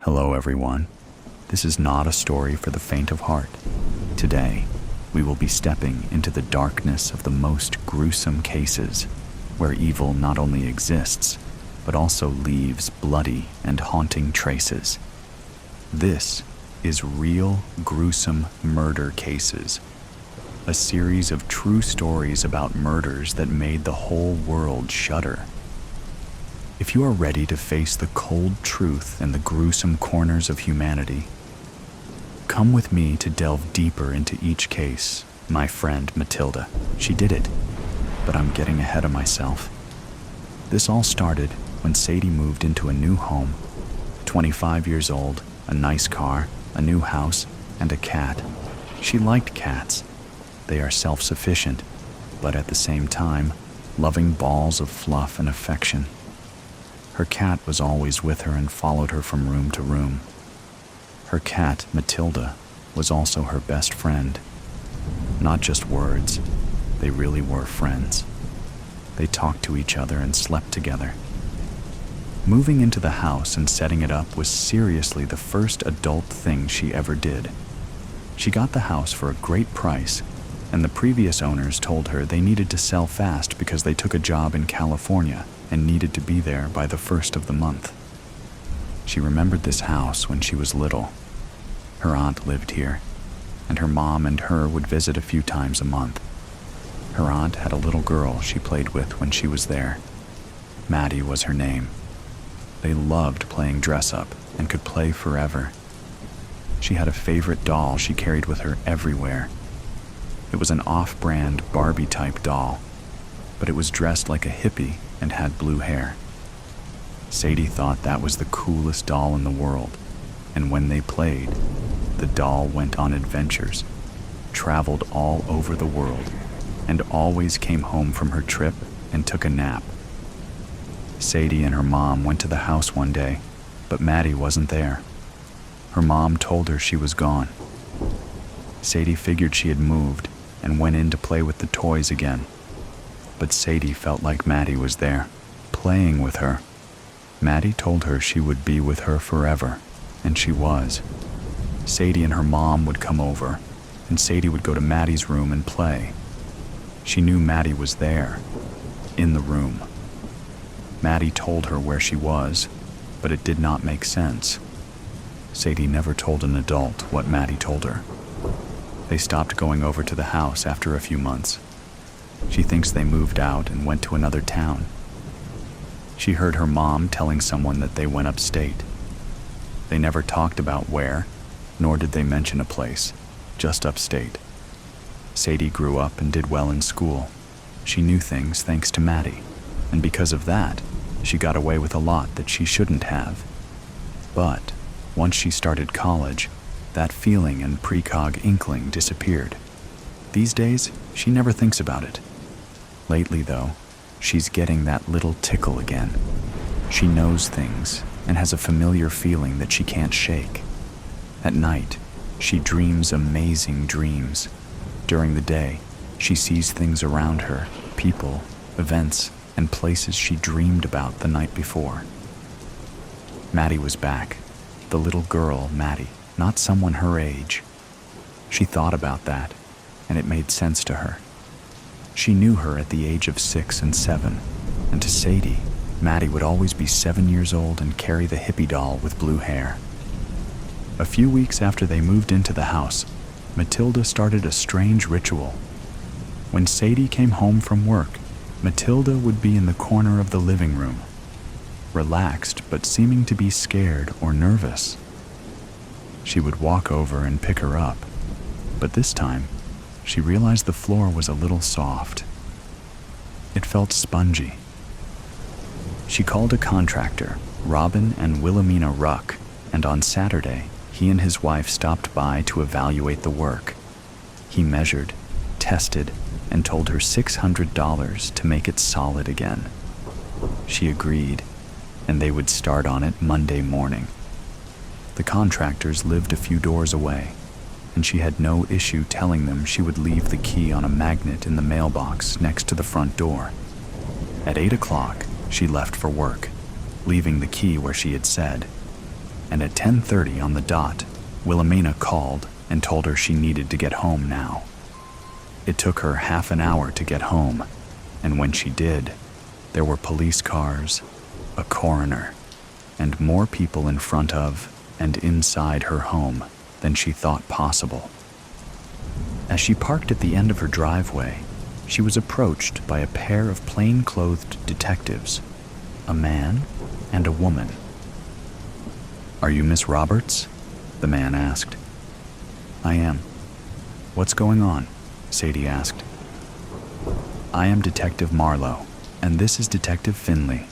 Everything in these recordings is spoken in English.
Hello everyone. This is not a story for the faint of heart. Today, we will be stepping into the darkness of the most gruesome cases, where evil not only exists, but also leaves bloody and haunting traces. This is Real Gruesome Murder Cases, a series of true stories about murders that made the whole world shudder. If you are ready to face the cold truth and the gruesome corners of humanity, come with me to delve deeper into each case. My friend Matilda, she did it, but I'm getting ahead of myself. This all started when Sadie moved into a new home. 25 years old, a nice car, a new house, and a cat. She liked cats. They are self-sufficient, but at the same time, loving balls of fluff and affection. Her cat was always with her and followed her from room to room. Her cat, Matilda, was also her best friend. Not just words, they really were friends. They talked to each other and slept together. Moving into the house and setting it up was seriously the first adult thing she ever did. She got the house for a great price, and the previous owners told her they needed to sell fast because they took a job in California and needed to be there by the first of the month. She remembered this house when she was little. Her aunt lived here, and her mom and her would visit a few times a month. Her aunt had a little girl she played with when she was there. Maddie was her name. They loved playing dress-up and could play forever. She had a favorite doll she carried with her everywhere. It was an off-brand Barbie-type doll, but it was dressed like a hippie and had blue hair. Sadie thought that was the coolest doll in the world, and when they played, the doll went on adventures, traveled all over the world, and always came home from her trip and took a nap. Sadie and her mom went to the house one day, but Maddie wasn't there. Her mom told her she was gone. Sadie figured she had moved and went in to play with the toys again. But Sadie felt like Maddie was there, playing with her. Maddie told her she would be with her forever, and she was. Sadie and her mom would come over, and Sadie would go to Maddie's room and play. She knew Maddie was there, in the room. Maddie told her where she was, but it did not make sense. Sadie never told an adult what Maddie told her. They stopped going over to the house after a few months. She thinks they moved out and went to another town. She heard her mom telling someone that they went upstate. They never talked about where, nor did they mention a place, just upstate. Sadie grew up and did well in school. She knew things thanks to Maddie, and because of that, she got away with a lot that she shouldn't have. But once she started college, that feeling and precog inkling disappeared. These days, she never thinks about it. Lately, though, she's getting that little tickle again. She knows things and has a familiar feeling that she can't shake. At night, she dreams amazing dreams. During the day, she sees things around her, people, events, and places she dreamed about the night before. Maddie was back. The little girl, Maddie, not someone her age. She thought about that, and it made sense to her. She knew her at the age of 6 and 7, and to Sadie, Maddie would always be 7 years old and carry the hippie doll with blue hair. A few weeks after they moved into the house, Matilda started a strange ritual. When Sadie came home from work, Matilda would be in the corner of the living room, relaxed but seeming to be scared or nervous. She would walk over and pick her up, but this time, she realized the floor was a little soft. It felt spongy. She called a contractor, Robin and Wilhelmina Ruck, and on Saturday, he and his wife stopped by to evaluate the work. He measured, tested, and told her $600 to make it solid again. She agreed, and they would start on it Monday morning. The contractors lived a few doors away, and she had no issue telling them she would leave the key on a magnet in the mailbox next to the front door. At 8 o'clock, she left for work, leaving the key where she had said. and at 10:30 on the dot, Wilhelmina called and told her she needed to get home now. It took her half an hour to get home, and when she did, there were police cars, a coroner, and more people in front of and inside her home than she thought possible. As she parked at the end of her driveway, she was approached by a pair of plain-clothed detectives, a man and a woman. "Are you Miss Roberts?" the man asked. "I am." "What's going on?" Sadie asked. "I am Detective Marlowe, and this is Detective Finley.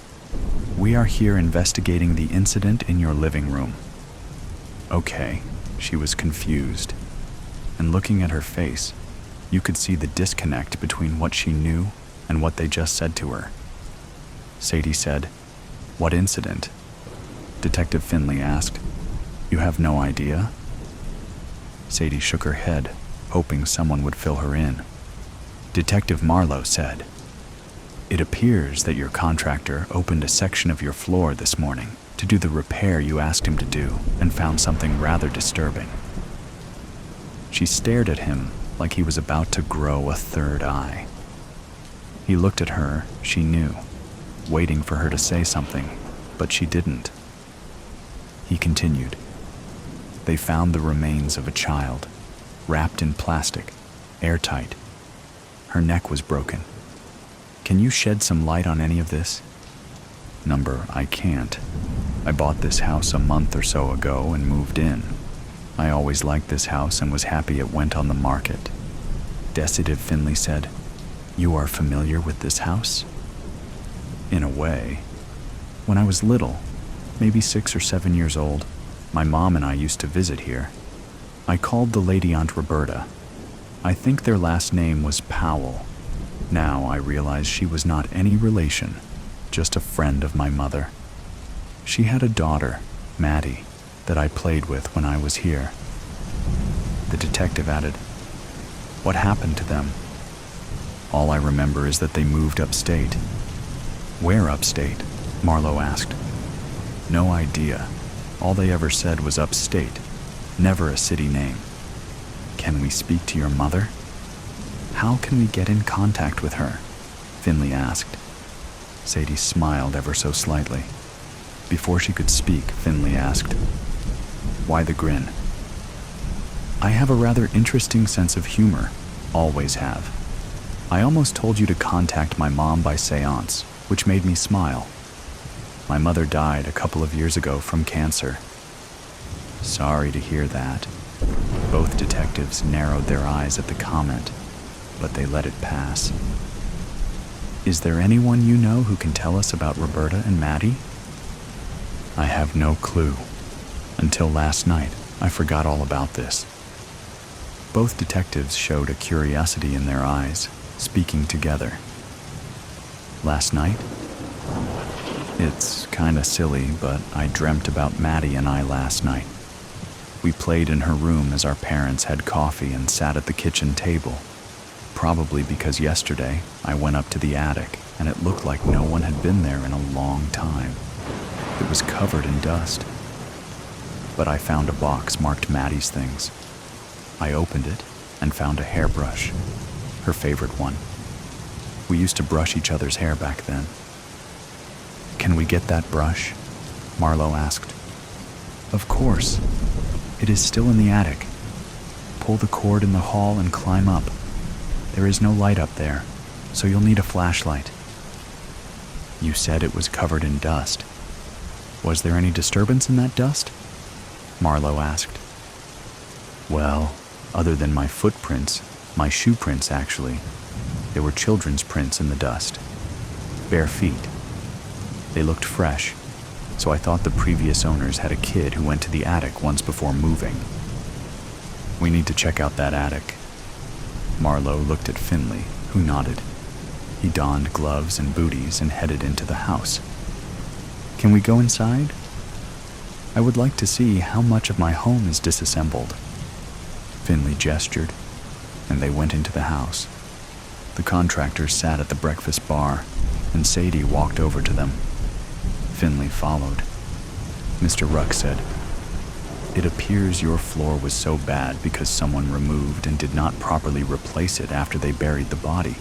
We are here investigating the incident in your living room." Okay, she was confused, and looking at her face, you could see the disconnect between what she knew and what they just said to her. Sadie said, "What incident?" Detective Finley asked, "You have no idea?" Sadie shook her head, hoping someone would fill her in. Detective Marlowe said, "It appears that your contractor opened a section of your floor this morning to do the repair you asked him to do and found something rather disturbing." She stared at him like he was about to grow a third eye. He looked at her, she knew, waiting for her to say something, but she didn't. He continued, "They found the remains of a child, wrapped in plastic, airtight. Her neck was broken. Can you shed some light on any of this?" "Number, I can't. I bought this house a month or so ago and moved in. I always liked this house and was happy it went on the market." Detective Finley said, "You are familiar with this house?" "In a way. When I was little, maybe 6 or 7 years old, my mom and I used to visit here. I called the lady Aunt Roberta. I think their last name was Powell. Now I realize she was not any relation, just a friend of my mother. She had a daughter, Maddie, that I played with when I was here." The detective added, "What happened to them?" "All I remember is that they moved upstate." "Where upstate?" Marlowe asked. "No idea. All they ever said was upstate, never a city name." "Can we speak to your mother?" "How can we get in contact with her?" Finley asked. Sadie smiled ever so slightly. Before she could speak, Finley asked, "Why the grin?" "I have a rather interesting sense of humor, always have. I almost told you to contact my mom by seance, which made me smile. My mother died a couple of years ago from cancer." "Sorry to hear that." Both detectives narrowed their eyes at the comment, but they let it pass. "Is there anyone you know who can tell us about Roberta and Maddie?" "I have no clue. Until last night, I forgot all about this." Both detectives showed a curiosity in their eyes, speaking together. "Last night? It's kinda silly, but I dreamt about Maddie and I last night. We played in her room as our parents had coffee and sat at the kitchen table. Probably because yesterday I went up to the attic and it looked like no one had been there in a long time. It was covered in dust. But I found a box marked Maddie's things. I opened it and found a hairbrush, her favorite one. We used to brush each other's hair back then." "Can we get that brush?" Marlowe asked. "Of course. It is still in the attic. Pull the cord in the hall and climb up. There is no light up there, so you'll need a flashlight." "You said it was covered in dust. Was there any disturbance in that dust?" Marlowe asked. "Well, other than my footprints, my shoe prints actually, there were children's prints in the dust. Bare feet. They looked fresh, so I thought the previous owners had a kid who went to the attic once before moving. We need to check out that attic." Marlowe looked at Finley, who nodded. He donned gloves and booties and headed into the house. "Can we go inside? I would like to see how much of my home is disassembled." Finley gestured, and they went into the house. The contractors sat at the breakfast bar, and Sadie walked over to them. Finley followed. Mr. Ruck said, It appears your floor was so bad because someone removed and did not properly replace it after they buried the body.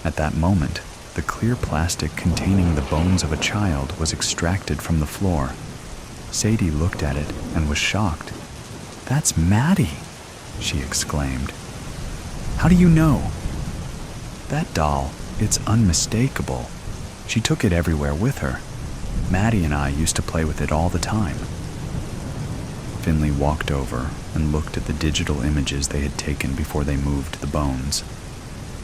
At that moment, the clear plastic containing the bones of a child was extracted from the floor. Sadie looked at it and was shocked. "That's Maddie," she exclaimed. "How do you know?" "That doll, it's unmistakable. She took it everywhere with her. Maddie and I used to play with it all the time." Finley walked over and looked at the digital images they had taken before they moved the bones.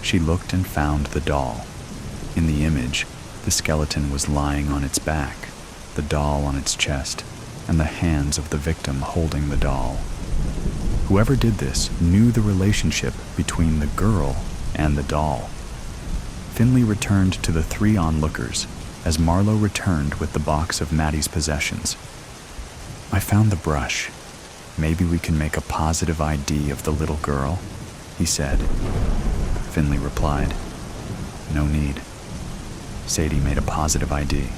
She looked and found the doll. In the image, the skeleton was lying on its back, the doll on its chest, and the hands of the victim holding the doll. Whoever did this knew the relationship between the girl and the doll. Finley returned to the three onlookers as Marlowe returned with the box of Maddie's possessions. "I found the brush. Maybe we can make a positive ID of the little girl," he said. Finley replied, "No need." Sadie made a positive ID.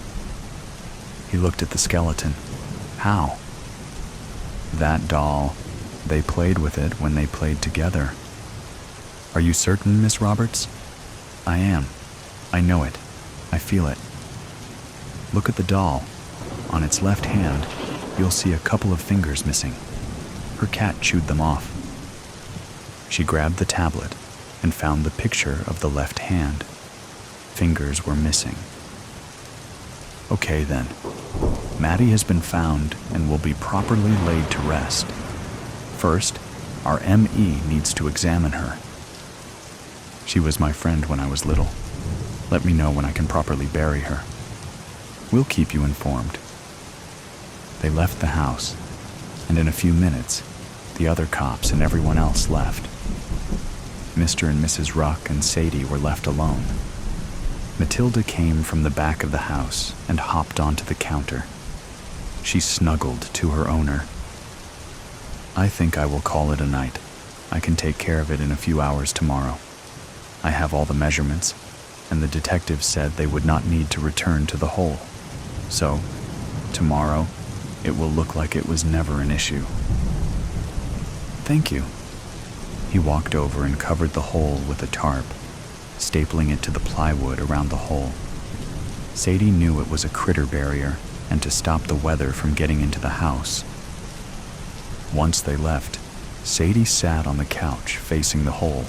He looked at the skeleton. "How?" "That doll. They played with it when they played together." "Are you certain, Miss Roberts?" "I am. I know it. I feel it. Look at the doll. On its left hand, you'll see a couple of fingers missing. Her cat chewed them off." She grabbed the tablet and found the picture of the left hand. Fingers were missing. "Okay then. Maddie has been found and will be properly laid to rest. First, our ME needs to examine her. She was my friend when I was little. Let me know when I can properly bury her. We'll keep you informed." They left the house, and in a few minutes, the other cops and everyone else left. Mr. and Mrs. Ruck and Sadie were left alone. Matilda came from the back of the house and hopped onto the counter. She snuggled to her owner. "I think I will call it a night. I can take care of it in a few hours tomorrow. I have all the measurements, and the detectives said they would not need to return to the hole. So, tomorrow, it will look like it was never an issue." "Thank you." He walked over and covered the hole with a tarp, stapling it to the plywood around the hole. Sadie knew it was a critter barrier and to stop the weather from getting into the house. Once they left, Sadie sat on the couch facing the hole.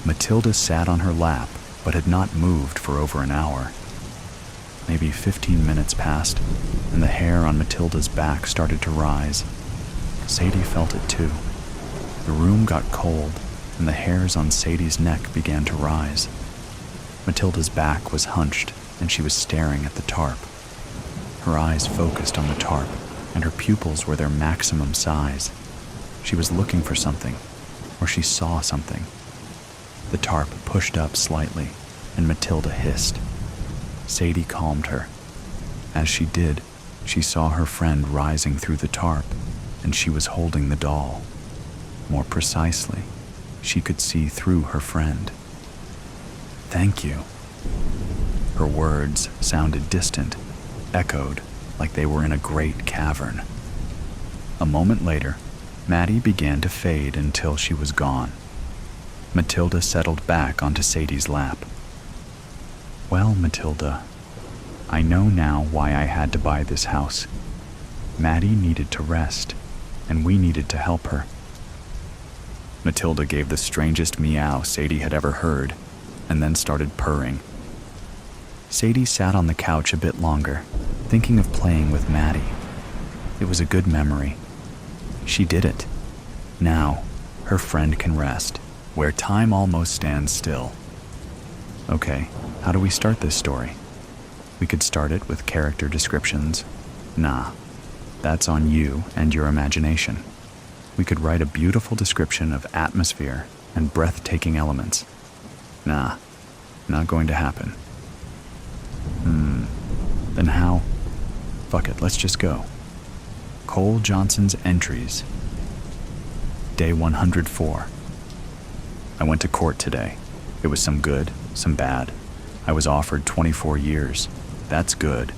Matilda sat on her lap but had not moved for over an hour. Maybe 15 minutes passed, and the hair on Matilda's back started to rise. Sadie felt it too. The room got cold, and the hairs on Sadie's neck began to rise. Matilda's back was hunched, and she was staring at the tarp. Her eyes focused on the tarp, and her pupils were their maximum size. She was looking for something, or she saw something. The tarp pushed up slightly, and Matilda hissed. Sadie calmed her. As she did, she saw her friend rising through the tarp, and she was holding the doll. More precisely, she could see through her friend. "Thank you." Her words sounded distant, echoed like they were in a great cavern. A moment later, Maddie began to fade until she was gone. Matilda settled back onto Sadie's lap. "Well, Matilda, I know now why I had to buy this house. Maddie needed to rest, and we needed to help her." Matilda gave the strangest meow Sadie had ever heard, and then started purring. Sadie sat on the couch a bit longer, thinking of playing with Maddie. It was a good memory. She did it. Now, her friend can rest, where time almost stands still. Okay, how do we start this story? We could start it with character descriptions. Nah, that's on you and your imagination. We could write a beautiful description of atmosphere and breathtaking elements. Nah, not going to happen. Then how? Fuck it, let's just go. Cole Johnson's entries. Day 104. I went to court today. It was some good, some bad. I was offered 24 years. That's good.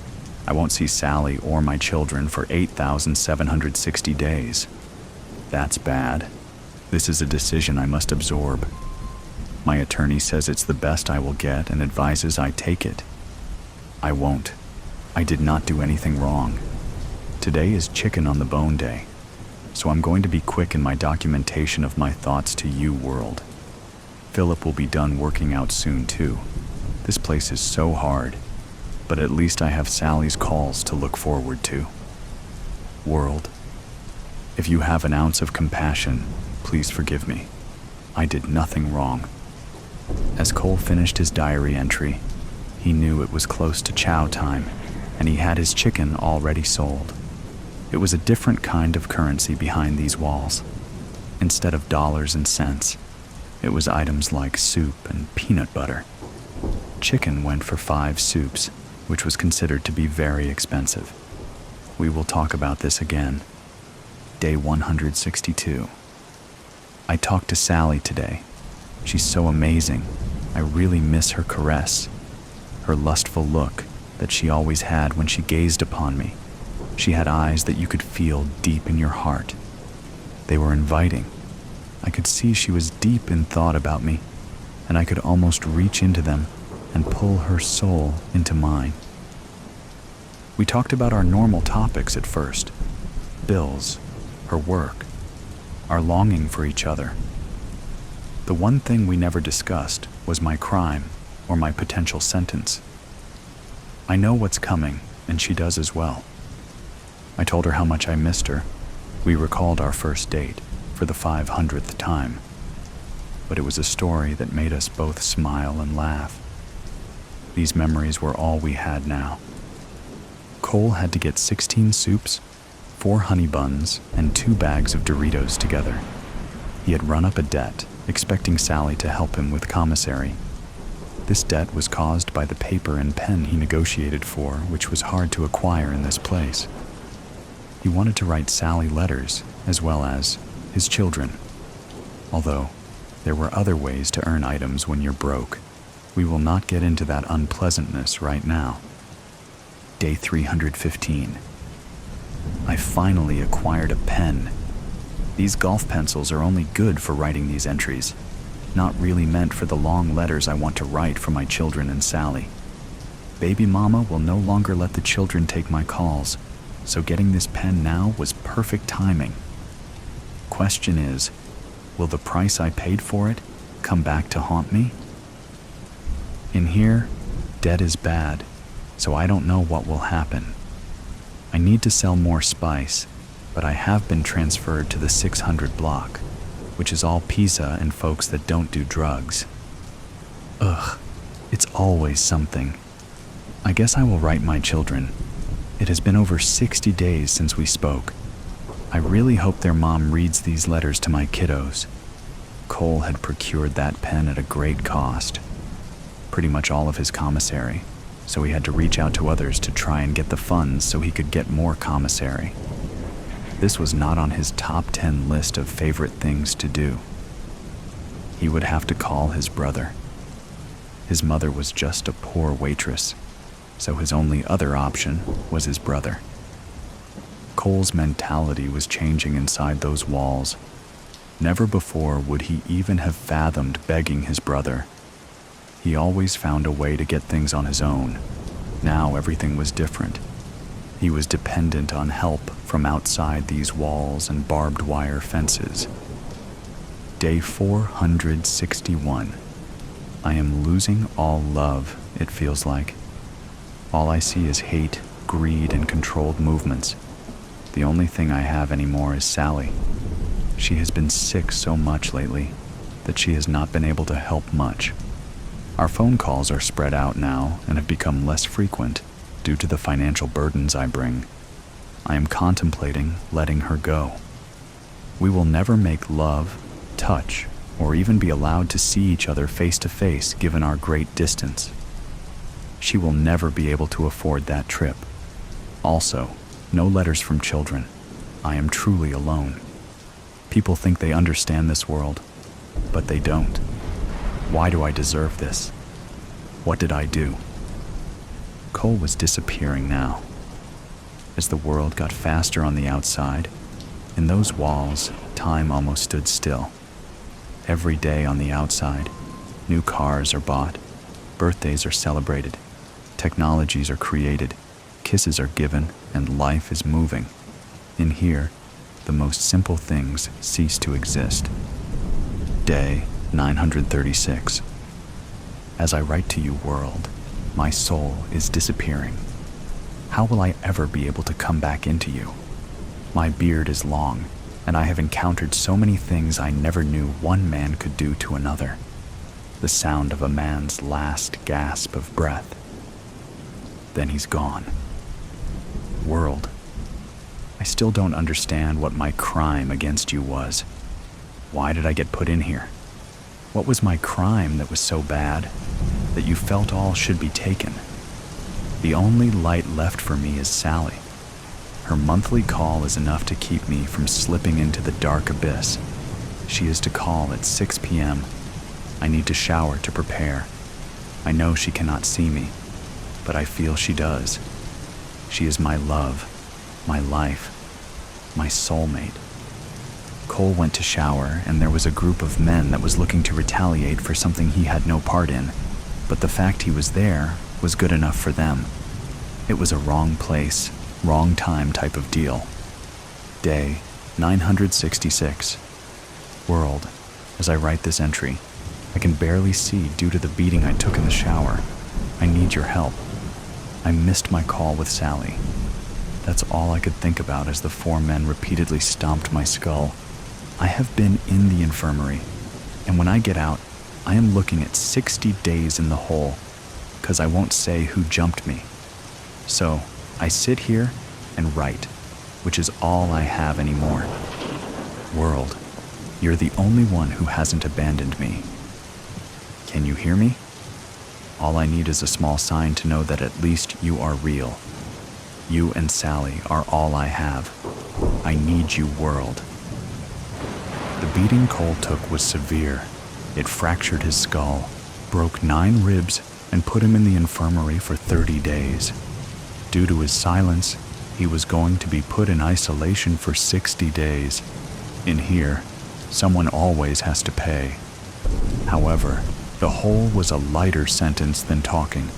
I won't see Sally or my children for 8,760 days. That's bad. This is a decision I must absorb. My attorney says it's the best I will get and advises I take it. I won't. I did not do anything wrong. Today is chicken on the bone day, so I'm going to be quick in my documentation of my thoughts to you, world. Philip will be done working out soon, too. This place is so hard, but at least I have Sally's calls to look forward to. World, if you have an ounce of compassion, please forgive me. I did nothing wrong. As Cole finished his diary entry, he knew it was close to chow time, and he had his chicken already sold. It was a different kind of currency behind these walls. Instead of dollars and cents, it was items like soup and peanut butter. Chicken went for 5 soups, which was considered to be very expensive. We will talk about this again. Day 162. I talked to Sally today. She's so amazing. I really miss her caress, her lustful look that she always had when she gazed upon me. She had eyes that you could feel deep in your heart. They were inviting. I could see she was deep in thought about me, and I could almost reach into them and pull her soul into mine. We talked about our normal topics at first: bills, her work, our longing for each other. The one thing we never discussed was my crime or my potential sentence. I know what's coming, and she does as well. I told her how much I missed her. We recalled our first date for the 500th time, but it was a story that made us both smile and laugh. These memories were all we had now. Cole had to get 16 soups, 4 honey buns, and 2 bags of Doritos together. He had run up a debt, expecting Sally to help him with commissary. This debt was caused by the paper and pen he negotiated for, which was hard to acquire in this place. He wanted to write Sally letters, as well as his children. Although, there were other ways to earn items when you're broke. We will not get into that unpleasantness right now. Day 315. I finally acquired a pen. These golf pencils are only good for writing these entries, not really meant for the long letters I want to write for my children and Sally. Baby mama will no longer let the children take my calls, so getting this pen now was perfect timing. Question is, will the price I paid for it come back to haunt me? In here, debt is bad, so I don't know what will happen. I need to sell more spice, but I have been transferred to the 600 block, which is all pizza and folks that don't do drugs. Ugh, it's always something. I guess I will write my children. It has been over 60 days since we spoke. I really hope their mom reads these letters to my kiddos. Cole had procured that pen at a great cost, pretty much all of his commissary, so he had to reach out to others to try and get the funds so he could get more commissary. This was not on his top 10 list of favorite things to do. He would have to call his brother. His mother was just a poor waitress, so his only other option was his brother. Cole's mentality was changing inside those walls. Never before would he even have fathomed begging his brother. He always found a way to get things on his own. Now everything was different. He was dependent on help from outside these walls and barbed wire fences. Day 461. I am losing all love, it feels like. All I see is hate, greed, and controlled movements. The only thing I have anymore is Sally. She has been sick so much lately that she has not been able to help much. Our phone calls are spread out now and have become less frequent due to the financial burdens I bring. I am contemplating letting her go. We will never make love, touch, or even be allowed to see each other face to face given our great distance. She will never be able to afford that trip. Also, no letters from children. I am truly alone. People think they understand this world, but they don't. Why do I deserve this? What did I do? Cole was disappearing now, As the world got faster on the outside, in those walls, time almost stood still. Every day on the outside, new cars are bought, birthdays are celebrated, technologies are created, kisses are given, and life is moving. In here, the most simple things cease to exist. Day 936. As I write to you, world, my soul is disappearing. How will I ever be able to come back into you? My beard is long, and I have encountered so many things I never knew one man could do to another. The sound of a man's last gasp of breath. Then he's gone. World, I still don't understand what my crime against you was. Why did I get put in here? What was my crime that was so bad that you felt all should be taken? The only light left for me is Sally. Her monthly call is enough to keep me from slipping into the dark abyss. She is to call at 6 p.m. I need to shower to prepare. I know she cannot see me, but I feel she does. She is my love, my life, my soulmate. Cole went to shower, and there was a group of men that was looking to retaliate for something he had no part in, but the fact he was there was good enough for them. It was a wrong place, wrong time type of deal. Day 966. World, as I write this entry, I can barely see due to the beating I took in the shower. I need your help. I missed my call with Sally. That's all I could think about as the 4 men repeatedly stomped my skull. I have been in the infirmary, and when I get out, I am looking at 60 days in the hole, 'cause I won't say who jumped me. So, I sit here and write, which is all I have anymore. World, you're the only one who hasn't abandoned me. Can you hear me? All I need is a small sign to know that at least you are real. You and Sally are all I have. I need you, world. The beating Cole took was severe. It fractured his skull, broke 9 ribs, and put him in the infirmary for 30 days. Due to his silence, he was going to be put in isolation for 60 days. In here, someone always has to pay. However, the hole was a lighter sentence than talking.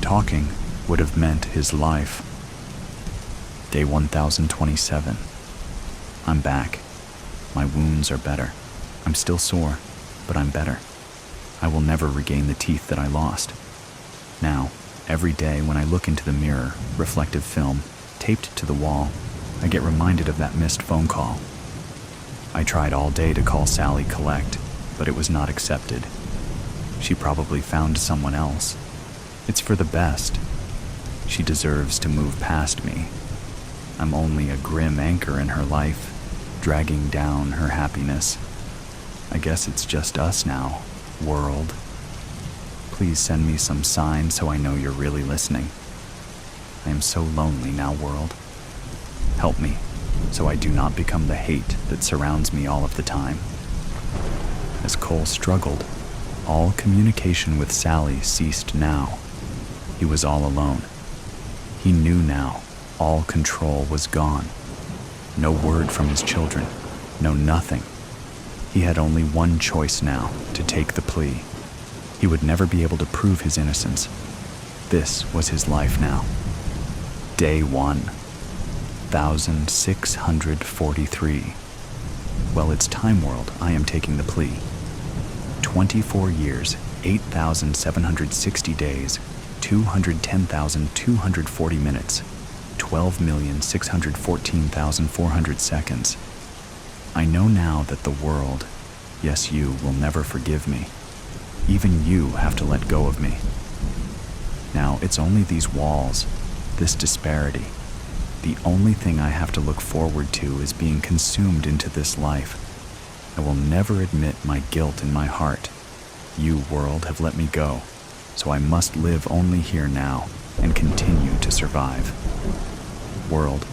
Talking would have meant his life. Day 1027. I'm back. My wounds are better. I'm still sore, but I'm better. I will never regain the teeth that I lost. Now, every day when I look into the mirror, reflective film, taped to the wall, I get reminded of that missed phone call. I tried all day to call Sally collect, but it was not accepted. She probably found someone else. It's for the best. She deserves to move past me. I'm only a grim anchor in her life, dragging down her happiness. I guess it's just us now, world. Please send me some sign so I know you're really listening. I am so lonely now, world. Help me, so I do not become the hate that surrounds me all of the time. As Cole struggled, all communication with Sally ceased now. He was all alone. He knew now all control was gone. No word from his children, no nothing. He had only one choice now, to take the plea. He would never be able to prove his innocence. This was his life now. Day 1, 1643. Well, it's time, world. I am taking the plea. 24 years, 8,760 days, 210,240 minutes, 12,614,400 seconds. I know now that the world, yes, you, will never forgive me. Even you have to let go of me. Now, it's only these walls, this disparity. The only thing I have to look forward to is being consumed into this life. I will never admit my guilt in my heart. You, world, have let me go, so I must live only here now and continue to survive. World,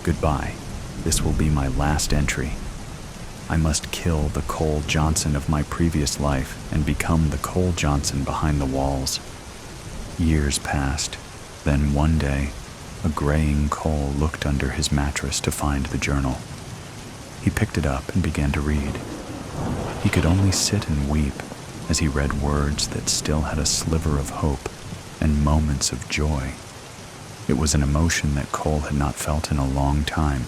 goodbye. This will be my last entry. I must kill the Cole Johnson of my previous life and become the Cole Johnson behind the walls. Years passed. Then one day, A graying Cole looked under his mattress to find the journal. He picked it up and began to read. He could only sit and weep as he read words that still had a sliver of hope and moments of joy. It was an emotion that Cole had not felt in a long time.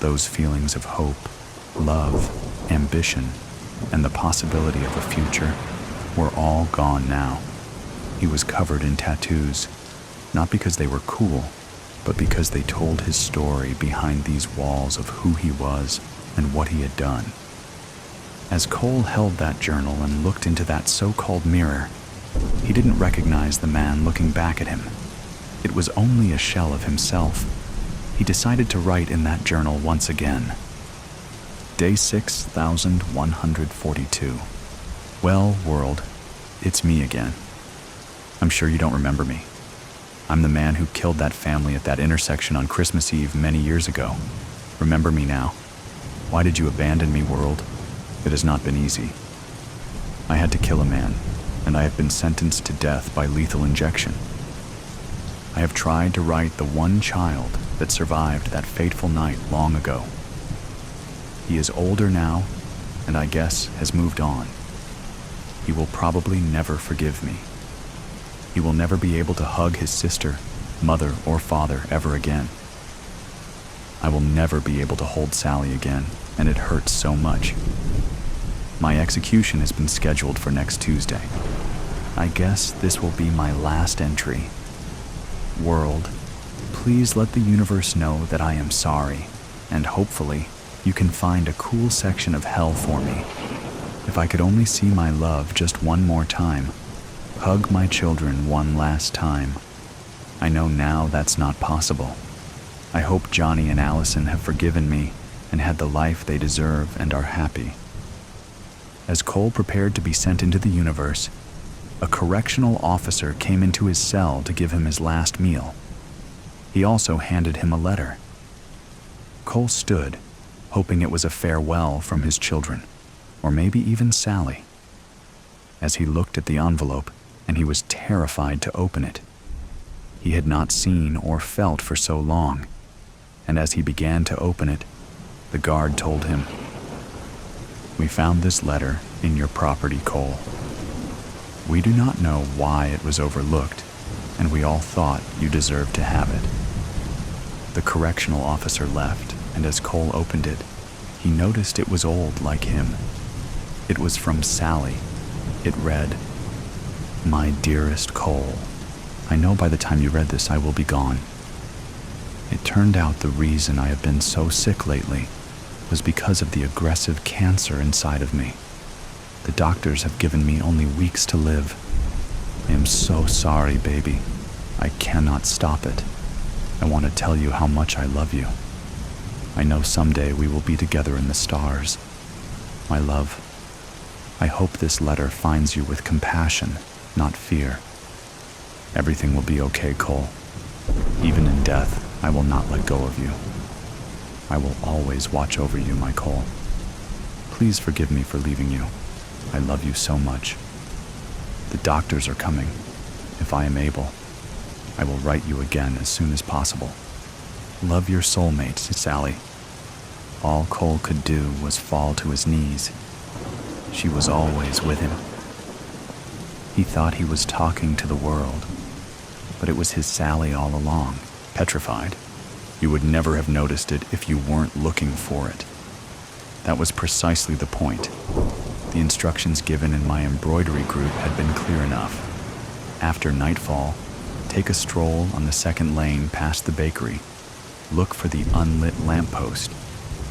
Those feelings of hope, love, ambition, and the possibility of a future were all gone now. He was covered in tattoos, not because they were cool, but because they told his story behind these walls of who he was and what he had done. As Cole held that journal and looked into that so-called mirror, he didn't recognize the man looking back at him. It was only a shell of himself. He decided to write in that journal once again. Day 6142. Well, world, it's me again. I'm sure you don't remember me. I'm the man who killed that family at that intersection on Christmas Eve many years ago. Remember me now. Why did you abandon me, world? It has not been easy. I had to kill a man, and I have been sentenced to death by lethal injection. I have tried to write the one child that survived that fateful night long ago. He is older now, and I guess has moved on. He will probably never forgive me. He will never be able to hug his sister, mother, or father ever again. I will never be able to hold Sally again, and it hurts so much. My execution has been scheduled for next Tuesday. I guess this will be my last entry. World, please let the universe know that I am sorry, and hopefully you can find a cool section of hell for me. If I could only see my love just one more time, hug my children one last time. I know now that's not possible. I hope Johnny and Allison have forgiven me and had the life they deserve and are happy. As Cole prepared to be sent into the universe, a correctional officer came into his cell to give him his last meal. He also handed him a letter. Cole stood, hoping it was a farewell from his children, or maybe even Sally. As he looked at the envelope, and he was terrified to open it. He had not seen or felt for so long, and as he began to open it, the guard told him, "We found this letter in your property, Cole. We do not know why it was overlooked, and we all thought you deserved to have it." The correctional officer left, and as Cole opened it, he noticed it was old like him. It was from Sally. It read, "My dearest Cole, I know by the time you read this I will be gone. It turned out the reason I have been so sick lately was because of the aggressive cancer inside of me. The doctors have given me only weeks to live. I am so sorry, baby. I cannot stop it. I want to tell you how much I love you. I know someday we will be together in the stars. My love, I hope this letter finds you with compassion, not fear. Everything will be okay, Cole. Even in death, I will not let go of you. I will always watch over you, my Cole. Please forgive me for leaving you. I love you so much. The doctors are coming. If I am able, I will write you again as soon as possible. Love your soulmate, Sally." All Cole could do was fall to his knees. She was always with him. He thought he was talking to the world, but it was his Sally all along, petrified. You would never have noticed it if you weren't looking for it. That was precisely the point. The instructions given in my embroidery group had been clear enough. After nightfall, take a stroll on the second lane past the bakery, look for the unlit lamppost,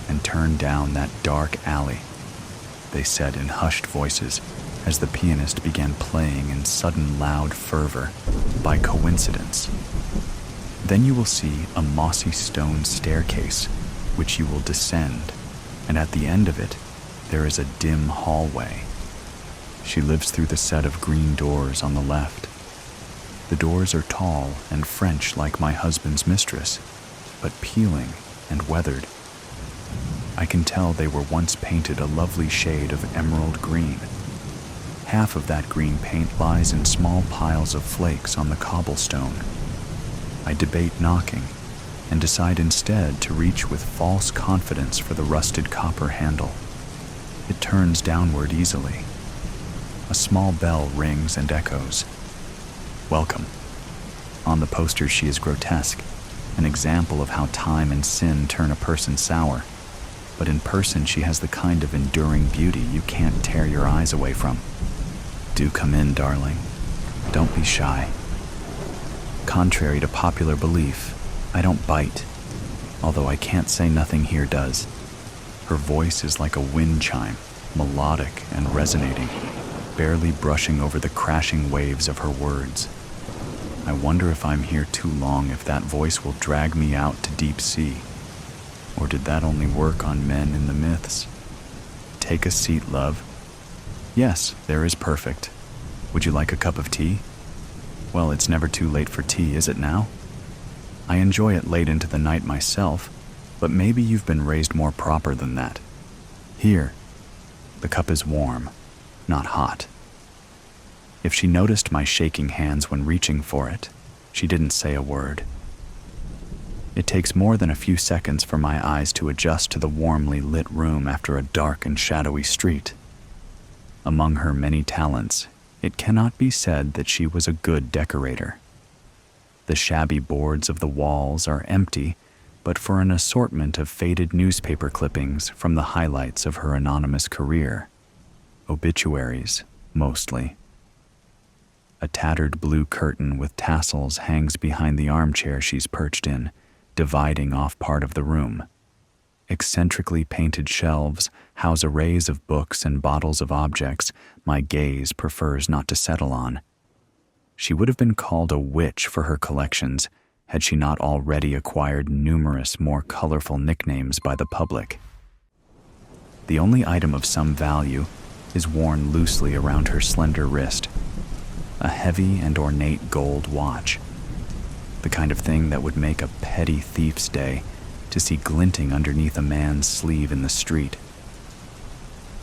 and turn down that dark alley, they said in hushed voices as the pianist began playing in sudden loud fervor, by coincidence. Then you will see a mossy stone staircase, which you will descend, and at the end of it, there is a dim hallway. She lives through the set of green doors on the left. The doors are tall and French like my husband's mistress, but peeling and weathered. I can tell they were once painted a lovely shade of emerald green. Half of that green paint lies in small piles of flakes on the cobblestone. I debate knocking and decide instead to reach with false confidence for the rusted copper handle. It turns downward easily. A small bell rings and echoes. Welcome. On the poster she is grotesque, an example of how time and sin turn a person sour. But in person she has the kind of enduring beauty you can't tear your eyes away from. Do come in, darling. Don't be shy. Contrary to popular belief, I don't bite, although I can't say nothing here does. Her voice is like a wind chime, melodic and resonating, barely brushing over the crashing waves of her words. I wonder if I'm here too long, if that voice will drag me out to deep sea. Or did that only work on men in the myths? Take a seat, love. Yes, there is perfect. Would you like a cup of tea? Well, it's never too late for tea, is it now? I enjoy it late into the night myself, but maybe you've been raised more proper than that. Here, the cup is warm, not hot. If she noticed my shaking hands when reaching for it, she didn't say a word. It takes more than a few seconds for my eyes to adjust to the warmly lit room after a dark and shadowy street. Among her many talents, it cannot be said that she was a good decorator. The shabby boards of the walls are empty, but for an assortment of faded newspaper clippings from the highlights of her anonymous career. Obituaries, mostly. A tattered blue curtain with tassels hangs behind the armchair she's perched in, dividing off part of the room. Eccentrically painted shelves house arrays of books and bottles of objects my gaze prefers not to settle on. She would have been called a witch for her collections had she not already acquired numerous more colorful nicknames by the public. The only item of some value is worn loosely around her slender wrist, a heavy and ornate gold watch, the kind of thing that would make a petty thief's day to see glinting underneath a man's sleeve in the street.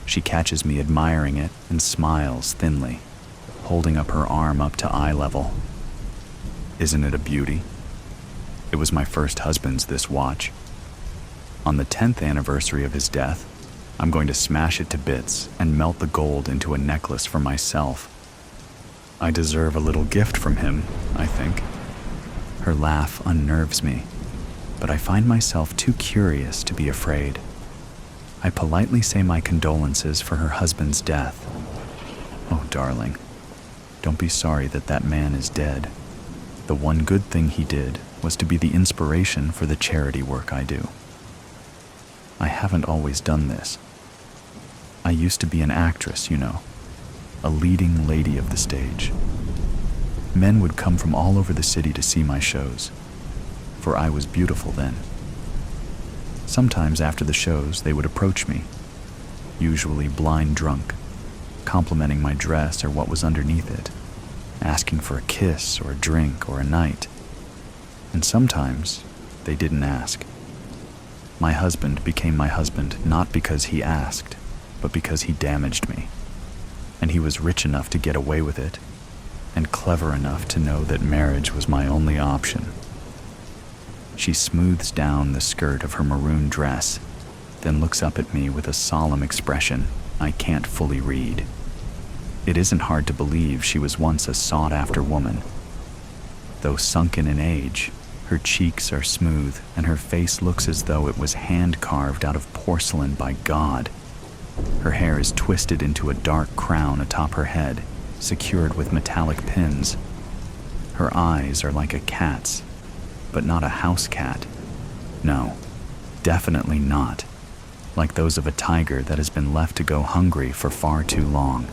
She catches me admiring it and smiles thinly, holding up her arm up to eye level. Isn't it a beauty? It was my first husband's, this watch. On the 10th anniversary of his death, I'm going to smash it to bits and melt the gold into a necklace for myself. I deserve a little gift from him, I think. Her laugh unnerves me, but I find myself too curious to be afraid. I politely say my condolences for her husband's death. Oh, darling, don't be sorry that that man is dead. The one good thing he did was to be the inspiration for the charity work I do. I haven't always done this. I used to be an actress, you know, a leading lady of the stage. Men would come from all over the city to see my shows, for I was beautiful then. Sometimes after the shows, they would approach me, usually blind drunk, complimenting my dress or what was underneath it, asking for a kiss or a drink or a night. And sometimes they didn't ask. My husband became my husband not because he asked, but because he damaged me. And he was rich enough to get away with it, and clever enough to know that marriage was my only option. She smooths down the skirt of her maroon dress, then looks up at me with a solemn expression I can't fully read. It isn't hard to believe she was once a sought-after woman. Though sunken in age, her cheeks are smooth and her face looks as though it was hand-carved out of porcelain by God. Her hair is twisted into a dark crown atop her head, secured with metallic pins. Her eyes are like a cat's, but not a house cat. No, definitely not. Like those of a tiger that has been left to go hungry for far too long.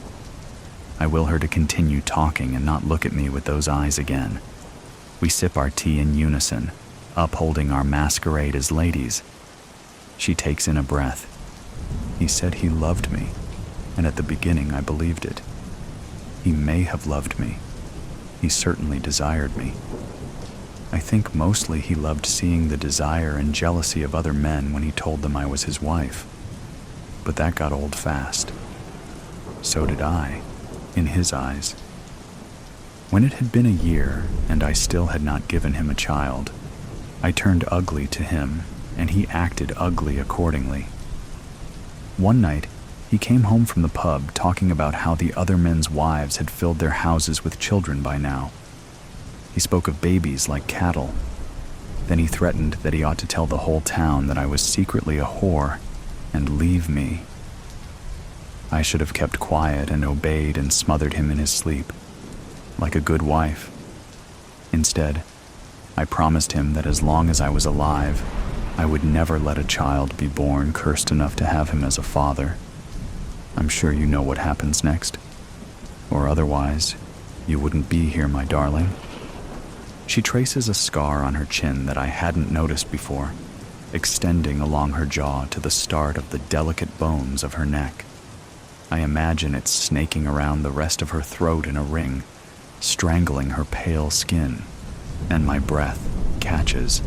I will her to continue talking and not look at me with those eyes again. We sip our tea in unison, upholding our masquerade as ladies. She takes in a breath. He said he loved me, and at the beginning I believed it. He may have loved me. He certainly desired me. I think mostly he loved seeing the desire and jealousy of other men when he told them I was his wife. But that got old fast. So did I, in his eyes. When it had been a year and I still had not given him a child, I turned ugly to him, and he acted ugly accordingly. One night, he came home from the pub talking about how the other men's wives had filled their houses with children by now. He spoke of babies like cattle. Then he threatened that he ought to tell the whole town that I was secretly a whore and leave me. I should have kept quiet and obeyed and smothered him in his sleep, like a good wife. Instead, I promised him that as long as I was alive, I would never let a child be born cursed enough to have him as a father. I'm sure you know what happens next. Or otherwise, you wouldn't be here, my darling. She traces a scar on her chin that I hadn't noticed before, extending along her jaw to the start of the delicate bones of her neck. I imagine it snaking around the rest of her throat in a ring, strangling her pale skin, and my breath catches.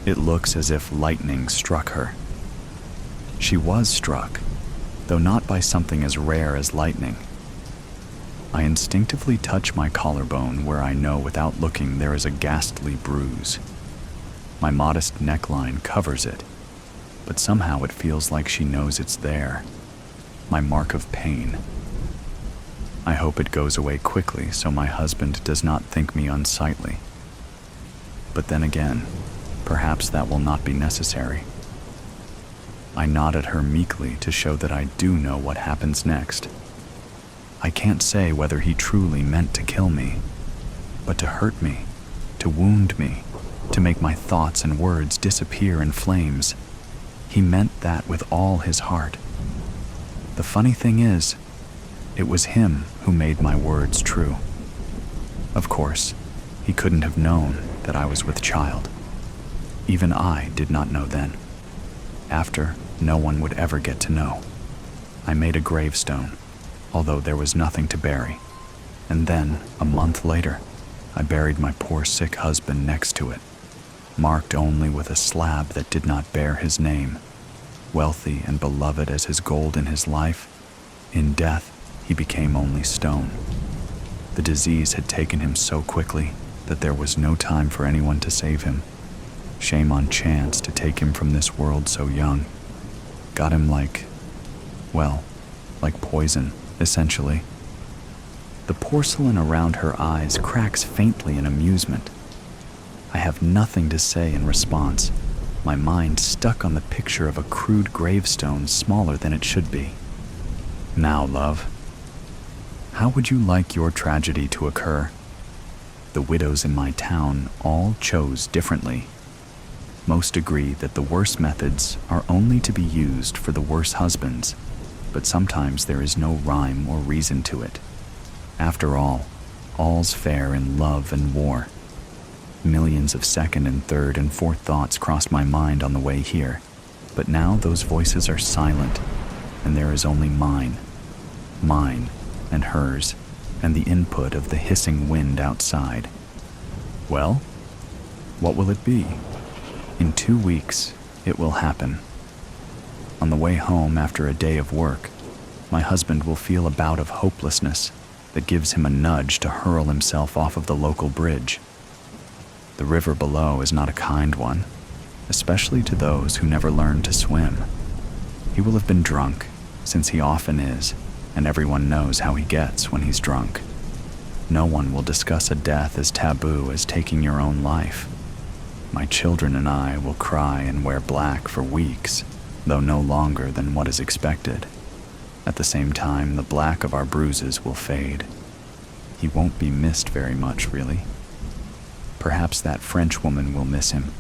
It looks as if lightning struck her. She was struck, though not by something as rare as lightning. I instinctively touch my collarbone where I know without looking there is a ghastly bruise. My modest neckline covers it, but somehow it feels like she knows it's there. My mark of pain. I hope it goes away quickly so my husband does not think me unsightly. But then again, perhaps that will not be necessary. I nod at her meekly to show that I do know what happens next. I can't say whether he truly meant to kill me, but to hurt me, to wound me, to make my thoughts and words disappear in flames. He meant that with all his heart. The funny thing is, it was him who made my words true. Of course, he couldn't have known that I was with child. Even I did not know then. After, no one would ever get to know. I made a gravestone, although there was nothing to bury. And then, a month later, I buried my poor sick husband next to it, marked only with a slab that did not bear his name. Wealthy and beloved as his gold in his life, in death he became only stone. The disease had taken him so quickly that there was no time for anyone to save him. Shame on chance to take him from this world so young. Got him like poison, essentially. The porcelain around her eyes cracks faintly in amusement. I have nothing to say in response, my mind stuck on the picture of a crude gravestone smaller than it should be. Now, love, how would you like your tragedy to occur? The widows in my town all chose differently. Most agree that the worst methods are only to be used for the worse husbands, but sometimes there is no rhyme or reason to it. After all, all's fair in love and war. Millions of second and third and fourth thoughts crossed my mind on the way here, but now those voices are silent, and there is only mine and hers, and the input of the hissing wind outside. Well, what will it be? In 2 weeks, it will happen. On the way home after a day of work, my husband will feel a bout of hopelessness that gives him a nudge to hurl himself off of the local bridge. The river below is not a kind one, especially to those who never learned to swim. He will have been drunk, since he often is, and everyone knows how he gets when he's drunk. No one will discuss a death as taboo as taking your own life. My children and I will cry and wear black for weeks, though no longer than what is expected. At the same time, the black of our bruises will fade. He won't be missed very much, really. Perhaps that French woman will miss him,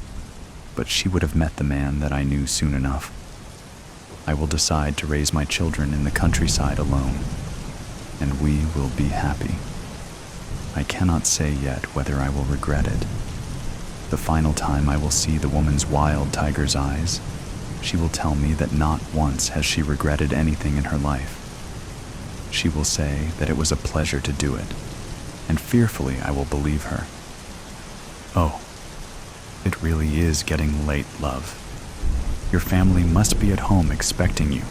but she would have met the man that I knew soon enough. I will decide to raise my children in the countryside alone, and we will be happy. I cannot say yet whether I will regret it. The final time I will see the woman's wild tiger's eyes, she will tell me that not once has she regretted anything in her life. She will say that it was a pleasure to do it, and fearfully I will believe her. Oh, it really is getting late, love. Your family must be at home expecting you.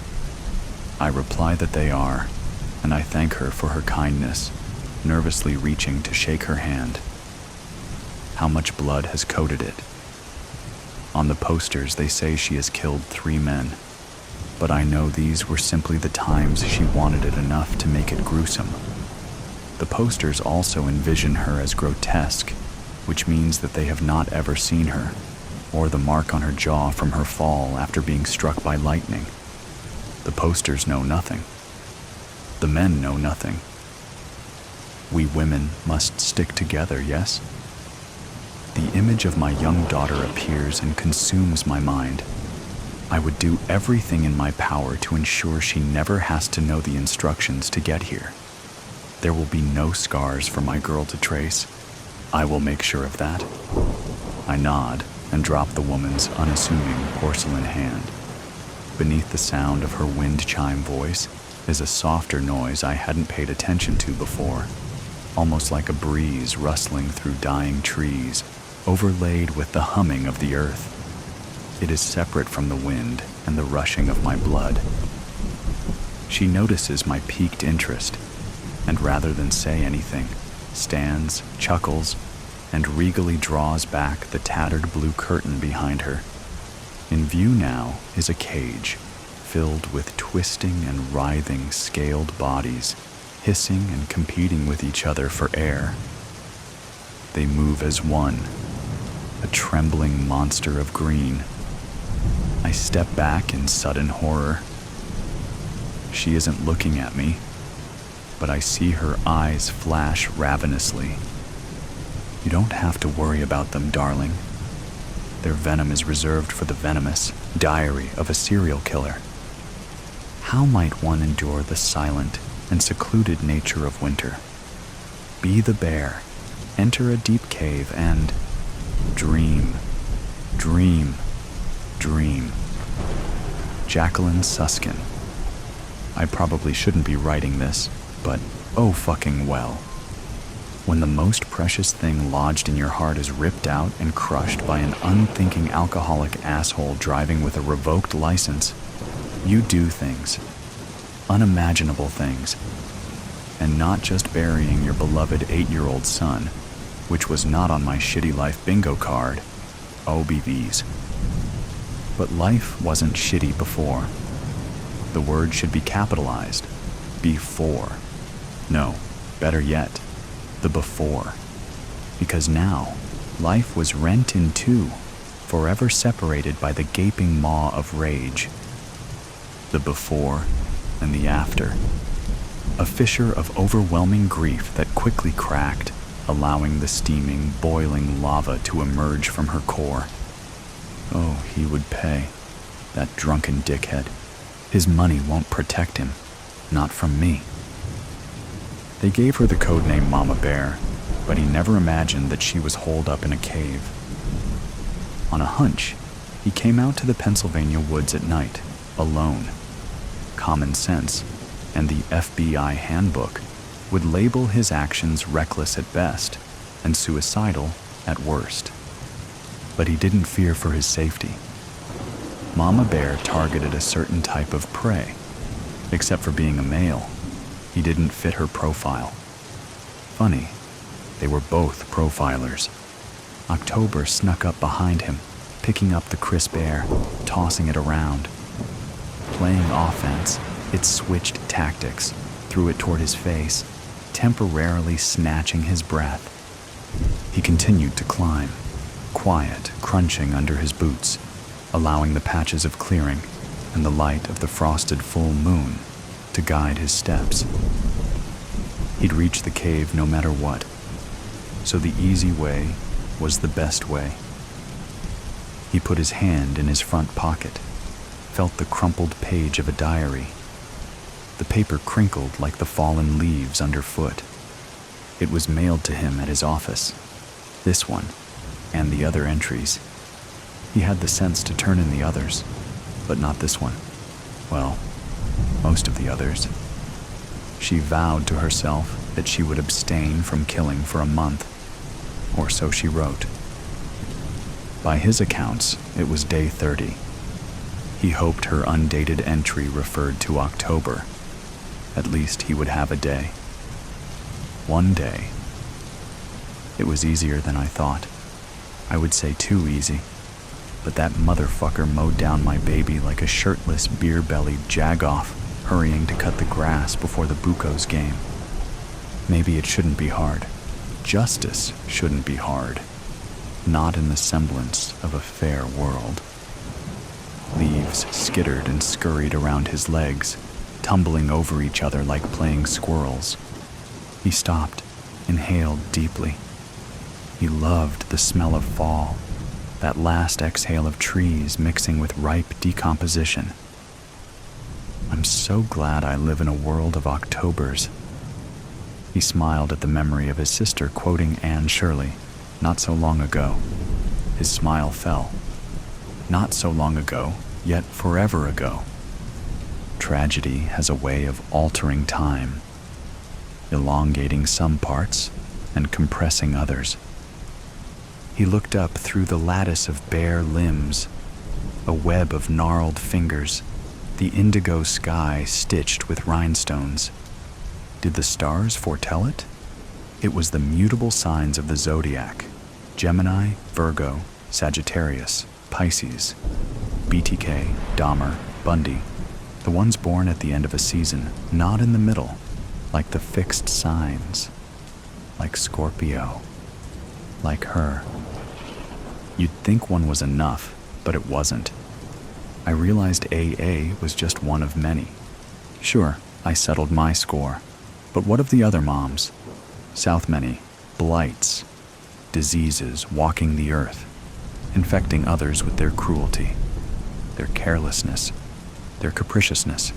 I reply that they are, and I thank her for her kindness, nervously reaching to shake her hand. How much blood has coated it? On the posters, they say she has killed 3 men, but I know these were simply the times she wanted it enough to make it gruesome. The posters also envision her as grotesque, which means that they have not ever seen her, or the mark on her jaw from her fall after being struck by lightning. The posters know nothing. The men know nothing. We women must stick together, yes? The image of my young daughter appears and consumes my mind. I would do everything in my power to ensure she never has to know the instructions to get here. There will be no scars for my girl to trace. I will make sure of that. I nod and drop the woman's unassuming porcelain hand. Beneath the sound of her wind chime voice is a softer noise I hadn't paid attention to before, almost like a breeze rustling through dying trees, overlaid with the humming of the earth. It is separate from the wind and the rushing of my blood. She notices my piqued interest, and rather than say anything, stands, chuckles, and regally draws back the tattered blue curtain behind her. In view now is a cage filled with twisting and writhing scaled bodies, hissing and competing with each other for air. They move as one, a trembling monster of green. I step back in sudden horror. She isn't looking at me, but I see her eyes flash ravenously. You don't have to worry about them, darling. Their venom is reserved for the venomous. Diary of a serial killer. How might one endure the silent and secluded nature of winter? Be the bear, enter a deep cave, and dream, dream, dream. Jacqueline Suskin. I probably shouldn't be writing this, but oh fucking well. When the most precious thing lodged in your heart is ripped out and crushed by an unthinking alcoholic asshole driving with a revoked license, you do things, unimaginable things, and not just burying your beloved 8-year-old son, which was not on my shitty life bingo card, OBVs. But life wasn't shitty before. The word should be capitalized, before. No, better yet, the before. Because now, life was rent in two, forever separated by the gaping maw of rage. The before and the after. A fissure of overwhelming grief that quickly cracked, allowing the steaming, boiling lava to emerge from her core. Oh, he would pay, that drunken dickhead. His money won't protect him, not from me. They gave her the codename Mama Bear, but he never imagined that she was holed up in a cave. On a hunch, he came out to the Pennsylvania woods at night, alone. Common sense, and the FBI handbook, would label his actions reckless at best and suicidal at worst. But he didn't fear for his safety. Mama Bear targeted a certain type of prey. Except for being a male, he didn't fit her profile. Funny, they were both profilers. October snuck up behind him, picking up the crisp air, tossing it around. Playing offense, it switched tactics, threw it toward his face, temporarily snatching his breath. He continued to climb, quiet, crunching under his boots, allowing the patches of clearing and the light of the frosted full moon to guide his steps. He'd reach the cave no matter what, so the easy way was the best way. He put his hand in his front pocket, felt the crumpled page of a diary. The paper crinkled like the fallen leaves underfoot. It was mailed to him at his office. This one, and the other entries. He had the sense to turn in the others, but not this one. Well, most of the others. She vowed to herself that she would abstain from killing for a month, or so she wrote. By his accounts, it was day 30. He hoped her undated entry referred to October. At least he would have a day. One day. It was easier than I thought. I would say too easy. But that motherfucker mowed down my baby like a shirtless, beer-bellied jagoff, hurrying to cut the grass before the Buccos game. Maybe it shouldn't be hard. Justice shouldn't be hard. Not in the semblance of a fair world. Leaves skittered and scurried around his legs, tumbling over each other like playing squirrels. He stopped, inhaled deeply. He loved the smell of fall, that last exhale of trees mixing with ripe decomposition. I'm so glad I live in a world of Octobers. He smiled at the memory of his sister quoting Anne Shirley, not so long ago. His smile fell. Not so long ago, yet forever ago. Tragedy has a way of altering time, elongating some parts and compressing others. He looked up through the lattice of bare limbs, a web of gnarled fingers, the indigo sky stitched with rhinestones. Did the stars foretell it? It was the mutable signs of the zodiac: Gemini, Virgo, Sagittarius, Pisces, BTK, Dahmer, Bundy, the ones born at the end of a season, not in the middle, like the fixed signs, like Scorpio, like her. You'd think one was enough, but it wasn't. I realized AA was just one of many. Sure, I settled my score, but what of the other moms? South many, blights, diseases walking the earth, infecting others with their cruelty, their carelessness, their capriciousness.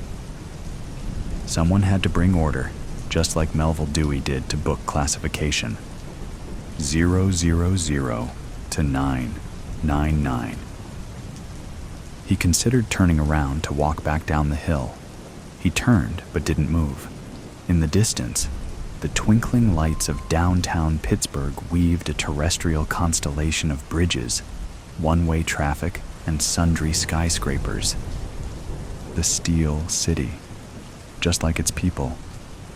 Someone had to bring order, just like Melville Dewey did to book classification. 000 to 999. He considered turning around to walk back down the hill. He turned, but didn't move. In the distance, the twinkling lights of downtown Pittsburgh weaved a terrestrial constellation of bridges, one-way traffic, and sundry skyscrapers. The Steel City, just like its people,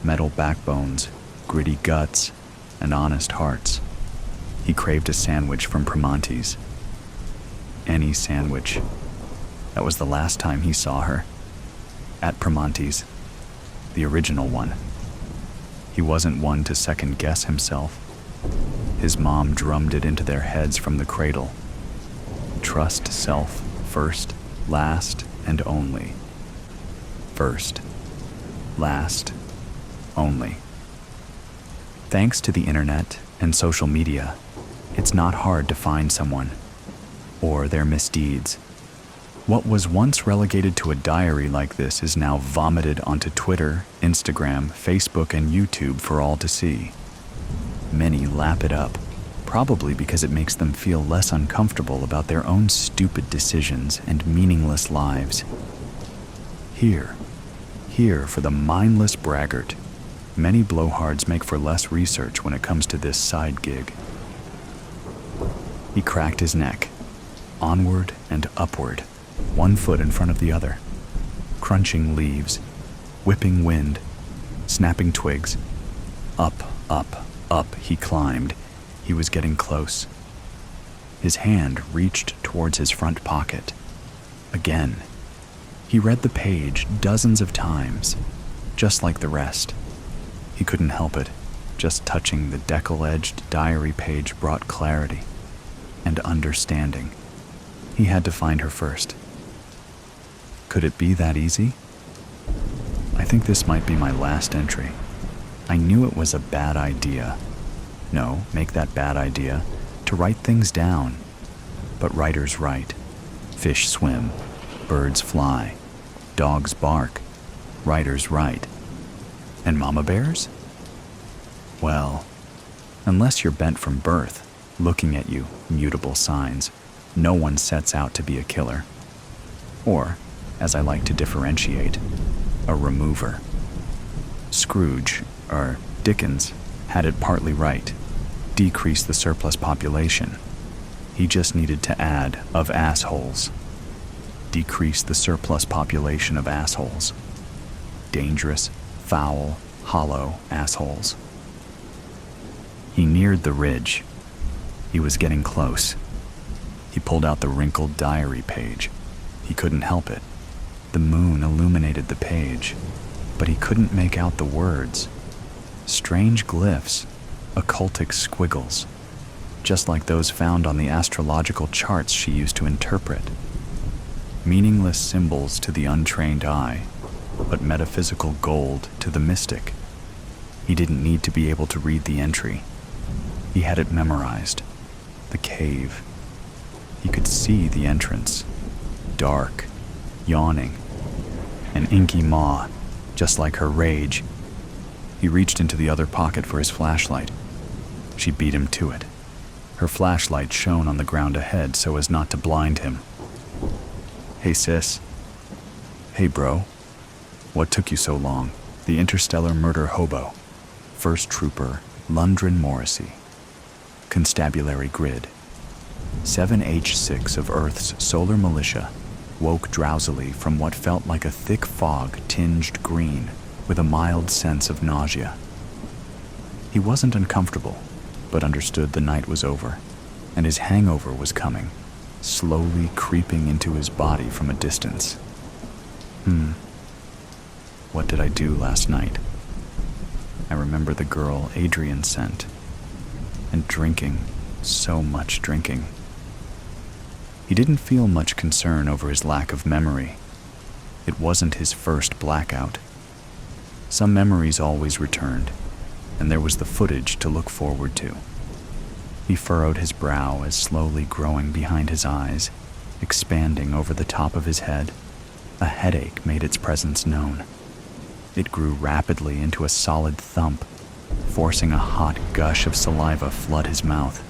metal backbones, gritty guts, and honest hearts. He craved a sandwich from Primanti's. Any sandwich. That was the last time he saw her. At Primanti's. The original one. He wasn't one to second-guess himself. His mom drummed it into their heads from the cradle. Trust self first, last, and only. First, last, only. Thanks to the internet and social media, it's not hard to find someone, or their misdeeds. What was once relegated to a diary like this is now vomited onto Twitter, Instagram, Facebook, and YouTube for all to see. Many lap it up, probably because it makes them feel less uncomfortable about their own stupid decisions and meaningless lives. Here for the mindless braggart. Many blowhards make for less research when it comes to this side gig. He cracked his neck, onward and upward, one foot in front of the other, crunching leaves, whipping wind, snapping twigs. Up, up, up he climbed. He was getting close. His hand reached towards his front pocket. Again. He read the page dozens of times, just like the rest. He couldn't help it. Just touching the decal-edged diary page brought clarity and understanding. He had to find her first. Could it be that easy? I think this might be my last entry. I knew it was a bad idea. No, make that bad idea, to write things down. But writers write. Fish swim. Birds fly. Dogs bark. Writers write. And mama bears? Well, unless you're bent from birth, looking at you, mutable signs, no one sets out to be a killer. Or, as I like to differentiate, a remover. Scrooge, or Dickens, had it partly right. Decrease the surplus population. He just needed to add of assholes. Decrease the surplus population of assholes. Dangerous, foul, hollow assholes. He neared the ridge. He was getting close. He pulled out the wrinkled diary page. He couldn't help it. The moon illuminated the page, but he couldn't make out the words. Strange glyphs, occultic squiggles, just like those found on the astrological charts she used to interpret. Meaningless symbols to the untrained eye, but metaphysical gold to the mystic. He didn't need to be able to read the entry. He had it memorized. The cave. He could see the entrance. Dark, yawning, an inky maw, just like her rage. He reached into the other pocket for his flashlight. She beat him to it. Her flashlight shone on the ground ahead so as not to blind him. Hey sis. Hey bro. What took you so long? The Interstellar murder hobo. First Trooper Lundgren Morrissey. Constabulary grid. 7H6 of Earth's solar militia woke drowsily from what felt like a thick fog tinged green with a mild sense of nausea. He wasn't uncomfortable, but understood the night was over, and his hangover was coming, slowly creeping into his body from a distance. What did I do last night? I remember the girl Adrian sent, and drinking, so much drinking. He didn't feel much concern over his lack of memory. It wasn't his first blackout. Some memories always returned, and there was the footage to look forward to. He furrowed his brow as slowly growing behind his eyes, expanding over the top of his head. A headache made its presence known. It grew rapidly into a solid thump, forcing a hot gush of saliva flood his mouth,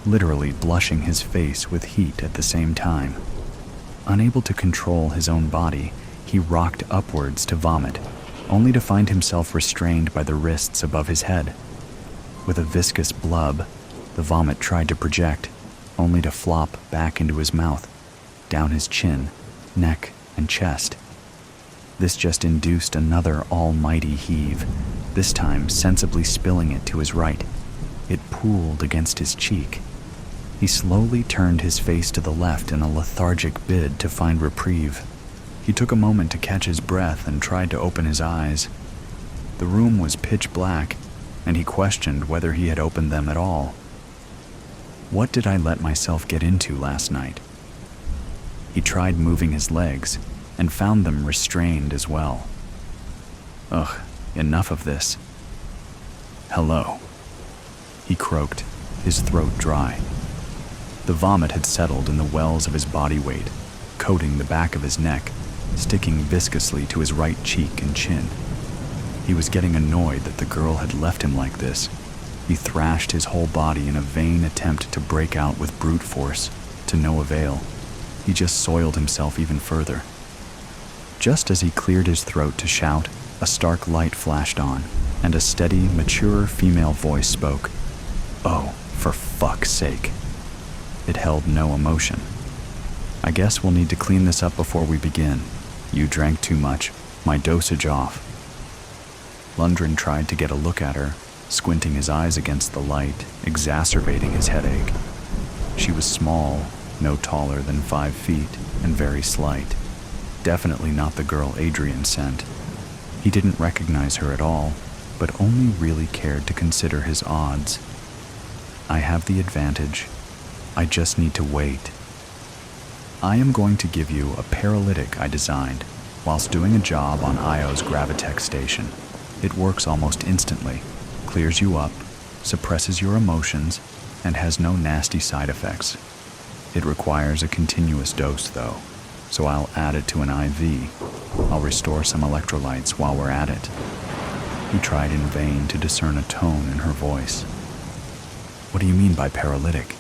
literally blushing his face with heat at the same time. Unable to control his own body, he rocked upwards to vomit, only to find himself restrained by the wrists above his head. With a viscous blub, the vomit tried to project, only to flop back into his mouth, down his chin, neck, and chest. This just induced another almighty heave, this time sensibly spilling it to his right. It pooled against his cheek. He slowly turned his face to the left in a lethargic bid to find reprieve. He took a moment to catch his breath and tried to open his eyes. The room was pitch black, and he questioned whether he had opened them at all. What did I let myself get into last night? He tried moving his legs, and found them restrained as well. Ugh, enough of this. Hello, he croaked, his throat dry. The vomit had settled in the wells of his body weight, coating the back of his neck, sticking viscously to his right cheek and chin. He was getting annoyed that the girl had left him like this. He thrashed his whole body in a vain attempt to break out with brute force, to no avail. He just soiled himself even further. Just as he cleared his throat to shout, a stark light flashed on, and a steady, mature female voice spoke. Oh, for fuck's sake. It held no emotion. I guess we'll need to clean this up before we begin. You drank too much. My dosage off. Lundgren tried to get a look at her, squinting his eyes against the light, exacerbating his headache. She was small, no taller than 5 feet, and very slight. Definitely not the girl Adrian sent. He didn't recognize her at all, but only really cared to consider his odds. I have the advantage. I just need to wait. I am going to give you a paralytic I designed whilst doing a job on Io's Gravitech station. It works almost instantly, clears you up, suppresses your emotions, and has no nasty side effects. It requires a continuous dose, though, so I'll add it to an IV. I'll restore some electrolytes while we're at it. He tried in vain to discern a tone in her voice. What do you mean by paralytic?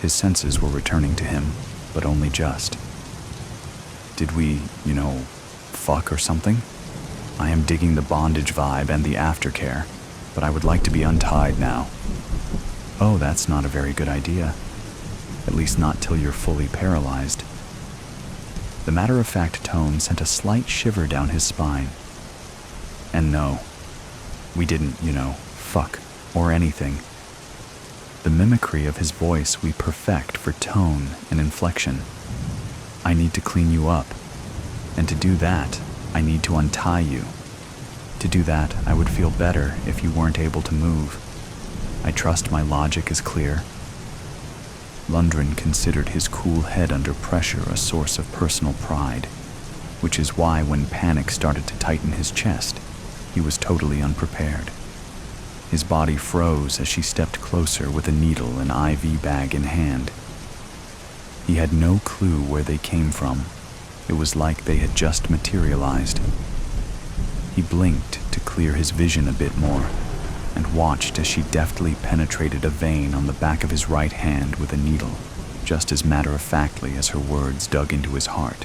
His senses were returning to him, but only just. Did we, fuck or something? I am digging the bondage vibe and the aftercare, but I would like to be untied now. Oh, that's not a very good idea. At least not till you're fully paralyzed. The matter-of-fact tone sent a slight shiver down his spine. And no, we didn't, fuck. or anything. The mimicry of his voice we perfect for tone and inflection. I need to clean you up, and to do that, I need to untie you. To do that, I would feel better if you weren't able to move. I trust my logic is clear. Lundgren considered his cool head under pressure a source of personal pride, which is why when panic started to tighten his chest, he was totally unprepared. His body froze as she stepped closer with a needle and IV bag in hand. He had no clue where they came from. It was like they had just materialized. He blinked to clear his vision a bit more and watched as she deftly penetrated a vein on the back of his right hand with a needle, just as matter-of-factly as her words dug into his heart.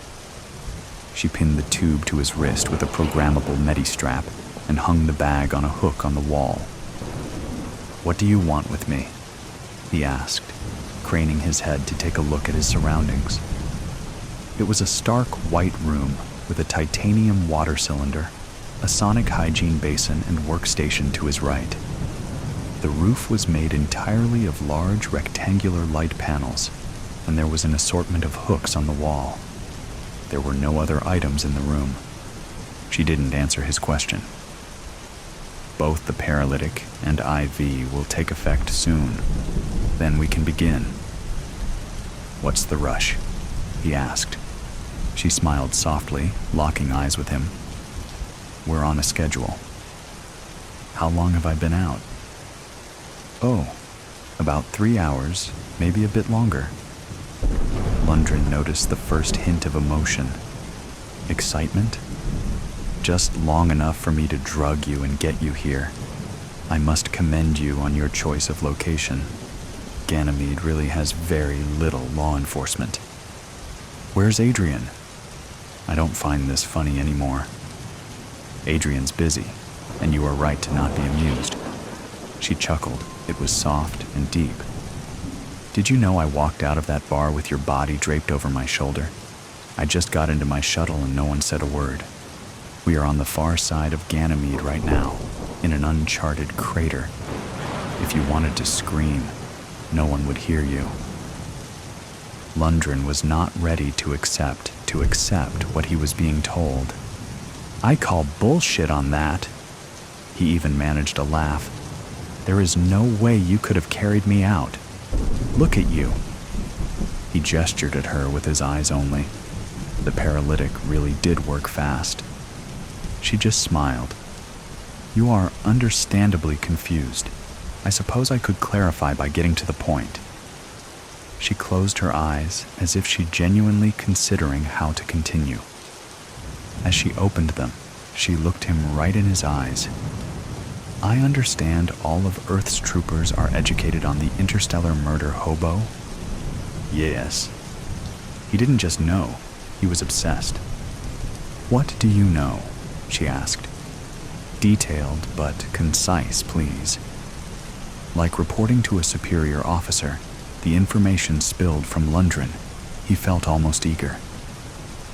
She pinned the tube to his wrist with a programmable medi-strap and hung the bag on a hook on the wall. "What do you want with me?" he asked, craning his head to take a look at his surroundings. It was a stark white room with a titanium water cylinder, a sonic hygiene basin and workstation to his right. The roof was made entirely of large rectangular light panels, and there was an assortment of hooks on the wall. There were no other items in the room. She didn't answer his question. "Both the paralytic and IV will take effect soon. Then we can begin." "What's the rush?" he asked. She smiled softly, locking eyes with him. "We're on a schedule." "How long have I been out?" "Oh, about 3 hours, maybe a bit longer." Lundgren noticed the first hint of emotion. Excitement? "Just long enough for me to drug you and get you here. I must commend you on your choice of location. Ganymede really has very little law enforcement." "Where's Adrian?" "I don't find this funny anymore." "Adrian's busy, and you are right to not be amused." She chuckled. It was soft and deep. "Did you know I walked out of that bar with your body draped over my shoulder? I just got into my shuttle and no one said a word. We are on the far side of Ganymede right now, in an uncharted crater. If you wanted to scream, no one would hear you." Lundgren was not ready to accept what he was being told. "I call bullshit on that." He even managed a laugh. "There is no way you could have carried me out. Look at you." He gestured at her with his eyes only. The paralytic really did work fast. She just smiled. "You are understandably confused. I suppose I could clarify by getting to the point." She closed her eyes as if she genuinely considering how to continue. As she opened them, she looked him right in his eyes. "I understand all of Earth's troopers are educated on the interstellar murder Hobo?" "Yes." He didn't just know, he was obsessed. "What do you know?" she asked. "Detailed but concise, please." Like reporting to a superior officer, the information spilled from Lundgren. He felt almost eager.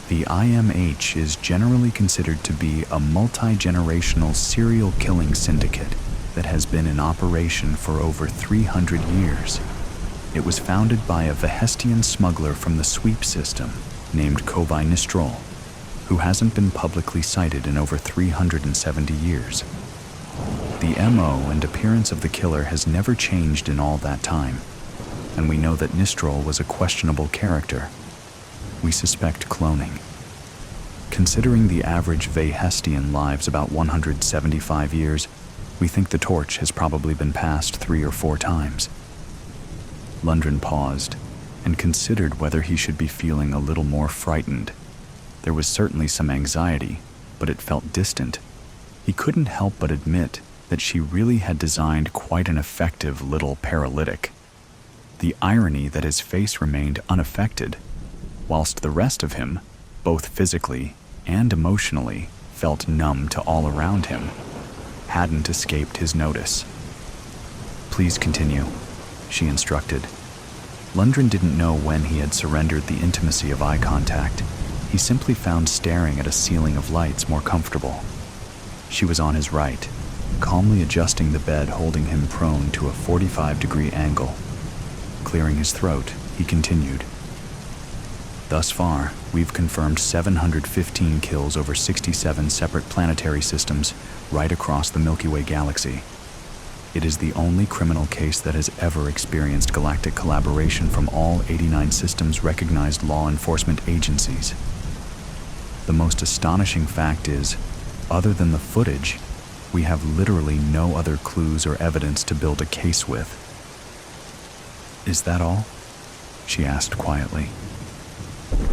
The IMH is generally considered to be a multi-generational serial killing syndicate that has been in operation for over 300 years. It was founded by a Vehestian smuggler from the sweep system named Kovai Nistrol, who hasn't been publicly cited in over 370 years. The MO and appearance of the killer has never changed in all that time, and we know that Nistrol was a questionable character. We suspect cloning. Considering the average Vehestian lives about 175 years, we think the torch has probably been passed 3 or 4 times. Lundgren paused and considered whether he should be feeling a little more frightened. There was certainly some anxiety, but it felt distant. He couldn't help but admit that she really had designed quite an effective little paralytic. The irony that his face remained unaffected, whilst the rest of him, both physically and emotionally, felt numb to all around him, hadn't escaped his notice. "Please continue," she instructed. Lundgren didn't know when he had surrendered the intimacy of eye contact. He simply found staring at a ceiling of lights more comfortable. She was on his right, calmly adjusting the bed, holding him prone to a 45-degree angle. Clearing his throat, he continued. Thus far, we've confirmed 715 kills over 67 separate planetary systems right across the Milky Way galaxy. It is the only criminal case that has ever experienced galactic collaboration from all 89 systems recognized law enforcement agencies. The most astonishing fact is, other than the footage, we have literally no other clues or evidence to build a case with. Is that all? She asked quietly.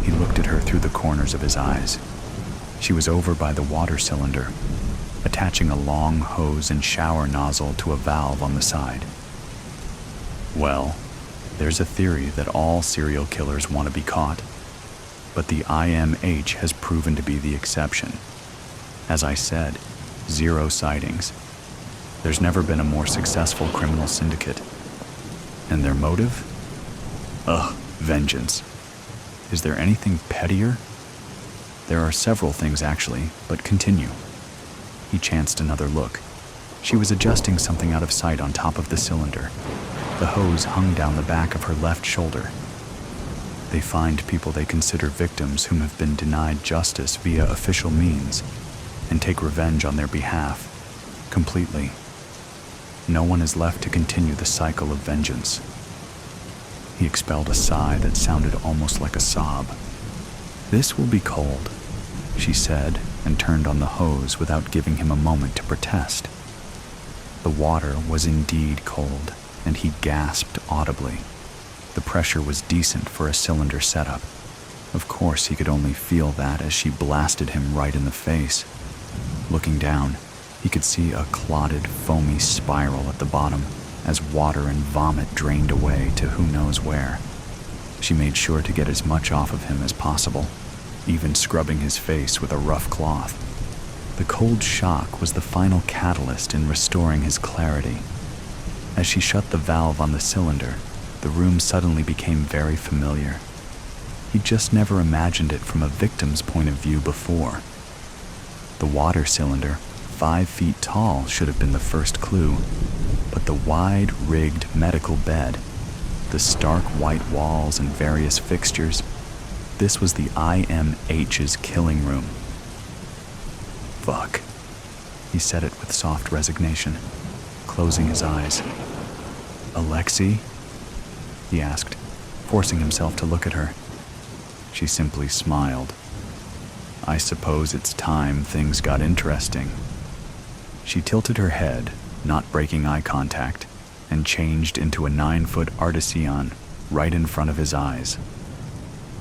He looked at her through the corners of his eyes. She was over by the water cylinder, attaching a long hose and shower nozzle to a valve on the side. Well, there's a theory that all serial killers want to be caught, but the IMH has proven to be the exception. As I said, 0 sightings. There's never been a more successful criminal syndicate. And their motive? Vengeance. Is there anything pettier? There are several things actually, but continue. He chanced another look. She was adjusting something out of sight on top of the cylinder. The hose hung down the back of her left shoulder. They find people they consider victims whom have been denied justice via official means and take revenge on their behalf, completely. No one is left to continue the cycle of vengeance. He expelled a sigh that sounded almost like a sob. This will be cold, she said, and turned on the hose without giving him a moment to protest. The water was indeed cold, and he gasped audibly. The pressure was decent for a cylinder setup. Of course, he could only feel that as she blasted him right in the face. Looking down, he could see a clotted, foamy spiral at the bottom as water and vomit drained away to who knows where. She made sure to get as much off of him as possible, even scrubbing his face with a rough cloth. The cold shock was the final catalyst in restoring his clarity. As she shut the valve on the cylinder, the room suddenly became very familiar. He'd just never imagined it from a victim's point of view before. The water cylinder, 5 feet tall, should have been the first clue, but the wide-rigged medical bed, the stark white walls and various fixtures, this was the IMH's killing room. Fuck. He said it with soft resignation, closing his eyes. Alexei? He asked, forcing himself to look at her. She simply smiled. I suppose it's time things got interesting. She tilted her head, not breaking eye contact, and changed into a 9-foot artisan right in front of his eyes.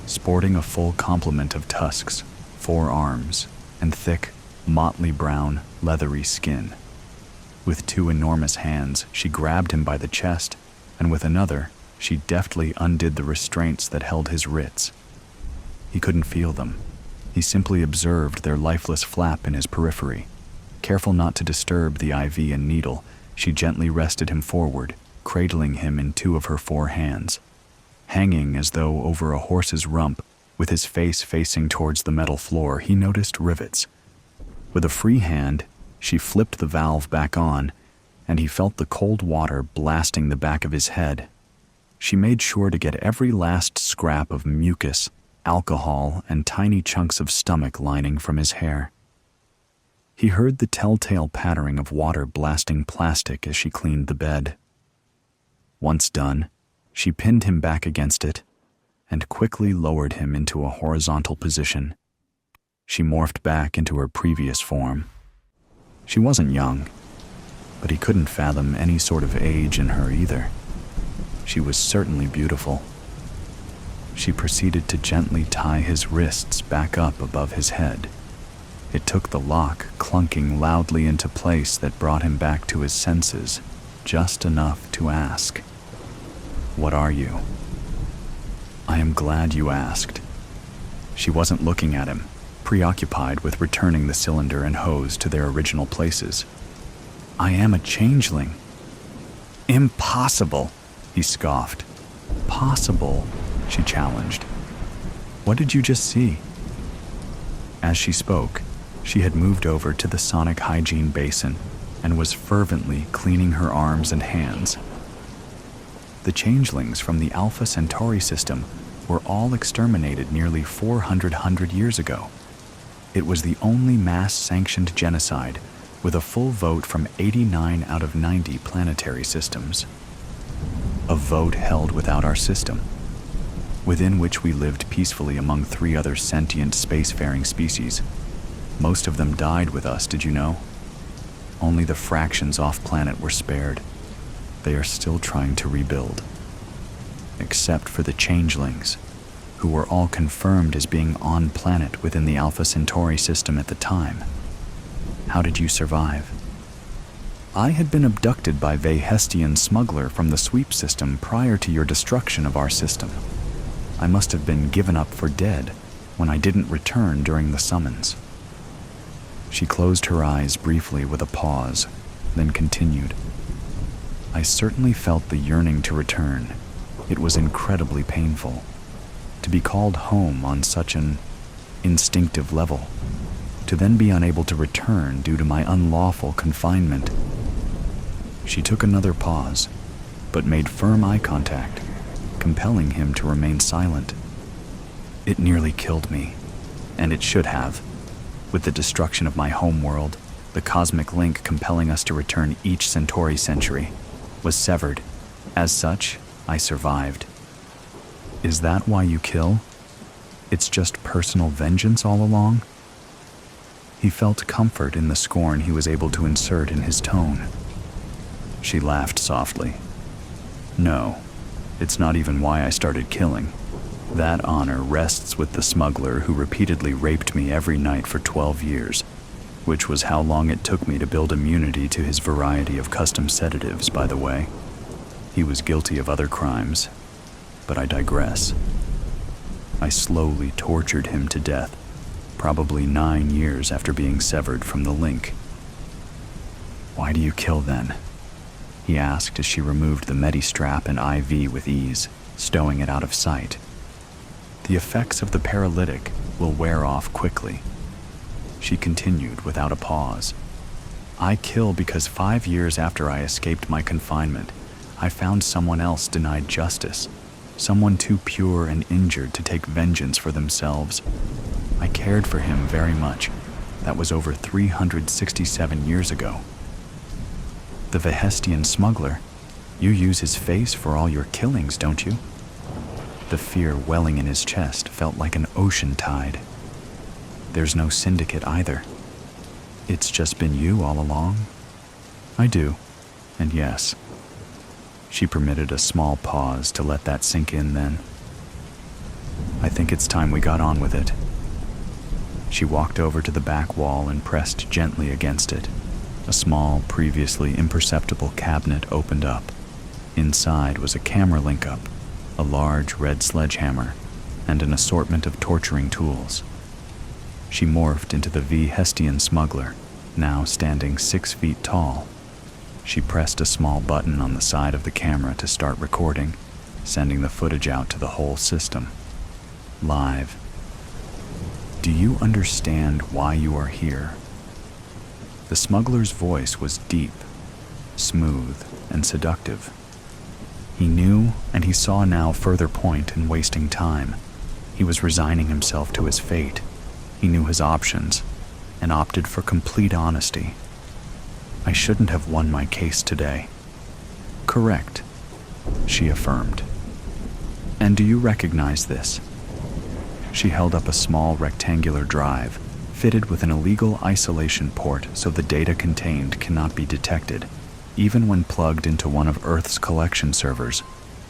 Sporting a full complement of tusks, 4 arms, and thick, motley brown, leathery skin. With 2 enormous hands, she grabbed him by the chest, and with another, she deftly undid the restraints that held his wrists. He couldn't feel them. He simply observed their lifeless flap in his periphery. Careful not to disturb the IV and needle, she gently rested him forward, cradling him in 2 of her 4 hands. Hanging as though over a horse's rump, with his face facing towards the metal floor, he noticed rivets. With a free hand, she flipped the valve back on, and he felt the cold water blasting the back of his head. She made sure to get every last scrap of mucus, alcohol, and tiny chunks of stomach lining from his hair. He heard the telltale pattering of water blasting plastic as she cleaned the bed. Once done, she pinned him back against it and quickly lowered him into a horizontal position. She morphed back into her previous form. She wasn't young, but he couldn't fathom any sort of age in her either. She was certainly beautiful. She proceeded to gently tie his wrists back up above his head. It took the lock clunking loudly into place that brought him back to his senses, just enough to ask, "What are you?" "I am glad you asked." She wasn't looking at him, preoccupied with returning the cylinder and hose to their original places. "I am a changeling." "Impossible," he scoffed. "Possible," she challenged. "What did you just see?" As she spoke, she had moved over to the sonic hygiene basin, and was fervently cleaning her arms and hands. The changelings from the Alpha Centauri system were all exterminated nearly 400 years ago. It was the only mass-sanctioned genocide with a full vote from 89 out of 90 planetary systems. A vote held without our system, within which we lived peacefully among 3 other sentient spacefaring species. Most of them died with us, did you know? Only the fractions off-planet were spared. They are still trying to rebuild. Except for the changelings, who were all confirmed as being on-planet within the Alpha Centauri system at the time. How did you survive? I had been abducted by Vehestian smuggler from the sweep system prior to your destruction of our system. I must have been given up for dead when I didn't return during the summons. She closed her eyes briefly with a pause, then continued. I certainly felt the yearning to return. It was incredibly painful. To be called home on such an instinctive level, to then be unable to return due to my unlawful confinement. She took another pause, but made firm eye contact, compelling him to remain silent. It nearly killed me, and it should have. With the destruction of my homeworld, the cosmic link compelling us to return each Centauri century was severed. As such, I survived. Is that why you kill? It's just personal vengeance all along? He felt comfort in the scorn he was able to insert in his tone. She laughed softly. No, it's not even why I started killing. That honor rests with the smuggler who repeatedly raped me every night for 12 years, which was how long it took me to build immunity to his variety of custom sedatives, by the way. He was guilty of other crimes, but I digress. I slowly tortured him to death, probably 9 years after being severed from the link. Why do you kill then? He asked as she removed the Medi-strap and IV with ease, stowing it out of sight. The effects of the paralytic will wear off quickly. She continued without a pause. I kill because 5 years after I escaped my confinement, I found someone else denied justice, someone too pure and injured to take vengeance for themselves. I cared for him very much. That was over 367 years ago. The Vehestian smuggler, you use his face for all your killings, don't you? The fear welling in his chest felt like an ocean tide. There's no syndicate either. It's just been you all along? I do, and yes. She permitted a small pause to let that sink in then. I think it's time we got on with it. She walked over to the back wall and pressed gently against it. A small, previously imperceptible cabinet opened up. Inside was a camera link-up, a large red sledgehammer, and an assortment of torturing tools. She morphed into the Vehestian smuggler, now standing 6 feet tall. She pressed a small button on the side of the camera to start recording, sending the footage out to the whole system. Live. Do you understand why you are here? The smuggler's voice was deep, smooth, and seductive. He knew, and he saw now further point in wasting time. He was resigning himself to his fate. He knew his options, and opted for complete honesty. I shouldn't have won my case today. Correct, she affirmed. And do you recognize this? She held up a small rectangular drive, fitted with an illegal isolation port so the data contained cannot be detected, even when plugged into one of Earth's collection servers,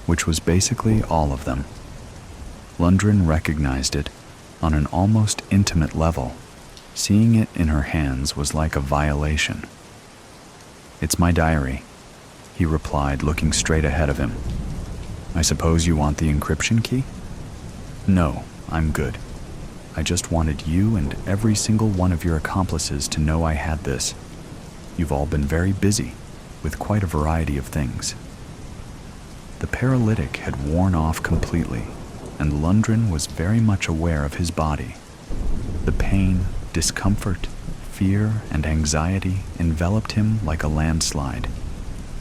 which was basically all of them. Lundgren recognized it on an almost intimate level. Seeing it in her hands was like a violation. It's my diary, he replied, looking straight ahead of him. I suppose you want the encryption key? No, I'm good. I just wanted you and every single one of your accomplices to know I had this. You've all been very busy, with quite a variety of things. The paralytic had worn off completely, and Lundgren was very much aware of his body. The pain, discomfort, Fear and anxiety enveloped him like a landslide.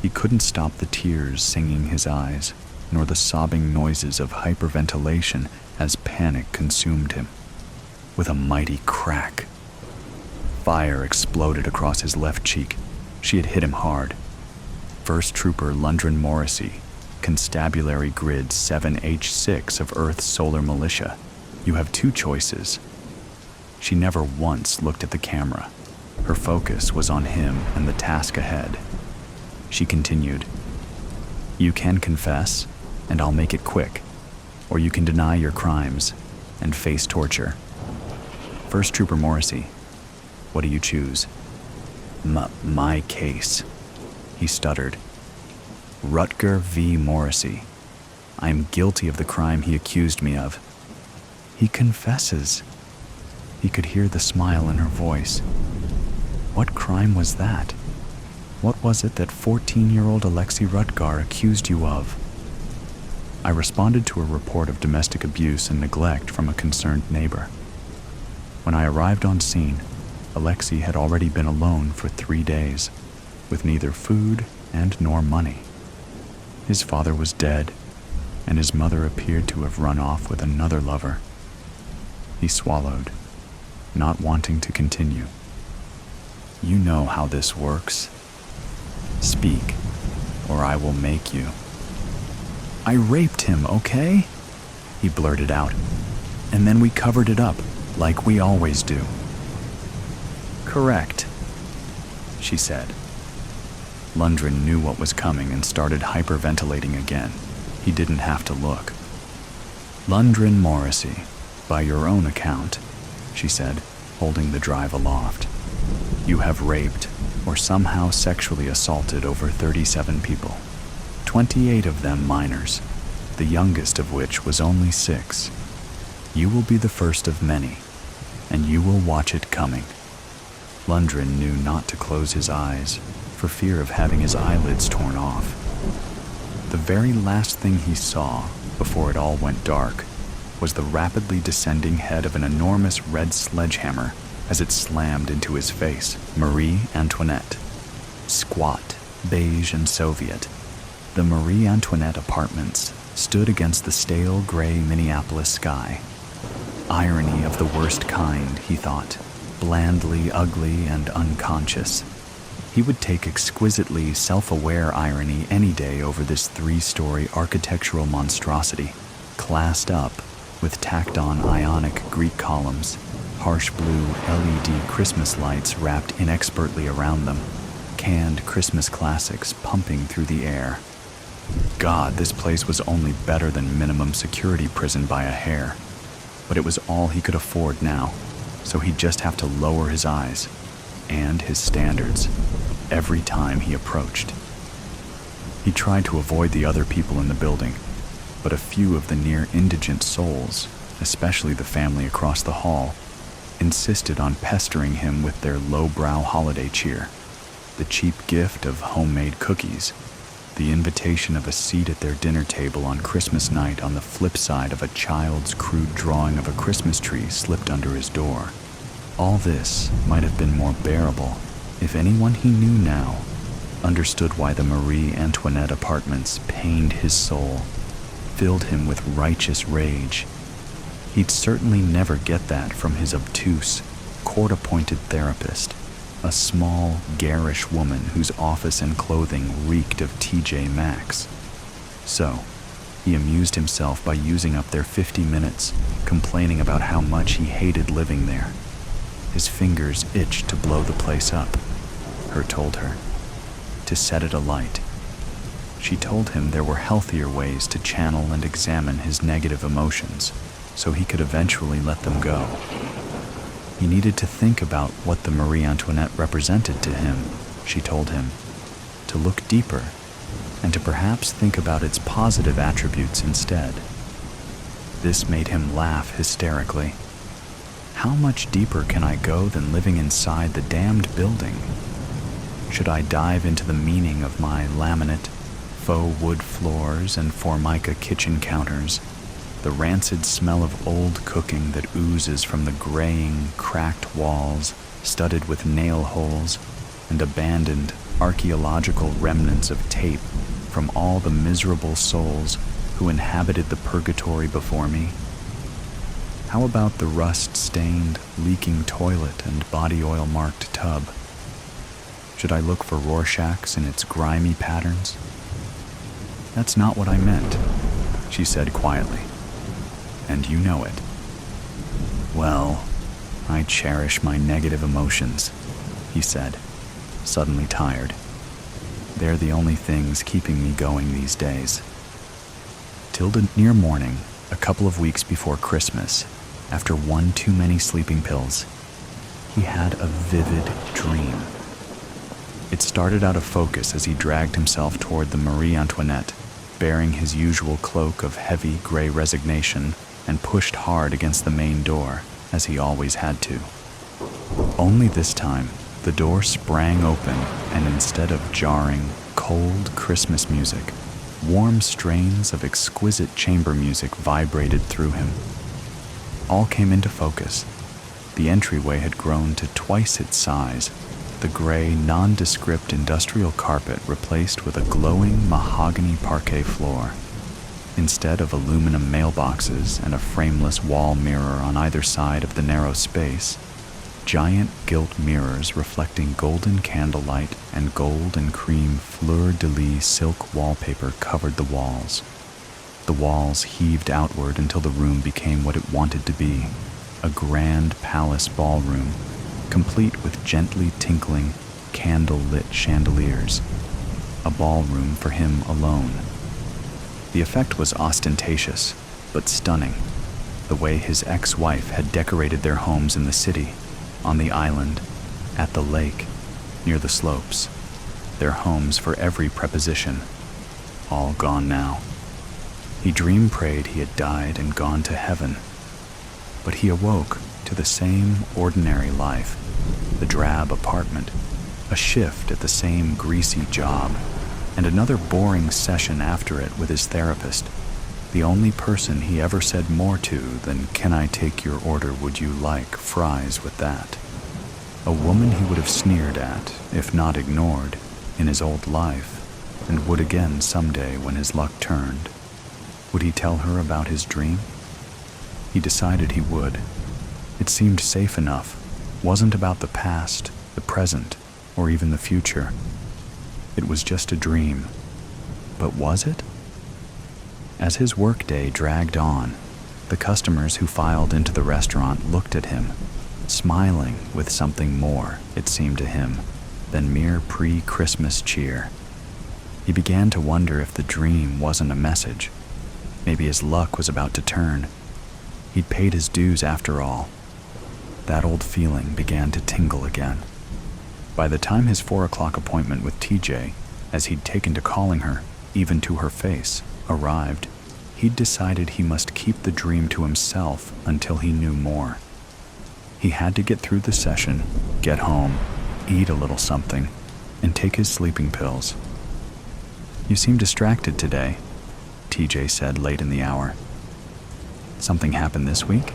He couldn't stop the tears singing his eyes, nor the sobbing noises of hyperventilation as panic consumed him. With a mighty crack, fire exploded across his left cheek. She had hit him hard. First Trooper Lundgren Morrissey, Constabulary Grid 7H6 of Earth's Solar Militia. You have two choices. She never once looked at the camera. Her focus was on him and the task ahead. She continued, "You can confess, and I'll make it quick, or you can deny your crimes and face torture." First Trooper Morrissey, what do you choose? My case," he stuttered. "Rutger V. Morrissey. I am guilty of the crime he accused me of." "He confesses." He could hear the smile in her voice. What crime was that? What was it that 14-year-old Alexei Rutgar accused you of? I responded to a report of domestic abuse and neglect from a concerned neighbor. When I arrived on scene, Alexei had already been alone for 3 days, with neither food and nor money. His father was dead, and his mother appeared to have run off with another lover. He swallowed, not wanting to continue. "You know how this works. Speak, or I will make you." "I raped him, okay?" he blurted out. "And then we covered it up, like we always do." "Correct," she said. Lundgren knew what was coming and started hyperventilating again. He didn't have to look. "Lundgren Morrissey, by your own account," she said, holding the drive aloft, "you have raped or somehow sexually assaulted over 37 people, 28 of them minors, the youngest of which was only 6. You will be the first of many, and you will watch it coming." Lundgren knew not to close his eyes for fear of having his eyelids torn off. The very last thing he saw before it all went dark was the rapidly descending head of an enormous red sledgehammer as it slammed into his face. Marie Antoinette. Squat, beige and Soviet, the Marie Antoinette apartments stood against the stale gray Minneapolis sky. Irony of the worst kind, he thought, blandly ugly and unconscious. He would take exquisitely self-aware irony any day over this 3-story architectural monstrosity, classed up with tacked-on ionic Greek columns, harsh blue LED Christmas lights wrapped inexpertly around them, canned Christmas classics pumping through the air. God, this place was only better than minimum security prison by a hair. But it was all he could afford now, so he'd just have to lower his eyes and his standards every time he approached. He tried to avoid the other people in the building, but a few of the near-indigent souls, especially the family across the hall, insisted on pestering him with their lowbrow holiday cheer, the cheap gift of homemade cookies, the invitation of a seat at their dinner table on Christmas night on the flip side of a child's crude drawing of a Christmas tree slipped under his door. All this might have been more bearable if anyone he knew now understood why the Marie Antoinette apartments pained his soul, filled him with righteous rage. He'd certainly never get that from his obtuse, court-appointed therapist, a small, garish woman whose office and clothing reeked of TJ Maxx. So, he amused himself by using up their 50 minutes, complaining about how much he hated living there. His fingers itched to blow the place up, Her told her, to set it alight. She told him there were healthier ways to channel and examine his negative emotions, so he could eventually let them go. He needed to think about what the Marie Antoinette represented to him, she told him, to look deeper, and to perhaps think about its positive attributes instead. This made him laugh hysterically. How much deeper can I go than living inside the damned building? Should I dive into the meaning of my laminate, faux wood floors and formica kitchen counters, the rancid smell of old cooking that oozes from the graying, cracked walls studded with nail holes and abandoned archaeological remnants of tape from all the miserable souls who inhabited the purgatory before me? How about the rust-stained, leaking toilet and body oil-marked tub? Should I look for Rorschachs in its grimy patterns? That's not what I meant, she said quietly. And you know it. Well, I cherish my negative emotions, he said, suddenly tired. They're the only things keeping me going these days. Till near morning, a couple of weeks before Christmas, after one too many sleeping pills, he had a vivid dream. It started out of focus as he dragged himself toward the Marie Antoinette, bearing his usual cloak of heavy gray resignation, and pushed hard against the main door, as he always had to. Only this time, the door sprang open, and instead of jarring, cold Christmas music, warm strains of exquisite chamber music vibrated through him. All came into focus. The entryway had grown to twice its size, the gray, nondescript industrial carpet replaced with a glowing mahogany parquet floor. Instead of aluminum mailboxes and a frameless wall mirror on either side of the narrow space, giant gilt mirrors reflecting golden candlelight and gold and cream fleur-de-lis silk wallpaper covered the walls. The walls heaved outward until the room became what it wanted to be, a grand palace ballroom, complete with gently tinkling, candle-lit chandeliers. A ballroom for him alone. The effect was ostentatious, but stunning, the way his ex-wife had decorated their homes in the city, on the island, at the lake, near the slopes, their homes for every preposition, all gone now. He dream-prayed he had died and gone to heaven, but he awoke to the same ordinary life, the drab apartment, a shift at the same greasy job, and another boring session after it with his therapist, the only person he ever said more to than, "Can I take your order, would you like fries with that?" A woman he would have sneered at, if not ignored, in his old life, and would again someday when his luck turned. Would he tell her about his dream? He decided he would. It seemed safe enough, wasn't about the past, the present, or even the future. It was just a dream. But was it? As his workday dragged on, the customers who filed into the restaurant looked at him, smiling with something more, it seemed to him, than mere pre-Christmas cheer. He began to wonder if the dream wasn't a message. Maybe his luck was about to turn. He'd paid his dues after all. That old feeling began to tingle again. By the time his 4 o'clock appointment with TJ, as he'd taken to calling her, even to her face, arrived, he'd decided he must keep the dream to himself until he knew more. He had to get through the session, get home, eat a little something, and take his sleeping pills. "You seem distracted today," TJ said late in the hour. "Something happened this week?"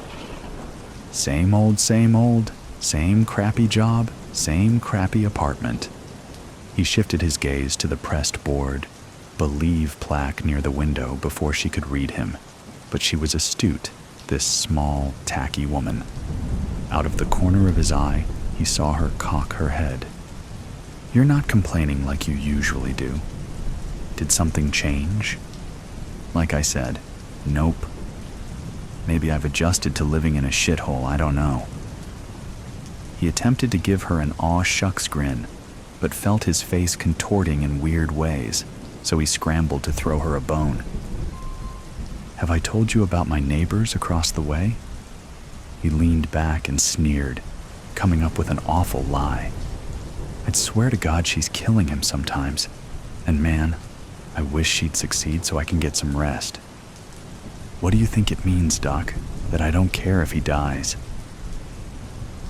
Same old, same crappy job, same crappy apartment." He shifted his gaze to the pressed board, "Believe" plaque near the window before she could read him, but she was astute, this small, tacky woman. Out of the corner of his eye, he saw her cock her head. "You're not complaining like you usually do. Did something change?" Like I said, nope. Maybe I've adjusted to living in a shithole, I don't know. He attempted to give her an aw shucks grin, but felt his face contorting in weird ways, so he scrambled to throw her a bone. "Have I told you about my neighbors across the way?" He leaned back and sneered, coming up with an awful lie. "I'd swear to God she's killing him sometimes, and man, I wish she'd succeed so I can get some rest." "What do you think it means, Doc, that I don't care if he dies?"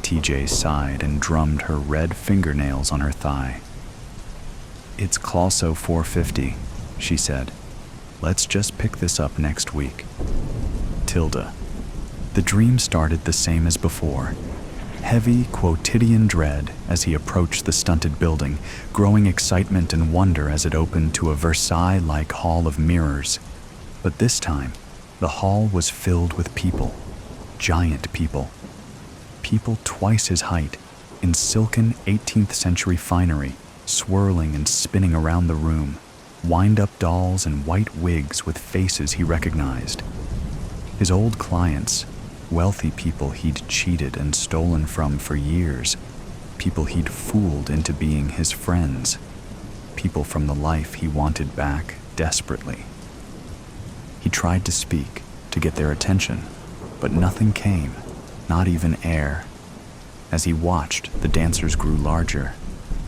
TJ sighed and drummed her red fingernails on her thigh. "It's Clauso 450, she said. "Let's just pick this up next week." Matilda. The dream started the same as before. Heavy, quotidian dread as he approached the stunted building, growing excitement and wonder as it opened to a Versailles-like hall of mirrors. But this time, the hall was filled with people. Giant people. People twice his height, in silken 18th century finery, swirling and spinning around the room, wind-up dolls and white wigs with faces he recognized. His old clients, wealthy people he'd cheated and stolen from for years, people he'd fooled into being his friends, people from the life he wanted back desperately. He tried to speak, to get their attention, but nothing came, not even air. As he watched, the dancers grew larger.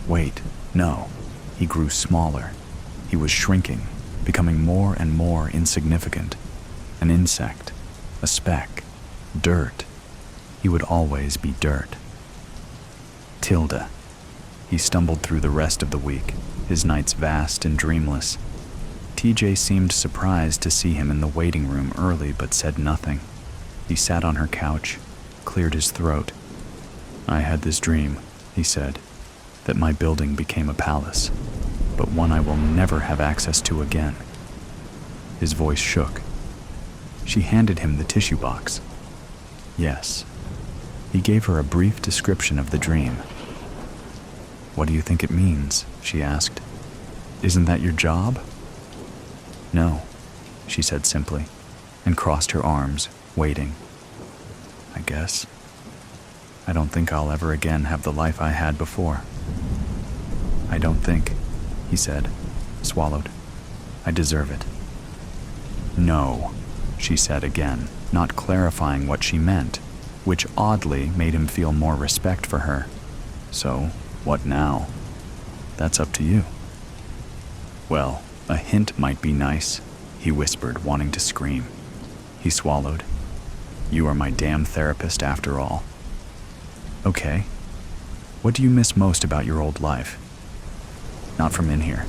Wait, no, he grew smaller. He was shrinking, becoming more and more insignificant. An insect, a speck, dirt. He would always be dirt. Tilda. He stumbled through the rest of the week, his nights vast and dreamless. TJ seemed surprised to see him in the waiting room early, but said nothing. He sat on her couch, cleared his throat. I had this dream, he said, that my building became a palace, but one I will never have access to again. His voice shook. She handed him the tissue box. Yes. He gave her a brief description of the dream. What do you think it means? She asked. Isn't that your job? No, she said simply, and crossed her arms, waiting. I guess. I don't think I'll ever again have the life I had before. I don't think, he said, swallowed. I deserve it. No, she said again, not clarifying what she meant, which oddly made him feel more respect for her. So, what now? That's up to you. Well, a hint might be nice, he whispered, wanting to scream. He swallowed. You are my damn therapist after all. Okay. What do you miss most about your old life? Not from in here.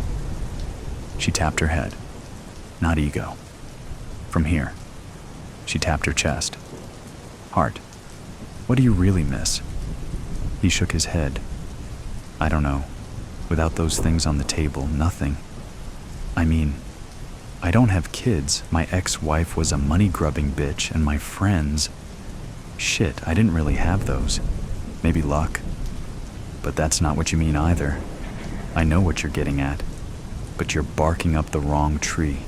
She tapped her head. Not ego. From here. She tapped her chest. Heart. What do you really miss? He shook his head. I don't know. Without those things on the table, nothing. I mean, I don't have kids. My ex-wife was a money-grubbing bitch, and my friends... Shit, I didn't really have those. Maybe luck. But that's not what you mean either. I know what you're getting at, but you're barking up the wrong tree.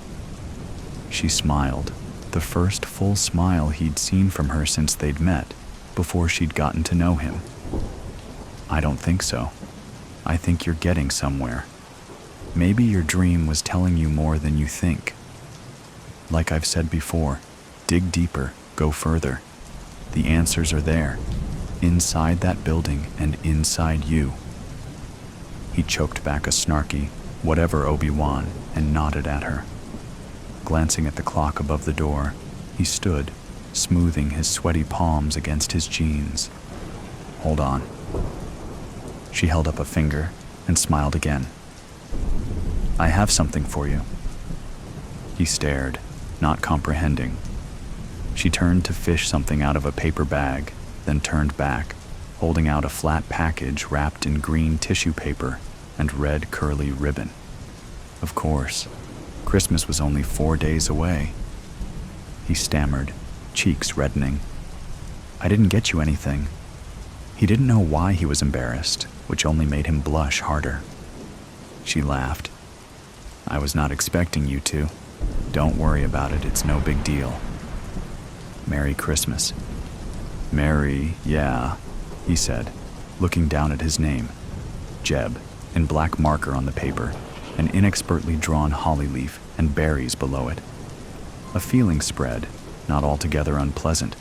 She smiled, the first full smile he'd seen from her since they'd met, before she'd gotten to know him. I don't think so. I think you're getting somewhere. Maybe your dream was telling you more than you think. Like I've said before, dig deeper, go further. The answers are there, inside that building and inside you. He choked back a snarky, whatever Obi-Wan, and nodded at her. Glancing at the clock above the door, he stood, smoothing his sweaty palms against his jeans. Hold on. She held up a finger and smiled again. I have something for you. He stared, not comprehending. She turned to fish something out of a paper bag, then turned back, holding out a flat package wrapped in green tissue paper and red curly ribbon. Of course, Christmas was only 4 days away. He stammered, cheeks reddening. I didn't get you anything. He didn't know why he was embarrassed, which only made him blush harder. She laughed. I was not expecting you to. Don't worry about it, it's no big deal. Merry Christmas. Merry, yeah, he said, looking down at his name. Jeb, in black marker on the paper, an inexpertly drawn holly leaf and berries below it. A feeling spread, not altogether unpleasant,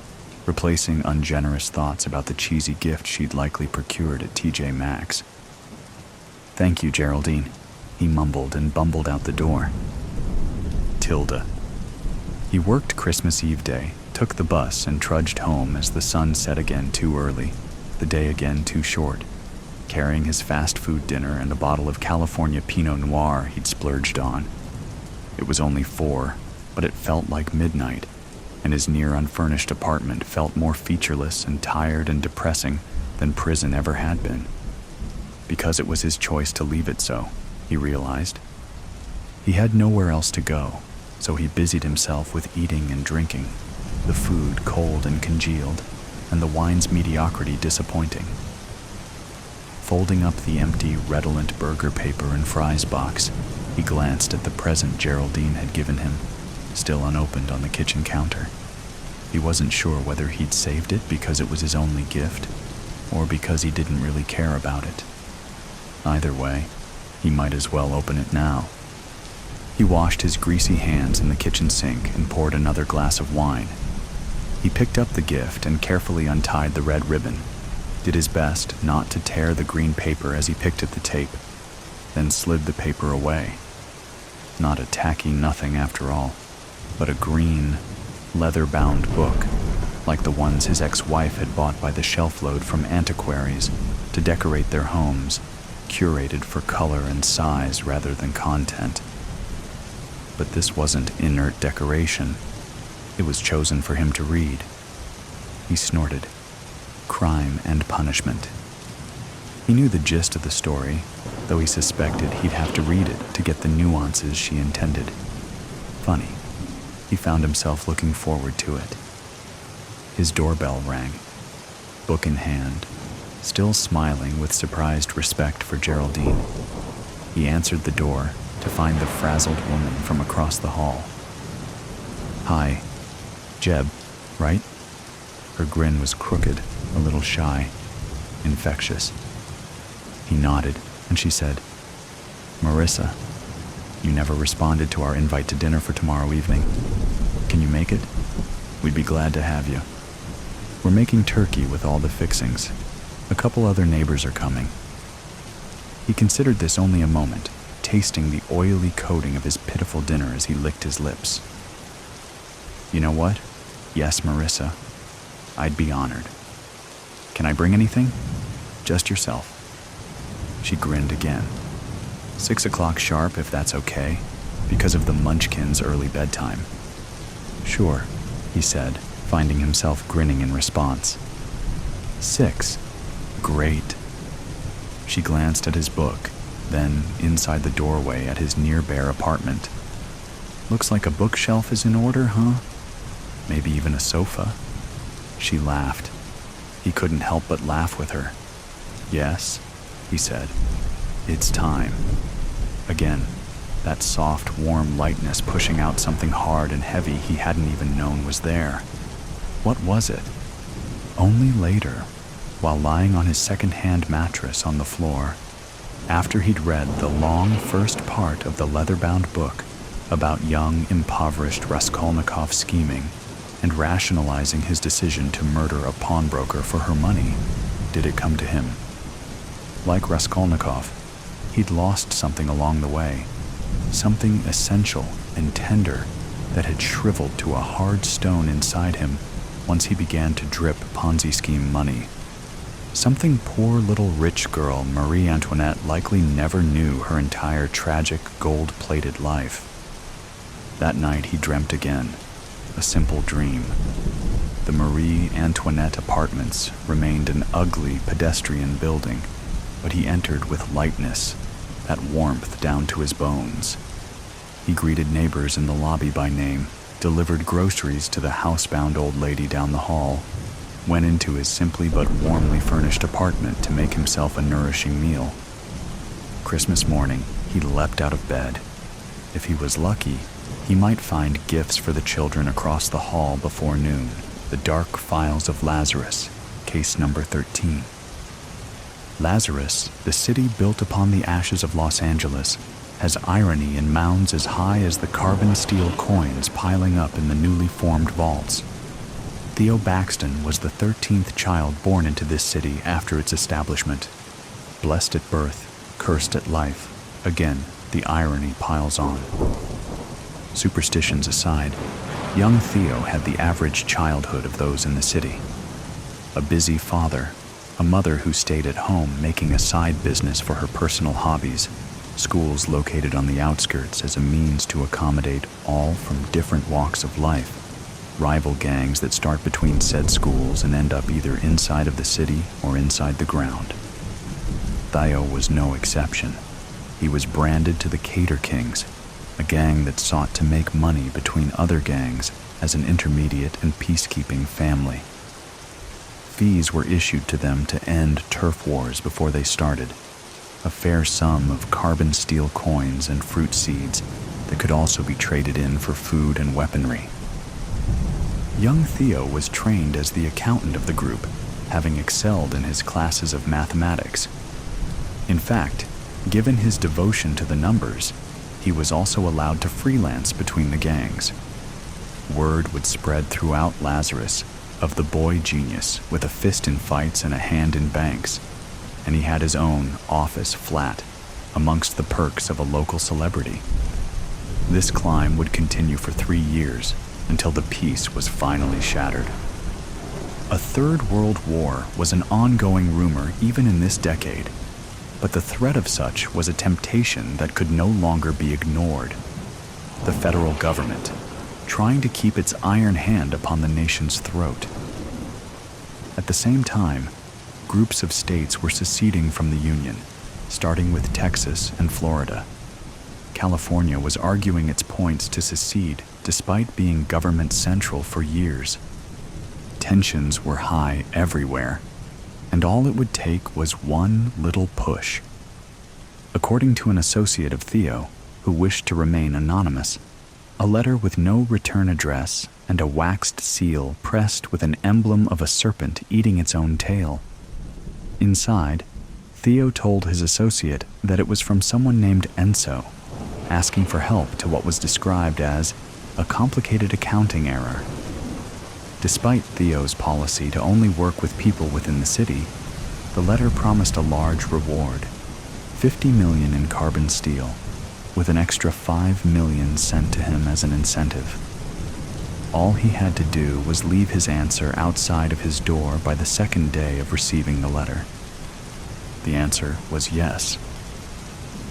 replacing ungenerous thoughts about the cheesy gift she'd likely procured at TJ Maxx. Thank you, Geraldine, he mumbled and bumbled out the door. Tilda. He worked Christmas Eve day, took the bus, and trudged home as the sun set again too early, the day again too short, carrying his fast food dinner and a bottle of California Pinot Noir he'd splurged on. It was only 4, but it felt like midnight. and his near-unfurnished apartment felt more featureless and tired and depressing than prison ever had been. Because it was his choice to leave it so, he realized. He had nowhere else to go, so he busied himself with eating and drinking, the food cold and congealed, and the wine's mediocrity disappointing. Folding up the empty, redolent burger paper and fries box, he glanced at the present Geraldine had given him, still unopened on the kitchen counter. He wasn't sure whether he'd saved it because it was his only gift, or because he didn't really care about it. Either way, he might as well open it now. He washed his greasy hands in the kitchen sink and poured another glass of wine. He picked up the gift and carefully untied the red ribbon, did his best not to tear the green paper as he picked at the tape, then slid the paper away. Not a tacky nothing after all, but a green, leather-bound book, like the ones his ex-wife had bought by the shelf-load from antiquaries to decorate their homes, curated for color and size rather than content. But this wasn't inert decoration. It was chosen for him to read. He snorted. Crime and punishment. He knew the gist of the story, though he suspected he'd have to read it to get the nuances she intended. Funny, he found himself looking forward to it. His doorbell rang. Book in hand, still smiling with surprised respect for Geraldine. He answered the door to find the frazzled woman from across the hall. "Hi, Jeb, right?" Her grin was crooked, a little shy, infectious. He nodded, and she said, "Marissa, you never responded to our invite to dinner for tomorrow evening. Can you make it? We'd be glad to have you. We're making turkey with all the fixings. A couple other neighbors are coming." He considered this only a moment, tasting the oily coating of his pitiful dinner as he licked his lips. "You know what? Yes, Marissa. I'd be honored. Can I bring anything? Just yourself." She grinned again. 6 o'clock sharp, if that's okay, because of the Munchkins' early bedtime. "Sure," he said, finding himself grinning in response. 6. Great. She glanced at his book, then inside the doorway at his near-bare apartment. "Looks like a bookshelf is in order, huh? Maybe even a sofa." She laughed. He couldn't help but laugh with her. "Yes," he said. "It's time." Again, that soft, warm lightness pushing out something hard and heavy he hadn't even known was there. What was it? Only later, while lying on his second-hand mattress on the floor, after he'd read the long first part of the leather-bound book about young, impoverished Raskolnikov scheming and rationalizing his decision to murder a pawnbroker for her money, did it come to him. Like Raskolnikov, he'd lost something along the way, something essential and tender that had shriveled to a hard stone inside him once he began to drip Ponzi scheme money. Something poor little rich girl Marie Antoinette likely never knew her entire tragic gold-plated life. That night he dreamt again, a simple dream. The Marie Antoinette apartments remained an ugly pedestrian building, but he entered with lightness, that warmth down to his bones. He greeted neighbors in the lobby by name, delivered groceries to the housebound old lady down the hall, went into his simply but warmly furnished apartment to make himself a nourishing meal. Christmas morning, he leapt out of bed. If he was lucky, he might find gifts for the children across the hall before noon, the dark files of Lazarus, case number 13. Lazarus, the city built upon the ashes of Los Angeles, has irony in mounds as high as the carbon steel coins piling up in the newly formed vaults. Theo Baxton was the 13th child born into this city after its establishment. Blessed at birth, cursed at life. Again, the irony piles on. Superstitions aside, young Theo had the average childhood of those in the city. A busy father, a mother who stayed at home making a side business for her personal hobbies, schools located on the outskirts as a means to accommodate all from different walks of life, rival gangs that start between said schools and end up either inside of the city or inside the ground. Theo was no exception. He was branded to the Cater Kings, a gang that sought to make money between other gangs as an intermediate and peacekeeping family. Fees were issued to them to end turf wars before they started, a fair sum of carbon steel coins and fruit seeds that could also be traded in for food and weaponry. Young Theo was trained as the accountant of the group, having excelled in his classes of mathematics. In fact, given his devotion to the numbers, he was also allowed to freelance between the gangs. Word would spread throughout Lazarus of the boy genius with a fist in fights and a hand in banks, and he had his own office flat amongst the perks of a local celebrity. This climb would continue for 3 years until the peace was finally shattered. A third world war was an ongoing rumor even in this decade, but the threat of such was a temptation that could no longer be ignored. The federal government, trying to keep its iron hand upon the nation's throat. At the same time, groups of states were seceding from the Union, starting with Texas and Florida. California was arguing its points to secede despite being government central for years. Tensions were high everywhere, and all it would take was one little push. According to an associate of Theo, who wished to remain anonymous, a letter with no return address and a waxed seal pressed with an emblem of a serpent eating its own tail. Inside, Theo told his associate that it was from someone named Enzo, asking for help to what was described as a complicated accounting error. Despite Theo's policy to only work with people within the city, the letter promised a large reward, $50 million in carbon steel, with an extra $5 million sent to him as an incentive. All he had to do was leave his answer outside of his door by the second day of receiving the letter. The answer was yes.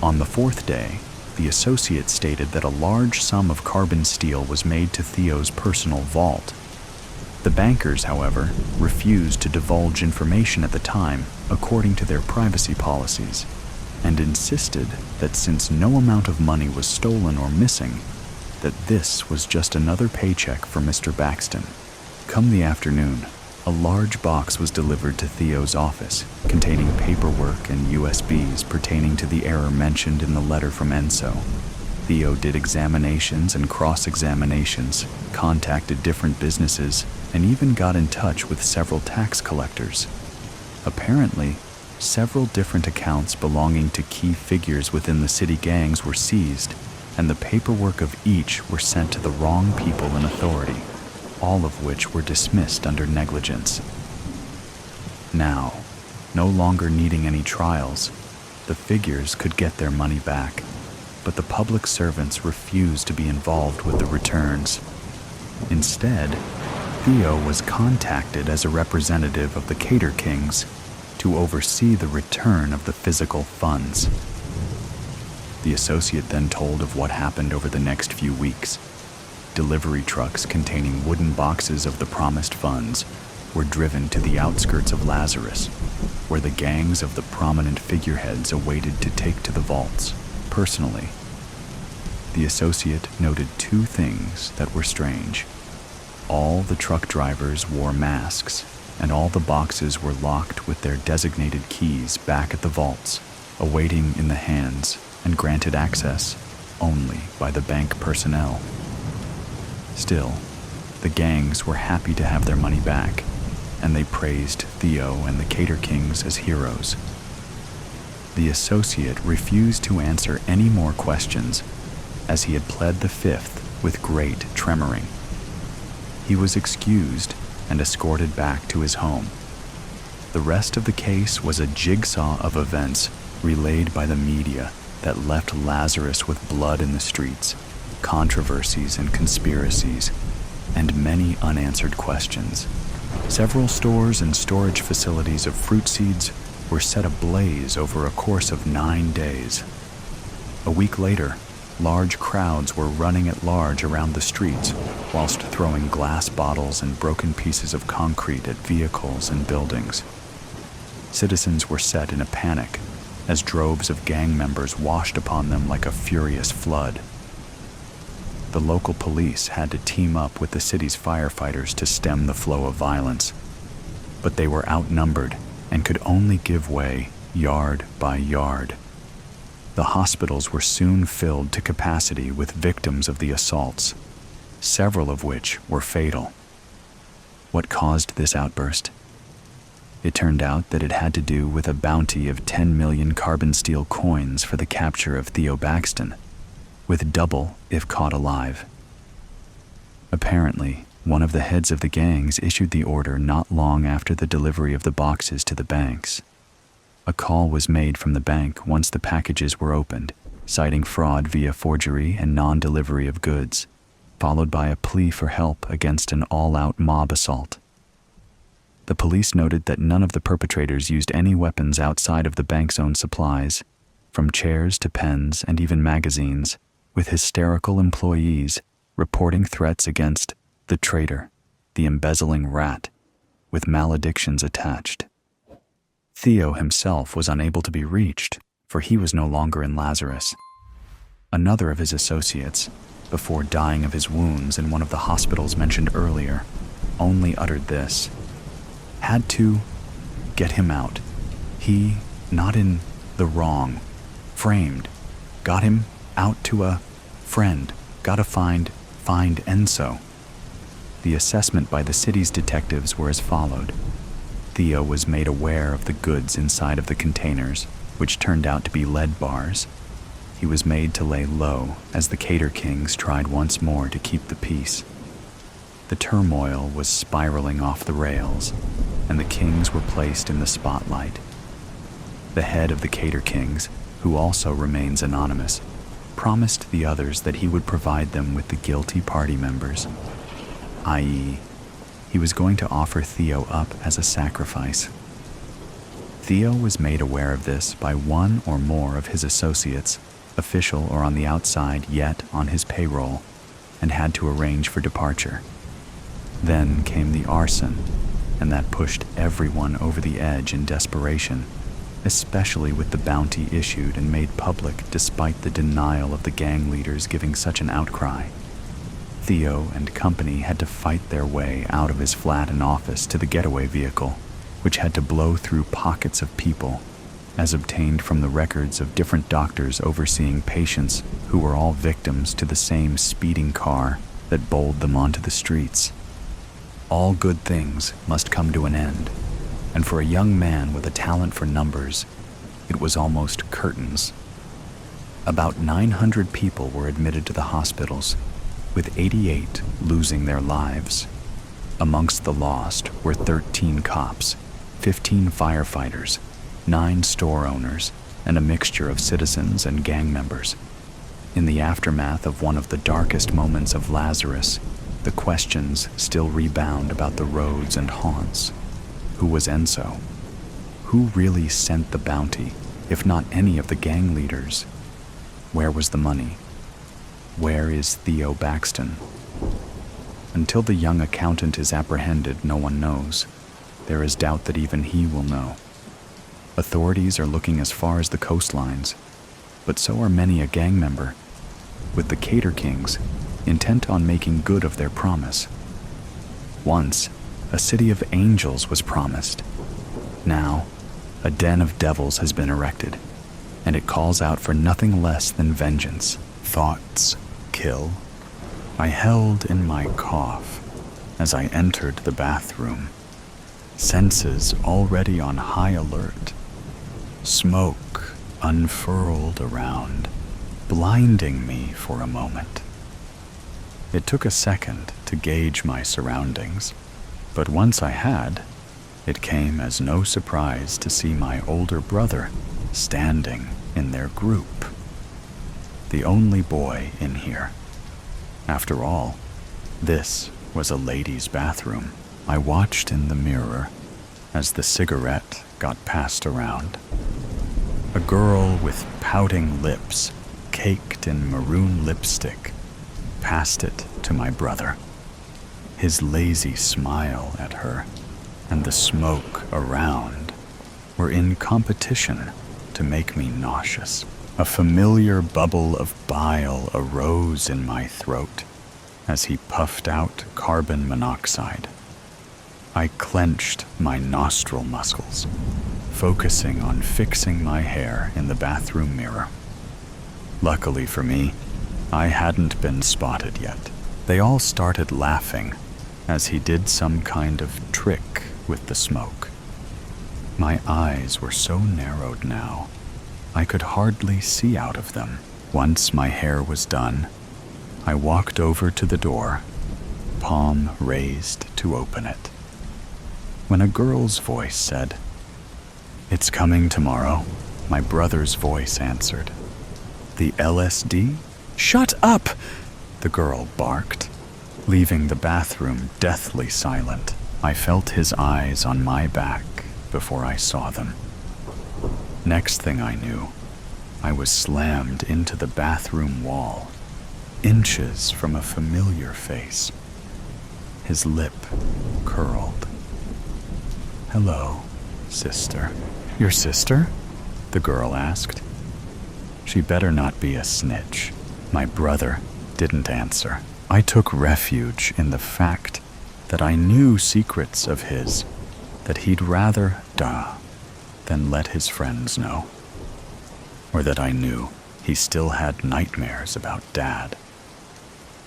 On the fourth day, the associate stated that a large sum of carbon steel was made to Theo's personal vault. The bankers, however, refused to divulge information at the time according to their privacy policies, and insisted that since no amount of money was stolen or missing, that this was just another paycheck for Mr. Baxton. Come the afternoon, a large box was delivered to Theo's office, containing paperwork and USBs pertaining to the error mentioned in the letter from Enzo. Theo did examinations and cross-examinations, contacted different businesses, and even got in touch with several tax collectors. Apparently, several different accounts belonging to key figures within the city gangs were seized, and the paperwork of each were sent to the wrong people in authority, all of which were dismissed under negligence. Now, no longer needing any trials, the figures could get their money back, but the public servants refused to be involved with the returns. Instead, Theo was contacted as a representative of the Cater Kings to oversee the return of the physical funds. The associate then told of what happened over the next few weeks. Delivery trucks containing wooden boxes of the promised funds were driven to the outskirts of Lazarus, where the gangs of the prominent figureheads awaited to take to the vaults, personally. The associate noted 2 things that were strange. All the truck drivers wore masks, and all the boxes were locked with their designated keys back at the vaults, awaiting in the hands and granted access only by the bank personnel. Still, the gangs were happy to have their money back, and they praised Theo and the Cater Kings as heroes. The associate refused to answer any more questions, as he had pled the fifth with great tremoring. He was excused and escorted back to his home. The rest of the case was a jigsaw of events relayed by the media that left Lazarus with blood in the streets, controversies and conspiracies, and many unanswered questions. Several stores and storage facilities of fruit seeds were set ablaze over a course of 9 days. A week later, large crowds were running at large around the streets whilst throwing glass bottles and broken pieces of concrete at vehicles and buildings. Citizens were set in a panic as droves of gang members washed upon them like a furious flood. The local police had to team up with the city's firefighters to stem the flow of violence, but they were outnumbered and could only give way yard by yard. The hospitals were soon filled to capacity with victims of the assaults, several of which were fatal. What caused this outburst? It turned out that it had to do with a bounty of 10 million carbon steel coins for the capture of Theo Baxton, with double if caught alive. Apparently, one of the heads of the gangs issued the order not long after the delivery of the boxes to the banks. A call was made from the bank once the packages were opened, citing fraud via forgery and non-delivery of goods, followed by a plea for help against an all-out mob assault. The police noted that none of the perpetrators used any weapons outside of the bank's own supplies, from chairs to pens and even magazines, with hysterical employees reporting threats against the traitor, the embezzling rat, with maledictions attached. Theo himself was unable to be reached, for he was no longer in Lazarus. Another of his associates, before dying of his wounds in one of the hospitals mentioned earlier, only uttered this: "Had to get him out. He, not in the wrong, framed. Got him out to a friend. Gotta find Enzo." The assessment by the city's detectives were as followed. Theo was made aware of the goods inside of the containers, which turned out to be lead bars. He was made to lay low as the Cater Kings tried once more to keep the peace. The turmoil was spiraling off the rails, and the Kings were placed in the spotlight. The head of the Cater Kings, who also remains anonymous, promised the others that he would provide them with the guilty party members, i.e., he was going to offer Theo up as a sacrifice. Theo was made aware of this by one or more of his associates, official or on the outside yet on his payroll, and had to arrange for departure. Then came the arson, and that pushed everyone over the edge in desperation, especially with the bounty issued and made public despite the denial of the gang leaders giving such an outcry. Theo and company had to fight their way out of his flat and office to the getaway vehicle, which had to blow through pockets of people, as obtained from the records of different doctors overseeing patients who were all victims to the same speeding car that bowled them onto the streets. All good things must come to an end, and for a young man with a talent for numbers, it was almost curtains. About 900 people were admitted to the hospitals, with 88 losing their lives. Amongst the lost were 13 cops, 15 firefighters, 9 store owners, and a mixture of citizens and gang members. In the aftermath of one of the darkest moments of Lazarus, the questions still rebound about the roads and haunts. Who was Enzo? Who really sent the bounty, if not any of the gang leaders? Where was the money? Where is Theo Baxton? Until the young accountant is apprehended, no one knows. There is doubt that even he will know. Authorities are looking as far as the coastlines, but so are many a gang member, with the Cater Kings intent on making good of their promise. Once, a city of angels was promised. Now, a den of devils has been erected, and it calls out for nothing less than vengeance. Thoughts kill. I held in my cough as I entered the bathroom, senses already on high alert. Smoke unfurled around, blinding me for a moment. It took a second to gauge my surroundings, but once I had, it came as no surprise to see my older brother standing in their group. The only boy in here. After all, this was a ladies' bathroom. I watched in the mirror as the cigarette got passed around. A girl with pouting lips caked in maroon lipstick, passed it to my brother. His lazy smile at her and the smoke around were in competition to make me nauseous. A familiar bubble of bile arose in my throat as he puffed out carbon monoxide. I clenched my nostril muscles, focusing on fixing my hair in the bathroom mirror. Luckily for me, I hadn't been spotted yet. They all started laughing as he did some kind of trick with the smoke. My eyes were so narrowed now, I could hardly see out of them. Once my hair was done, I walked over to the door, palm raised to open it, when a girl's voice said, "It's coming tomorrow," my brother's voice answered. "The LSD?" "Shut up!" the girl barked, leaving the bathroom deathly silent. I felt his eyes on my back before I saw them. Next thing I knew, I was slammed into the bathroom wall, inches from a familiar face. His lip curled. "Hello, sister." "Your sister?" the girl asked. She better not be a snitch. My brother didn't answer. I took refuge in the fact that I knew secrets of his that he'd rather die than let his friends know. Or that I knew he still had nightmares about Dad.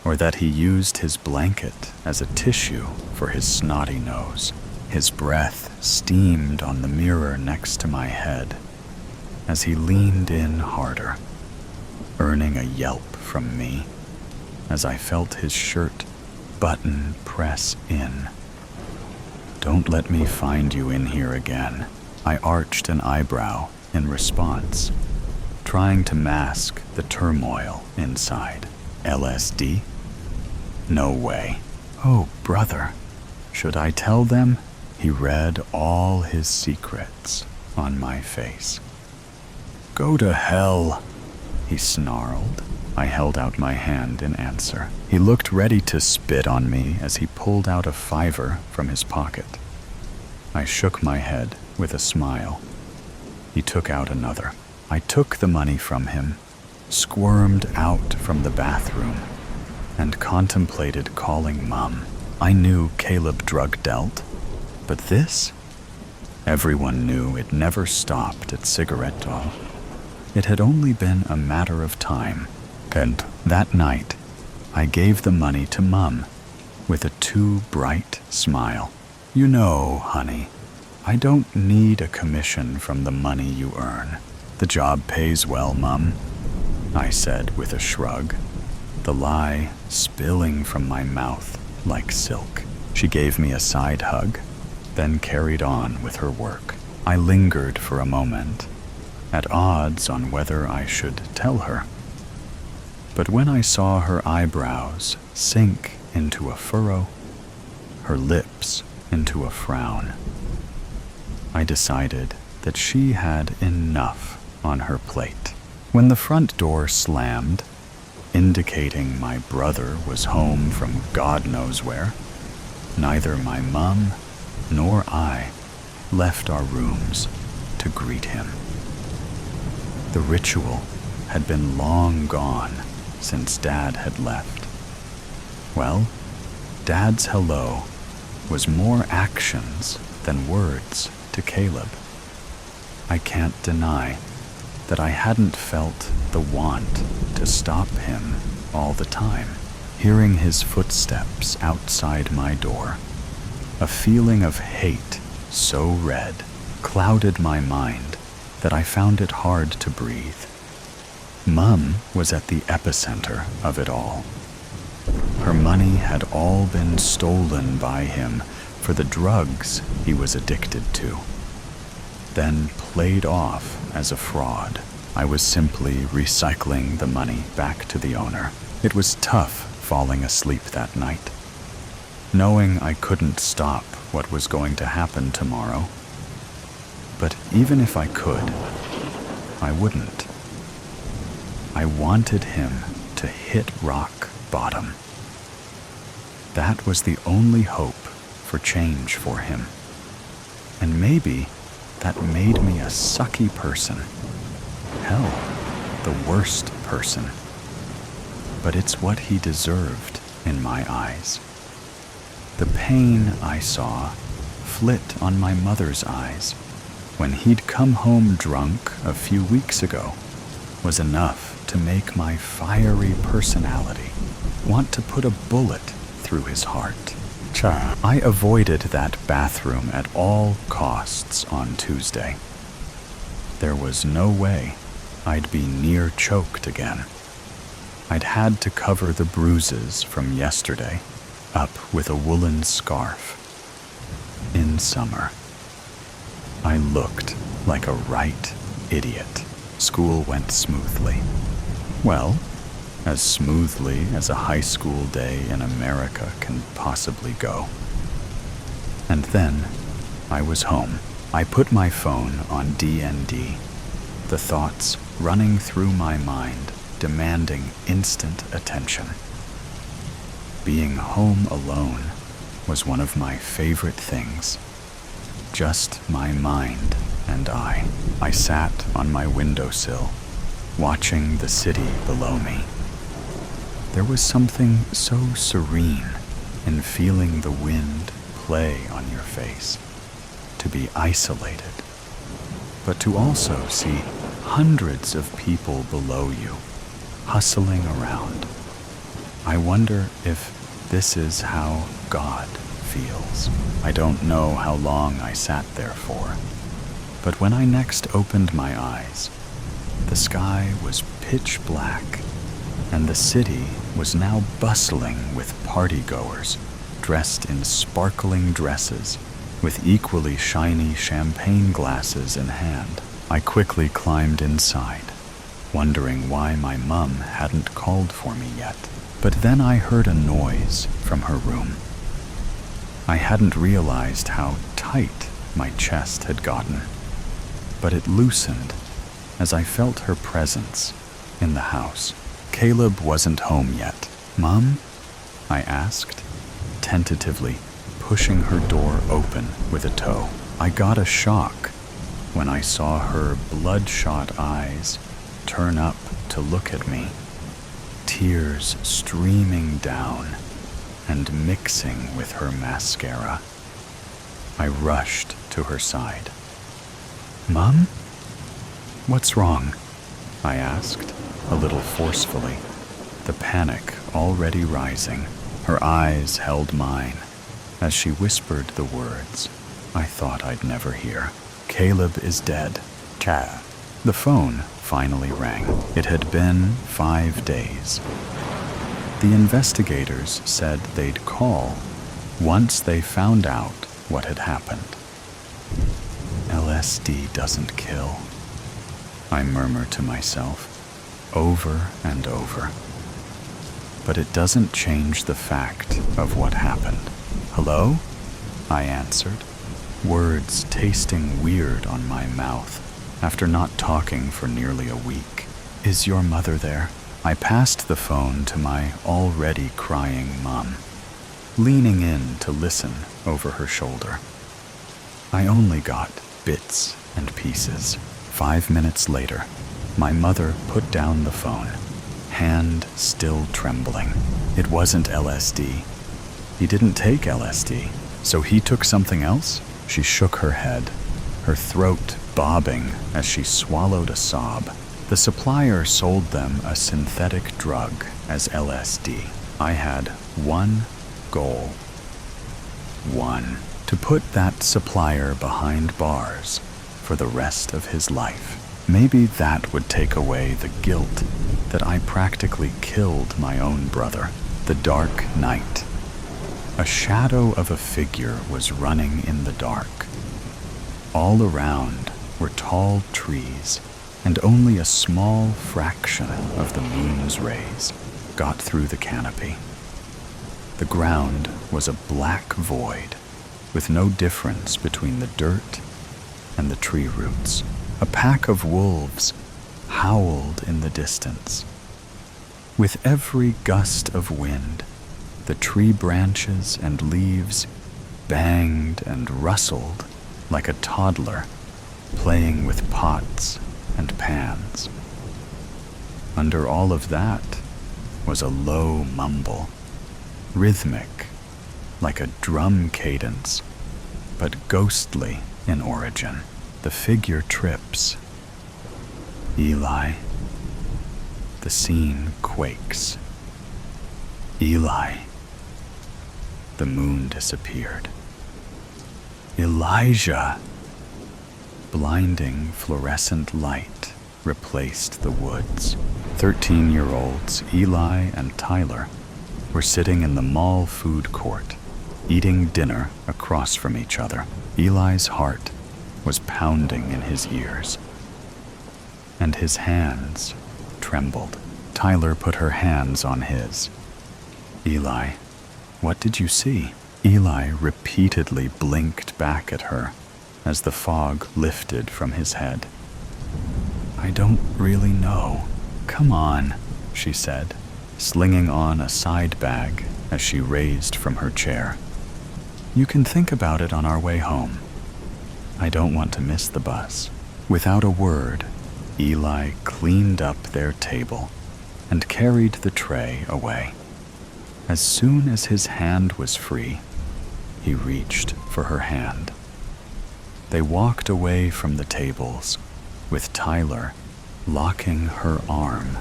Or that he used his blanket as a tissue for his snotty nose. His breath steamed on the mirror next to my head as he leaned in harder, earning a yelp from me as I felt his shirt button press in. "Don't let me find you in here again." I arched an eyebrow in response, trying to mask the turmoil inside. "LSD? No way." "Oh, brother, should I tell them?" He read all his secrets on my face. "Go to hell," he snarled. I held out my hand in answer. He looked ready to spit on me as he pulled out a $5 from his pocket. I shook my head with a smile. He took out another. I took the money from him, squirmed out from the bathroom, and contemplated calling Mom. I knew Caleb drug dealt, but this? Everyone knew it never stopped at Cigarette Doll. It had only been a matter of time. And that night, I gave the money to Mum with a too bright smile. "You know, honey, I don't need a commission from the money you earn. The job pays well, Mum," I said with a shrug, the lie spilling from my mouth like silk. She gave me a side hug, then carried on with her work. I lingered for a moment, at odds on whether I should tell her. But when I saw her eyebrows sink into a furrow, her lips into a frown, I decided that she had enough on her plate. When the front door slammed, indicating my brother was home from God knows where, neither my mum nor I left our rooms to greet him. The ritual had been long gone since Dad had left. Well, Dad's hello was more actions than words to Caleb. I can't deny that I hadn't felt the want to stop him all the time. Hearing his footsteps outside my door, a feeling of hate so red clouded my mind that I found it hard to breathe. Mum was at the epicenter of it all. Her money had all been stolen by him for the drugs he was addicted to, then played off as a fraud. I was simply recycling the money back to the owner. It was tough falling asleep that night, knowing I couldn't stop what was going to happen tomorrow. But even if I could, I wouldn't. I wanted him to hit rock bottom. That was the only hope for change for him. And maybe that made me a sucky person. Hell, the worst person. But it's what he deserved in my eyes. The pain I saw flit on my mother's eyes when he'd come home drunk a few weeks ago was enough to make my fiery personality want to put a bullet through his heart. I avoided that bathroom at all costs on Tuesday. There was no way I'd be near choked again. I'd had to cover the bruises from yesterday up with a woolen scarf. In summer, I looked like a right idiot. School went smoothly. Well, as smoothly as a high school day in America can possibly go. And then I was home. I put my phone on D&D, the thoughts running through my mind, demanding instant attention. Being home alone was one of my favorite things. Just my mind and I. I sat on my windowsill, watching the city below me. There was something so serene in feeling the wind play on your face, to be isolated, but to also see hundreds of people below you, hustling around. I wonder if this is how God feels. I don't know how long I sat there for, but when I next opened my eyes, the sky was pitch black, and the city was now bustling with partygoers, dressed in sparkling dresses, with equally shiny champagne glasses in hand. I quickly climbed inside, wondering why my mum hadn't called for me yet. But then I heard a noise from her room. I hadn't realized how tight my chest had gotten, but it loosened as I felt her presence in the house. Caleb wasn't home yet. "Mom?" I asked, tentatively pushing her door open with a toe. I got a shock when I saw her bloodshot eyes turn up to look at me, tears streaming down and mixing with her mascara. I rushed to her side. "Mom? What's wrong?" I asked, a little forcefully, the panic already rising. Her eyes held mine as she whispered the words I thought I'd never hear. "Caleb is dead." The phone finally rang. It had been 5 days. The investigators said they'd call once they found out what had happened. "LSD doesn't kill," I murmur to myself, over and over. But it doesn't change the fact of what happened. "Hello?" I answered, words tasting weird on my mouth after not talking for nearly a week. "Is your mother there?" I passed the phone to my already crying mom, leaning in to listen over her shoulder. I only got bits and pieces. 5 minutes later, my mother put down the phone, hand still trembling. "It wasn't LSD. He didn't take LSD. So he took something else?" She shook her head, her throat bobbing as she swallowed a sob. "The supplier sold them a synthetic drug as LSD. I had one goal. One. To put that supplier behind bars for the rest of his life. Maybe that would take away the guilt that I practically killed my own brother." The dark night. A shadow of a figure was running in the dark. All around were tall trees, and only a small fraction of the moon's rays got through the canopy. The ground was a black void, with no difference between the dirt and the tree roots. A pack of wolves howled in the distance. With every gust of wind, the tree branches and leaves banged and rustled like a toddler playing with pots and pans. Under all of that was a low mumble, rhythmic, like a drum cadence, but ghostly in origin. The figure trips. Eli. The scene quakes. Eli. The moon disappeared. Elijah. Blinding fluorescent light replaced the woods. 13-year-olds Eli and Tyler were sitting in the mall food court, eating dinner across from each other. Eli's heart was pounding in his ears, and his hands trembled. Tyler put her hands on his. Eli, what did you see? Eli repeatedly blinked back at her as the fog lifted from his head. I don't really know. Come on, she said, slinging on a side bag as she raised from her chair. You can think about it on our way home. I don't want to miss the bus. Without a word, Eli cleaned up their table and carried the tray away. As soon as his hand was free, he reached for her hand. They walked away from the tables, with Tyler locking her arm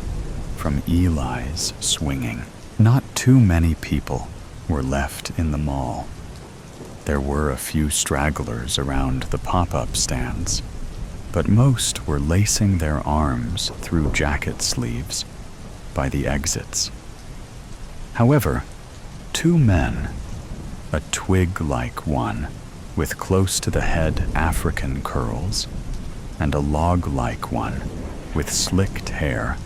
from Eli's swinging. Not too many people were left in the mall. There were a few stragglers around the pop-up stands, but most were lacing their arms through jacket sleeves by the exits. However, two men, a twig-like one with close-to-the-head African curls, and a log-like one with slicked hair,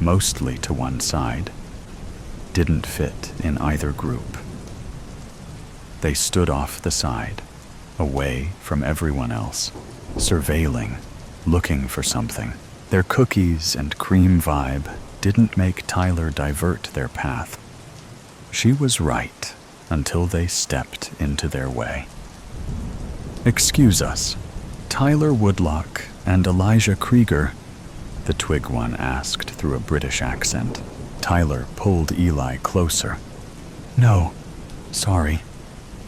mostly to one side, didn't fit in either group. They stood off the side, away from everyone else, surveilling, looking for something. Their cookies and cream vibe didn't make Tyler divert their path. She was right until they stepped into their way. Excuse us, Tyler Woodlock and Elijah Krieger, the twig one asked through a British accent. Tyler pulled Eli closer. No, sorry,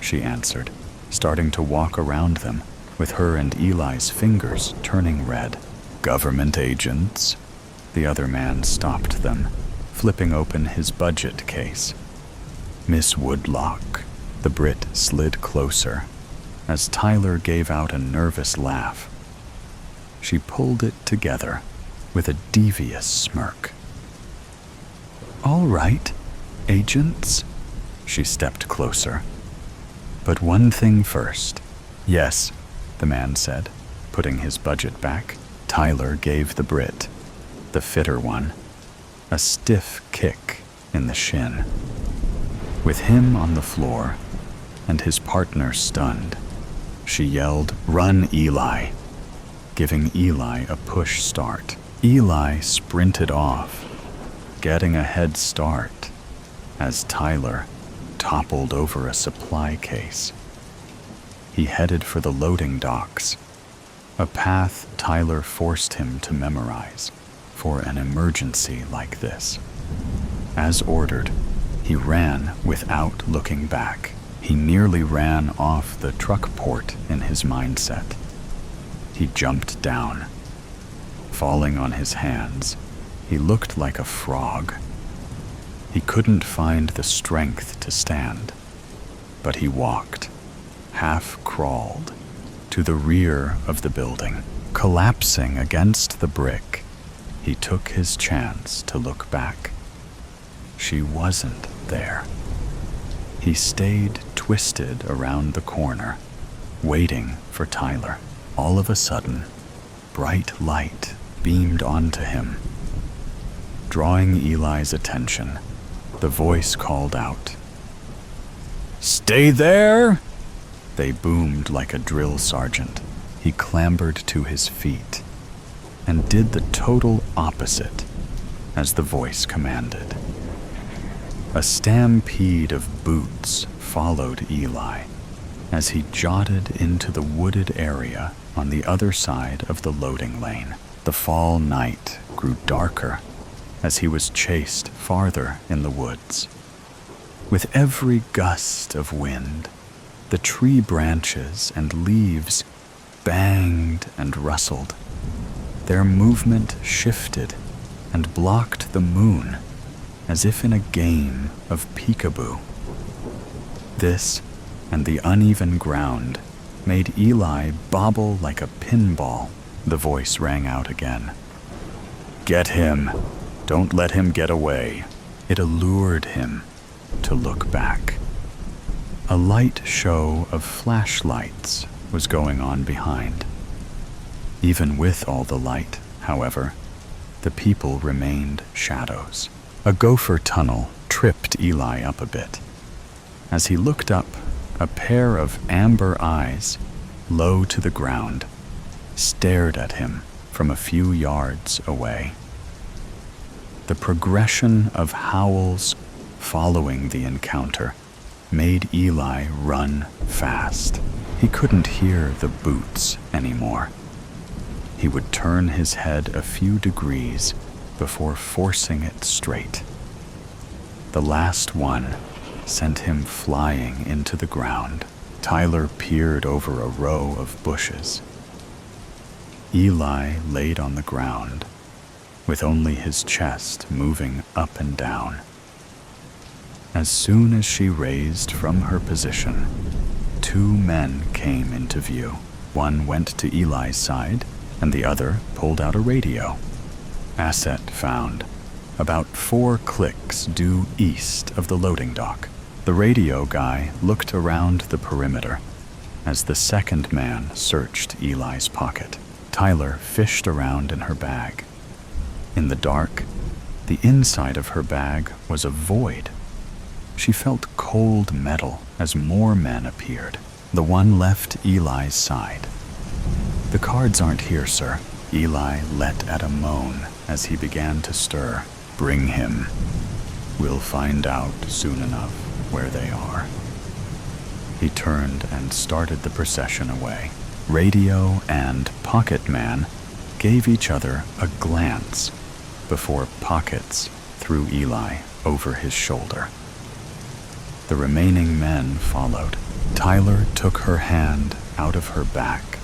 she answered, starting to walk around them, with her and Eli's fingers turning red. Government agents? The other man stopped them, flipping open his budget case. Miss Woodlock. The Brit slid closer, as Tyler gave out a nervous laugh. She pulled it together with a devious smirk. All right, agents. She stepped closer. But one thing first. Yes, the man said, putting his budget back. Tyler gave the Brit, the fitter one, a stiff kick in the shin. With him on the floor and his partner stunned, she yelled, "Run, Eli," giving Eli a push start. Eli sprinted off, getting a head start as Tyler toppled over a supply case. He headed for the loading docks, a path Tyler forced him to memorize for an emergency like this. As ordered, he ran without looking back. He nearly ran off the truck port in his mindset. He jumped down. Falling on his hands, he looked like a frog. He couldn't find the strength to stand, but he walked, half crawled, to the rear of the building. Collapsing against the brick, he took his chance to look back. She wasn't there. He stayed twisted around the corner, waiting for Tyler. All of a sudden, bright light beamed onto him. Drawing Eli's attention, the voice called out, "Stay there!" They boomed like a drill sergeant. He clambered to his feet. and did the total opposite as the voice commanded. A stampede of boots followed Eli as he jotted into the wooded area on the other side of the loading lane. The fall night grew darker as he was chased farther in the woods. With every gust of wind, the tree branches and leaves banged and rustled. Their movement shifted and blocked the moon as if in a game of peekaboo. This and the uneven ground made Eli bobble like a pinball. The voice rang out again. "Get him! Don't let him get away." It allured him to look back. A light show of flashlights was going on behind. Even with all the light, however, the people remained shadows. A gopher tunnel tripped Eli up a bit. As he looked up, a pair of amber eyes, low to the ground, stared at him from a few yards away. The progression of howls following the encounter made Eli run fast. He couldn't hear the boots anymore. He would turn his head a few degrees before forcing it straight. The last one sent him flying into the ground. Tyler peered over a row of bushes. Eli laid on the ground, with only his chest moving up and down. As soon as she raised from her position, two men came into view. One went to Eli's side, and the other pulled out a radio. Asset found, about 4 clicks due east of the loading dock. The radio guy looked around the perimeter as the second man searched Eli's pocket. Tyler fished around in her bag. In the dark, the inside of her bag was a void. She felt cold metal as more men appeared. The one left Eli's side. "The cards aren't here, sir." Eli let out a moan as he began to stir. "Bring him. We'll find out soon enough where they are." He turned and started the procession away. Radio and Pocket Man gave each other a glance before Pockets threw Eli over his shoulder. The remaining men followed. Tyler took her hand out of her back.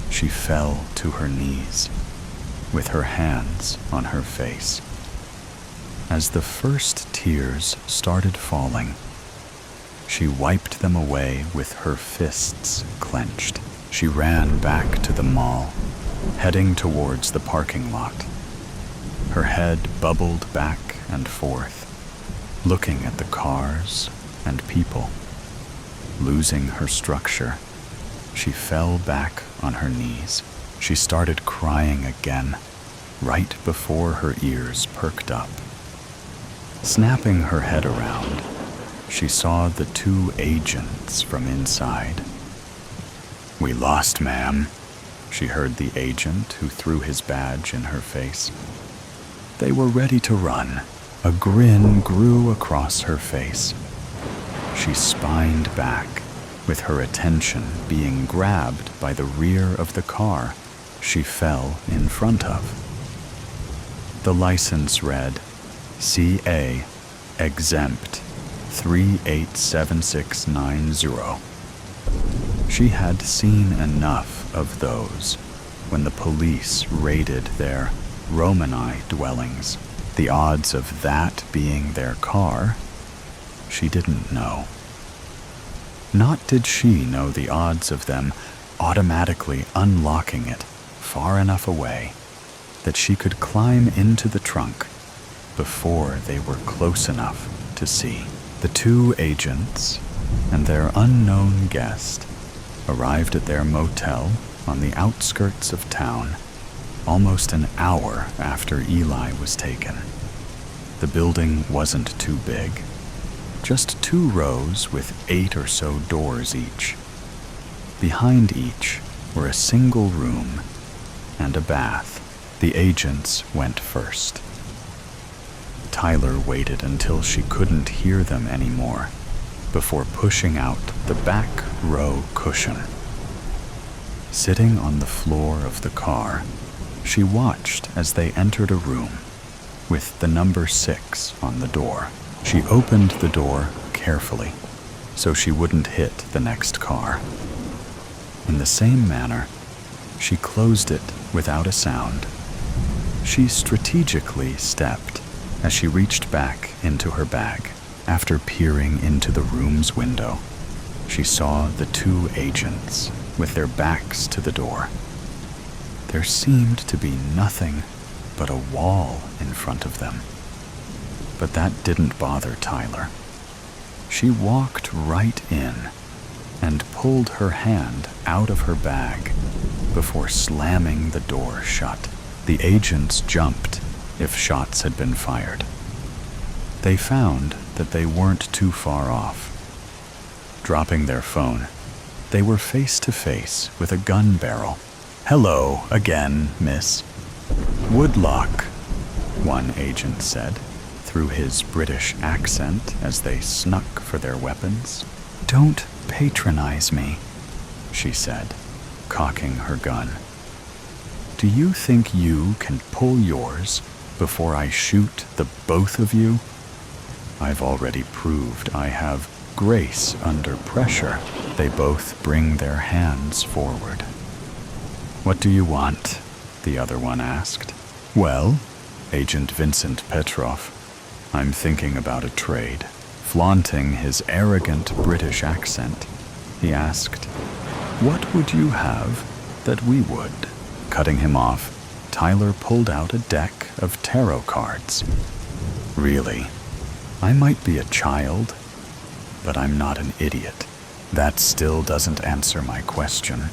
She fell to her knees, with her hands on her face. As the first tears started falling, she wiped them away with her fists clenched. She ran back to the mall, heading towards the parking lot. Her head bubbled back and forth, looking at the cars and people. Losing her structure, she fell back on her knees. She started crying again, right before her ears perked up. Snapping her head around, she saw the 2 agents from inside. "We lost, ma'am," she heard the agent who threw his badge in her face. They were ready to run. A grin grew across her face. She spined back, with her attention being grabbed by the rear of the car she fell in front of. The license read, CA exempt 387690. She had seen enough of those when the police raided their Romani dwellings. The odds of that being their car, she didn't know. Not did she know the odds of them automatically unlocking it far enough away that she could climb into the trunk before they were close enough to see. The 2 agents and their unknown guest arrived at their motel on the outskirts of town almost an hour after Eli was taken. The building wasn't too big, just 2 rows with 8 or so doors each. Behind each were a single room and a bath. The agents went first. Tyler waited until she couldn't hear them anymore before pushing out the back row cushion. Sitting on the floor of the car, she watched as they entered a room with the number 6 on the door. She opened the door carefully so she wouldn't hit the next car. In the same manner, she closed it without a sound. She strategically stepped as she reached back into her bag. After peering into the room's window, she saw the 2 agents with their backs to the door. There seemed to be nothing but a wall in front of them. But that didn't bother Tyler. She walked right in and pulled her hand out of her bag before slamming the door shut. The agents jumped if shots had been fired. They found that they weren't too far off. Dropping their phone, they were face to face with a gun barrel. "Hello again, miss." "Woodlock," one agent said, through his British accent as they snuck for their weapons. "Don't patronize me," she said, cocking her gun. "Do you think you can pull yours before I shoot the both of you? I've already proved I have grace under pressure." They both bring their hands forward. "What do you want?" the other one asked. "Well, Agent Vincent Petrov, I'm thinking about a trade." Flaunting his arrogant British accent, he asked, "What would you have that we would?" Cutting him off, Tyler pulled out a deck of tarot cards. "Really, I might be a child, but I'm not an idiot." "That still doesn't answer my question,"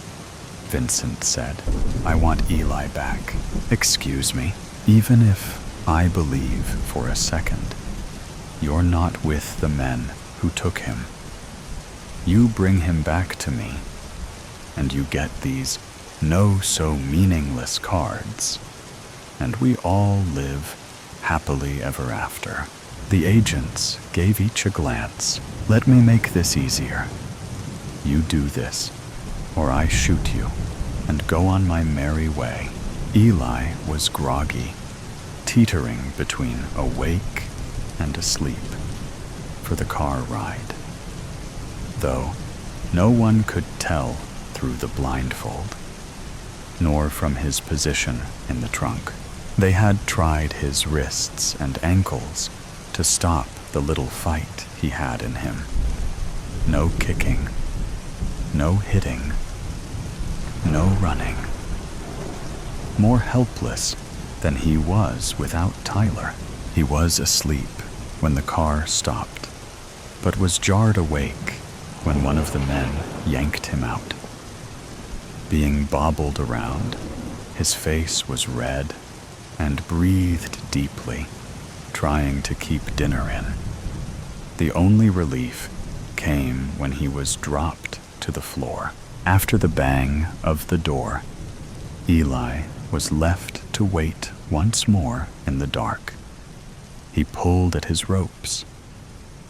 Vincent said. "I want Eli back." "Excuse me, even if I believe for a second you're not with the men who took him, you bring him back to me, and you get these no-so-meaningless cards, and we all live happily ever after." The agents gave each a glance. "Let me make this easier. You do this, or I shoot you, and go on my merry way." Eli was groggy, teetering between awake and asleep for the car ride, though no one could tell through the blindfold, nor from his position in the trunk. They had tried his wrists and ankles to stop the little fight he had in him. No kicking, no hitting, no running. More helpless than he was without Tyler. He was asleep when the car stopped, but was jarred awake when one of the men yanked him out. Being bobbled around, his face was red and breathed deeply, trying to keep dinner in. The only relief came when he was dropped to the floor. After the bang of the door, Eli was left to wait once more in the dark. He pulled at his ropes,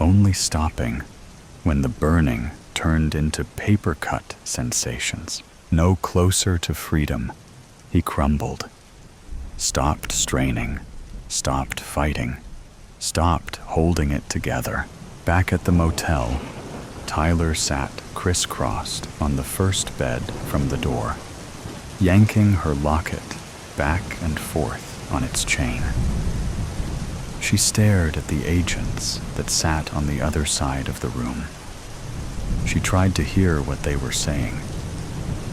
only stopping when the burning turned into paper-cut sensations. No closer to freedom, he crumbled, stopped straining, stopped fighting, stopped holding it together. Back at the motel, Tyler sat crisscrossed on the first bed from the door, yanking her locket back and forth on its chain. She stared at the agents that sat on the other side of the room. She tried to hear what they were saying,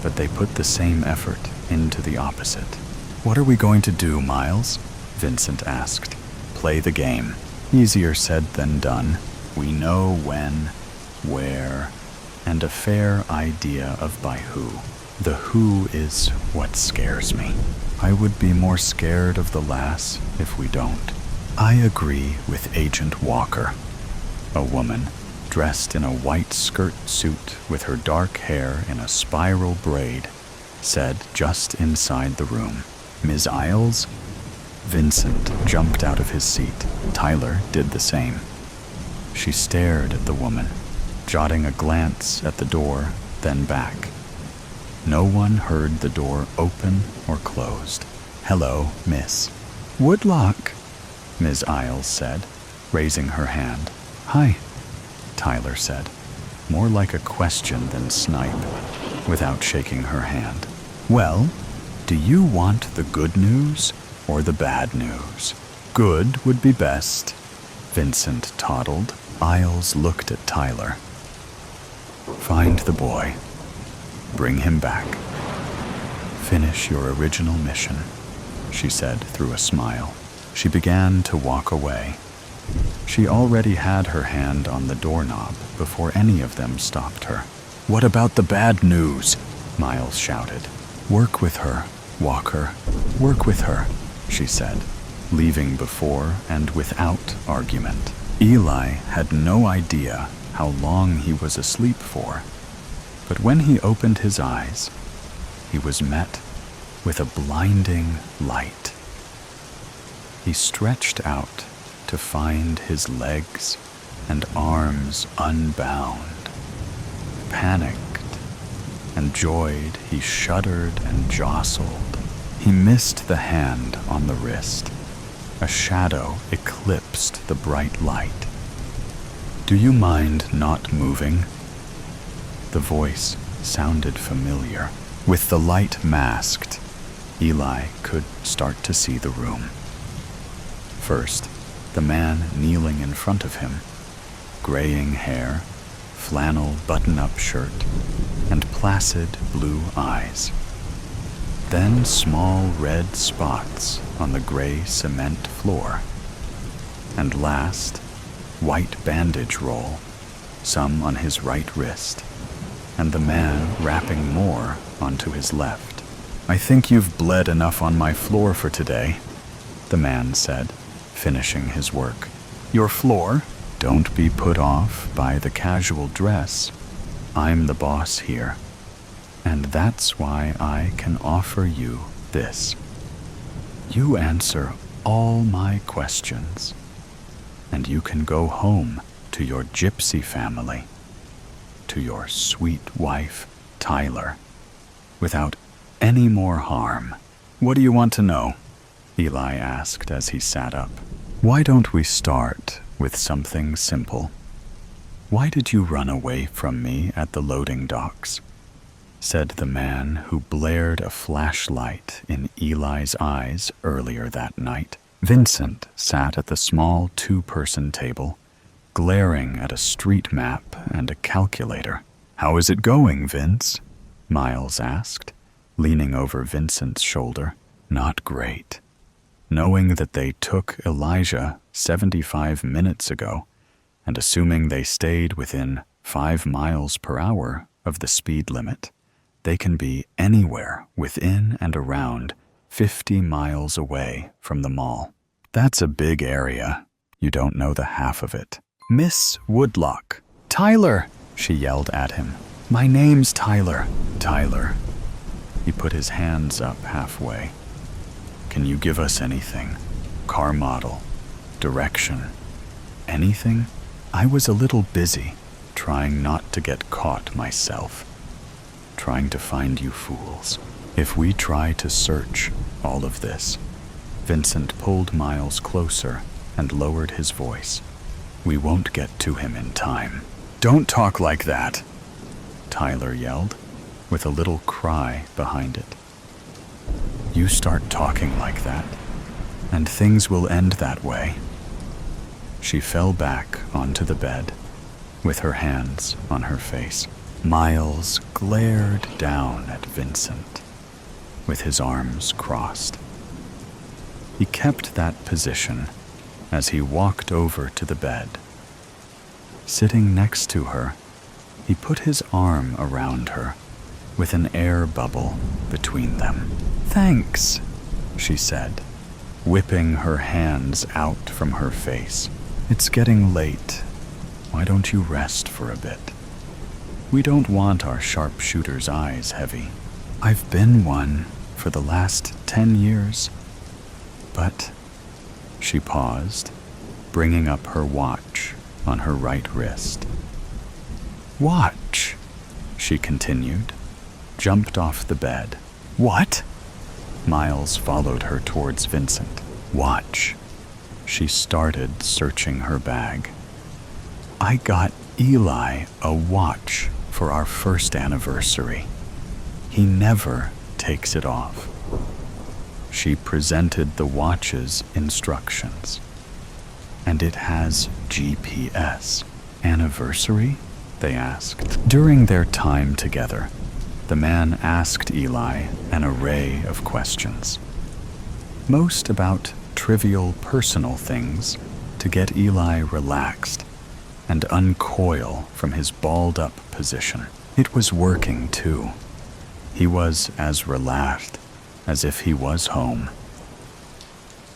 but they put the same effort into the opposite. "What are we going to do, Miles?" Vincent asked. "Play the game. Easier said than done. We know when, where, and a fair idea of by who. The who is what scares me. I would be more scared of the lass if we don't." "I agree with Agent Walker." A woman, dressed in a white skirt suit with her dark hair in a spiral braid, said just inside the room. Ms. Isles? Vincent jumped out of his seat. Tyler did the same. She stared at the woman, jotting a glance at the door, then back. No one heard the door open or closed. "Hello, miss." "Woodlock," Ms. Isles said, raising her hand. "Hi," Tyler said, more like a question than snipe, without shaking her hand. "Well, do you want the good news or the bad news?" "Good would be best," Vincent toddled. Isles looked at Tyler. "Find the boy. Bring him back. Finish your original mission," she said through a smile. She began to walk away. She already had her hand on the doorknob before any of them stopped her. "What about the bad news?" Miles shouted. "Work with her, Walker. Work with her," she said, leaving before and without argument. Eli had no idea how long he was asleep for, but when he opened his eyes, he was met with a blinding light. He stretched out to find his legs and arms unbound. Panicked and joyed, he shuddered and jostled. He missed the hand on the wrist. A shadow eclipsed the bright light. "Do you mind not moving?" The voice sounded familiar. With the light masked, Eli could start to see the room. First, the man kneeling in front of him, graying hair, flannel button-up shirt, and placid blue eyes. Then small red spots on the gray cement floor. And last, white bandage roll, some on his right wrist, and the man wrapping more onto his left. "I think you've bled enough on my floor for today," the man said, finishing his work. "Your floor? Don't be put off by the casual dress. I'm the boss here. And that's why I can offer you this. You answer all my questions, and you can go home to your gypsy family, to your sweet wife, Tyler, without any more harm." "What do you want to know?" Eli asked as he sat up. "Why don't we start with something simple? Why did you run away from me at the loading docks?" said the man who blared a flashlight in Eli's eyes earlier that night. Vincent sat at the small two-person table, glaring at a street map and a calculator. "How is it going, Vince?" Miles asked, leaning over Vincent's shoulder. "Not great. Knowing that they took Elijah 75 minutes ago, and assuming they stayed within 5 miles per hour of the speed limit, they can be anywhere within and around 50 miles away from the mall. That's a big area. You don't know the half of it." "Miss Woodlock." "Tyler!" she yelled at him. "My name's Tyler." "Tyler." He put his hands up halfway. "Can you give us anything? Car model? Direction? Anything?" "I was a little busy, trying not to get caught myself. Trying to find you fools. If we try to search all of this," Vincent pulled Miles closer and lowered his voice, "we won't get to him in time." "Don't talk like that," Tyler yelled, with a little cry behind it. "You start talking like that, and things will end that way." She fell back onto the bed, with her hands on her face. Miles glared down at Vincent, with his arms crossed. He kept that position as he walked over to the bed. Sitting next to her, he put his arm around her, with an air bubble between them. "Thanks," she said, whipping her hands out from her face. "It's getting late. Why don't you rest for a bit? We don't want our sharpshooter's eyes heavy. I've been one for the last 10 years. But she paused, bringing up her watch on her right wrist. Watch, she continued, jumped off the bed. What? Miles followed her towards Vincent. Watch. She started searching her bag. I got Eli a watch for our first anniversary. He never takes it off. She presented the watch's instructions. And it has GPS. Anniversary? They asked. During their time together, the man asked Eli an array of questions. Most about trivial personal things to get Eli relaxed and uncoil from his balled-up position. It was working, too. He was as relaxed as if he was home.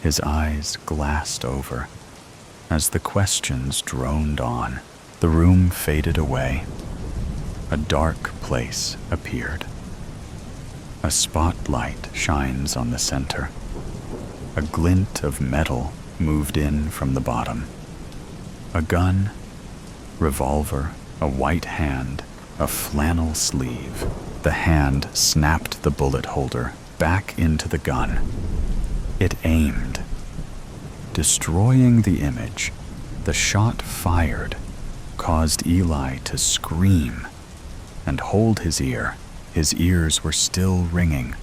His eyes glassed over as the questions droned on. The room faded away. A dark place appeared. A spotlight shines on the center. A glint of metal moved in from the bottom. A gun, revolver, a white hand, a flannel sleeve. The hand snapped the bullet holder back into the gun. It aimed. Destroying the image, the shot fired caused Eli to scream and hold his ear. His ears were still ringing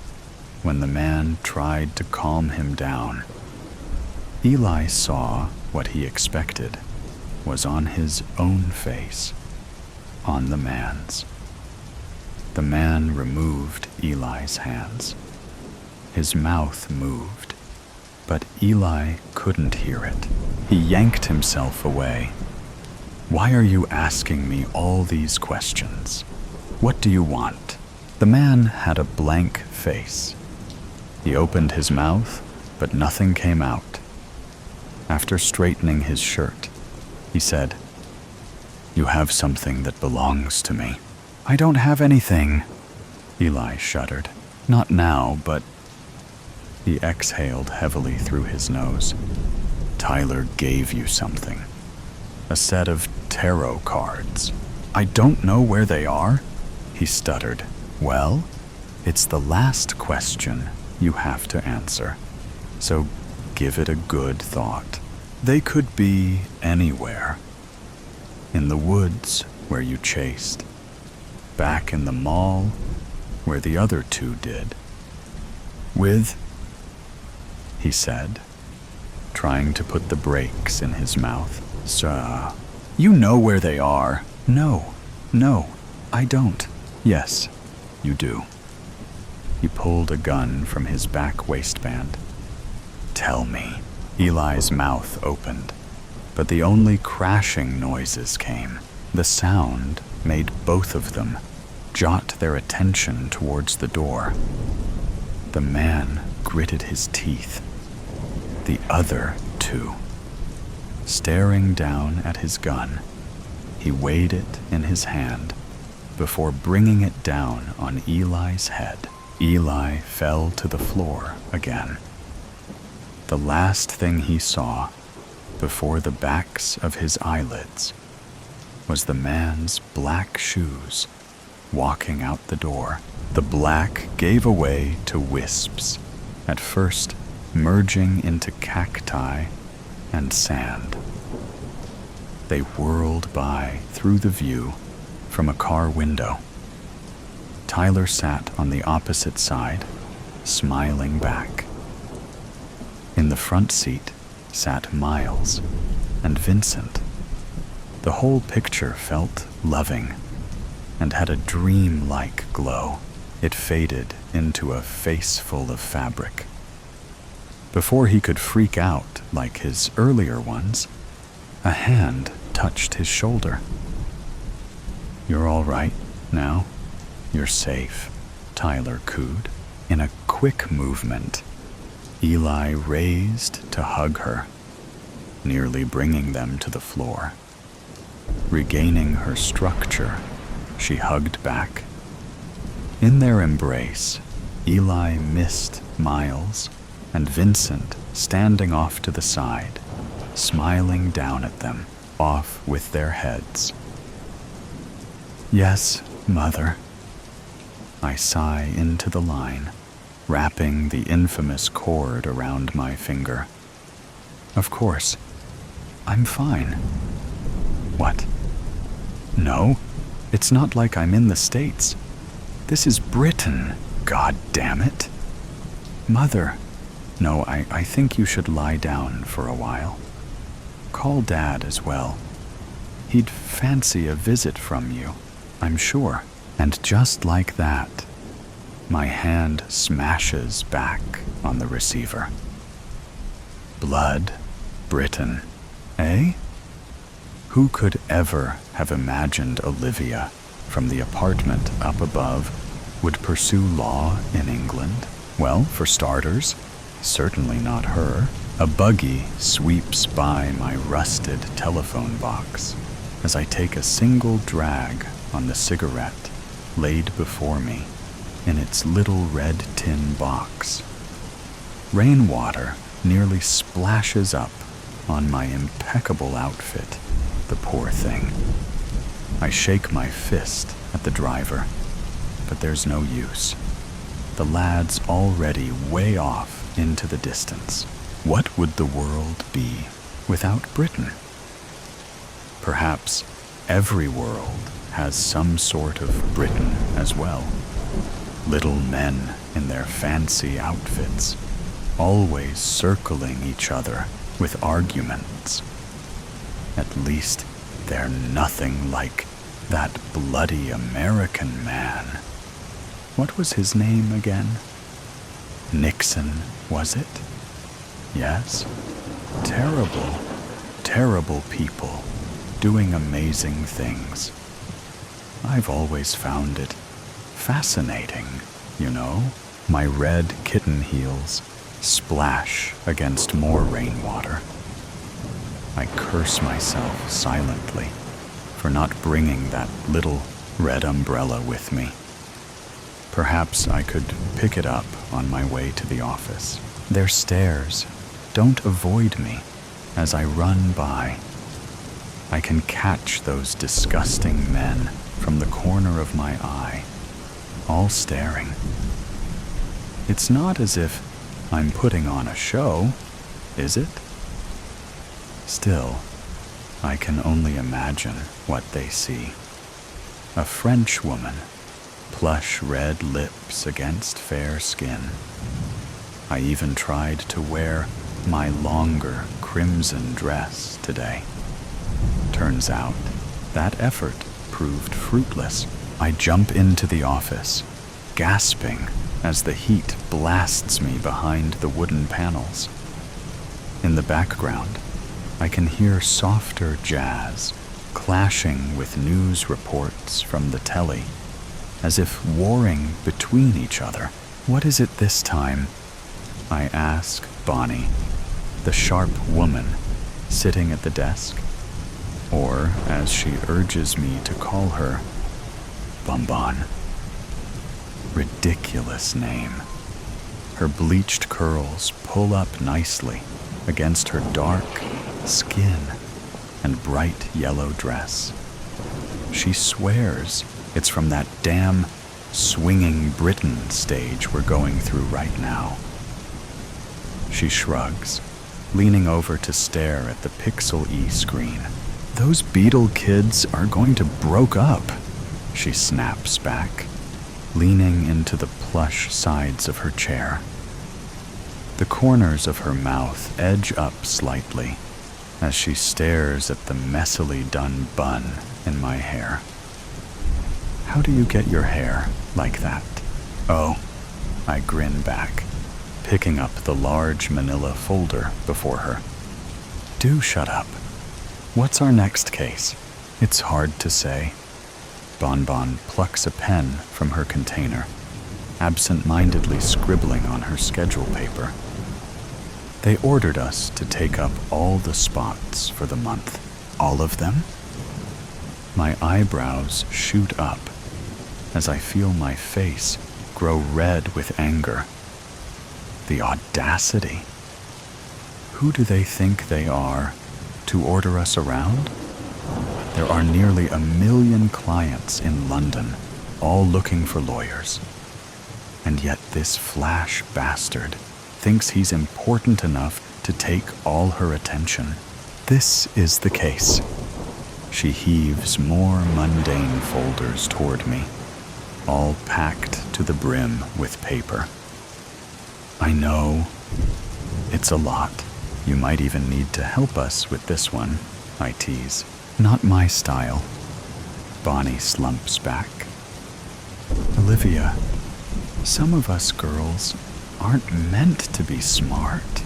when the man tried to calm him down. Eli saw what he expected was on his own face, on the man's. The man removed Eli's hands. His mouth moved, but Eli couldn't hear it. He yanked himself away. Why are you asking me all these questions? What do you want? The man had a blank face. He opened his mouth, but nothing came out. After straightening his shirt, he said, You have something that belongs to me. I don't have anything. Eli shuddered. Not now, but... He exhaled heavily through his nose. Tyler gave you something. A set of tarot cards. I don't know where they are, he stuttered. Well, it's the last question you have to answer, so give it a good thought. They could be anywhere. In the woods where you chased. Back in the mall where the other two did. With, he said, trying to put the brakes in his mouth. Sir, you know where they are. No, I don't. Yes, you do. He pulled a gun from his back waistband. Tell me. Eli's mouth opened, but the only crashing noises came. The sound made both of them jot their attention towards the door. The man gritted his teeth. The other two. Staring down at his gun, he weighed it in his hand before bringing it down on Eli's head. Eli fell to the floor again. The last thing he saw before the backs of his eyelids was the man's black shoes walking out the door. The black gave way to wisps, at first merging into cacti and sand. They whirled by through the view from a car window. Tyler sat on the opposite side, smiling back. In the front seat sat Miles and Vincent. The whole picture felt loving and had a dream-like glow. It faded into a face full of fabric. Before he could freak out like his earlier ones, a hand touched his shoulder. You're all right now. You're safe, Tyler cooed. In a quick movement, Eli raised to hug her, nearly bringing them to the floor. Regaining her structure, she hugged back. In their embrace, Eli missed Miles and Vincent standing off to the side, smiling down at them, off with their heads. "Yes, Mother." I sigh into the line, wrapping the infamous cord around my finger. "Of course, I'm fine." "What? No, it's not like I'm in the States. This is Britain, God damn it." "Mother, no, I think you should lie down for a while. Call Dad as well. He'd fancy a visit from you, I'm sure." And just like that, my hand smashes back on the receiver. Blood, Britain, eh? Who could ever have imagined Olivia, from the apartment up above, would pursue law in England? Well, for starters, certainly not her. A buggy sweeps by my rusted telephone box as I take a single drag on the cigarette laid before me in its little red tin box. Rainwater nearly splashes up on my impeccable outfit, the poor thing. I shake my fist at the driver, but there's no use. The lad's already way off into the distance. What would the world be without Britain? Perhaps every world has some sort of Britain as well. Little men in their fancy outfits, always circling each other with arguments. At least they're nothing like that bloody American man. What was his name again? Nixon, was it? Yes. Terrible, terrible people doing amazing things. I've always found it fascinating, you know. My red kitten heels splash against more rainwater. I curse myself silently for not bringing that little red umbrella with me. Perhaps I could pick it up on my way to the office. Their stares don't avoid me as I run by. I can catch those disgusting men from the corner of my eye, all staring. It's not as if I'm putting on a show, is it? Still, I can only imagine what they see. A French woman, plush red lips against fair skin. I even tried to wear my longer crimson dress today. Turns out that effort proved fruitless. I jump into the office, gasping as the heat blasts me behind the wooden panels. In the background, I can hear softer jazz clashing with news reports from the telly, as if warring between each other. What is it this time? I ask Bonnie, the sharp woman sitting at the desk, or as she urges me to call her, Bonbon. Ridiculous name. Her bleached curls pull up nicely against her dark skin and bright yellow dress. She swears it's from that damn Swinging Britain stage we're going through right now. She shrugs, leaning over to stare at the Pixel E screen. Those Beetle kids are going to broke up, she snaps back, leaning into the plush sides of her chair. The corners of her mouth edge up slightly as she stares at the messily done bun in my hair. How do you get your hair like that? Oh, I grin back, picking up the large manila folder before her. Do shut up. What's our next case? It's hard to say. Bonbon plucks a pen from her container, absent-mindedly scribbling on her schedule paper. They ordered us to take up all the spots for the month. All of them? My eyebrows shoot up as I feel my face grow red with anger. The audacity. Who do they think they are to order us around? There are nearly 1 million clients in London, all looking for lawyers. And yet this flash bastard thinks he's important enough to take all her attention. This is the case. She heaves more mundane folders toward me, all packed to the brim with paper. I know, it's a lot. You might even need to help us with this one, I tease. Not my style. Bonnie slumps back. Olivia, some of us girls aren't meant to be smart.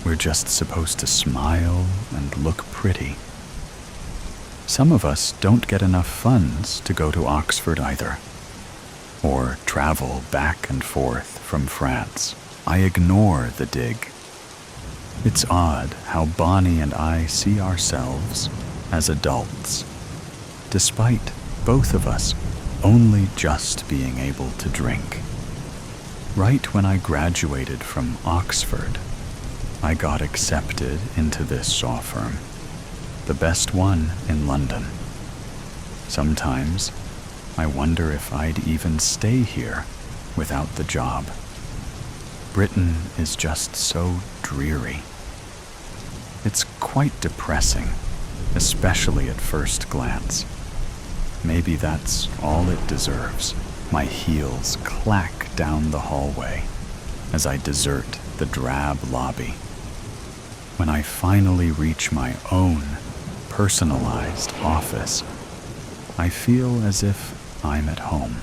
We're just supposed to smile and look pretty. Some of us don't get enough funds to go to Oxford either, or travel back and forth from France. I ignore the dig. It's odd how Bonnie and I see ourselves as adults, despite both of us only just being able to drink. Right when I graduated from Oxford, I got accepted into this law firm, the best one in London. Sometimes I wonder if I'd even stay here without the job. Britain is just so dreary. It's quite depressing, especially at first glance. Maybe that's all it deserves. My heels clack down the hallway as I desert the drab lobby. When I finally reach my own personalized office, I feel as if I'm at home.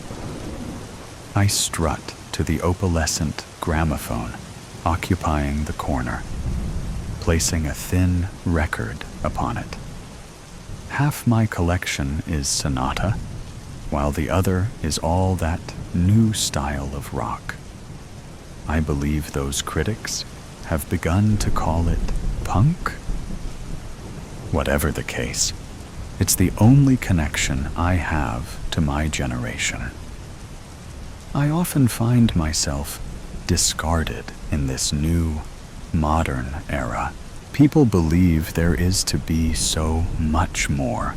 I strut to the opalescent gramophone occupying the corner, placing a thin record upon it. Half my collection is sonata, while the other is all that new style of rock. I believe those critics have begun to call it punk? Whatever the case, it's the only connection I have to my generation. I often find myself discarded in this new, modern era. People believe there is to be so much more,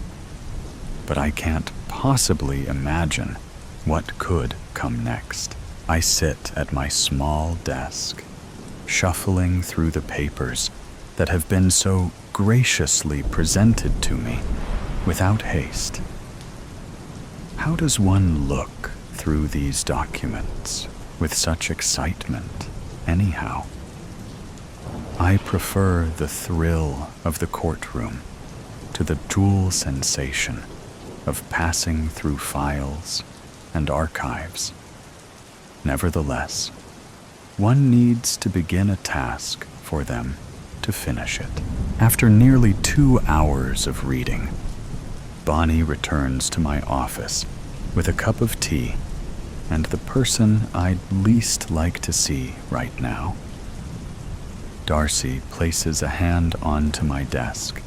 but I can't possibly imagine what could come next. I sit at my small desk, shuffling through the papers that have been so graciously presented to me without haste. How does one look through these documents with such excitement, anyhow? I prefer the thrill of the courtroom to the dual sensation of passing through files and archives. Nevertheless, one needs to begin a task for them to finish it. After nearly 2 hours of reading, Bonnie returns to my office with a cup of tea and the person I'd least like to see right now. Darcy places a hand onto my desk,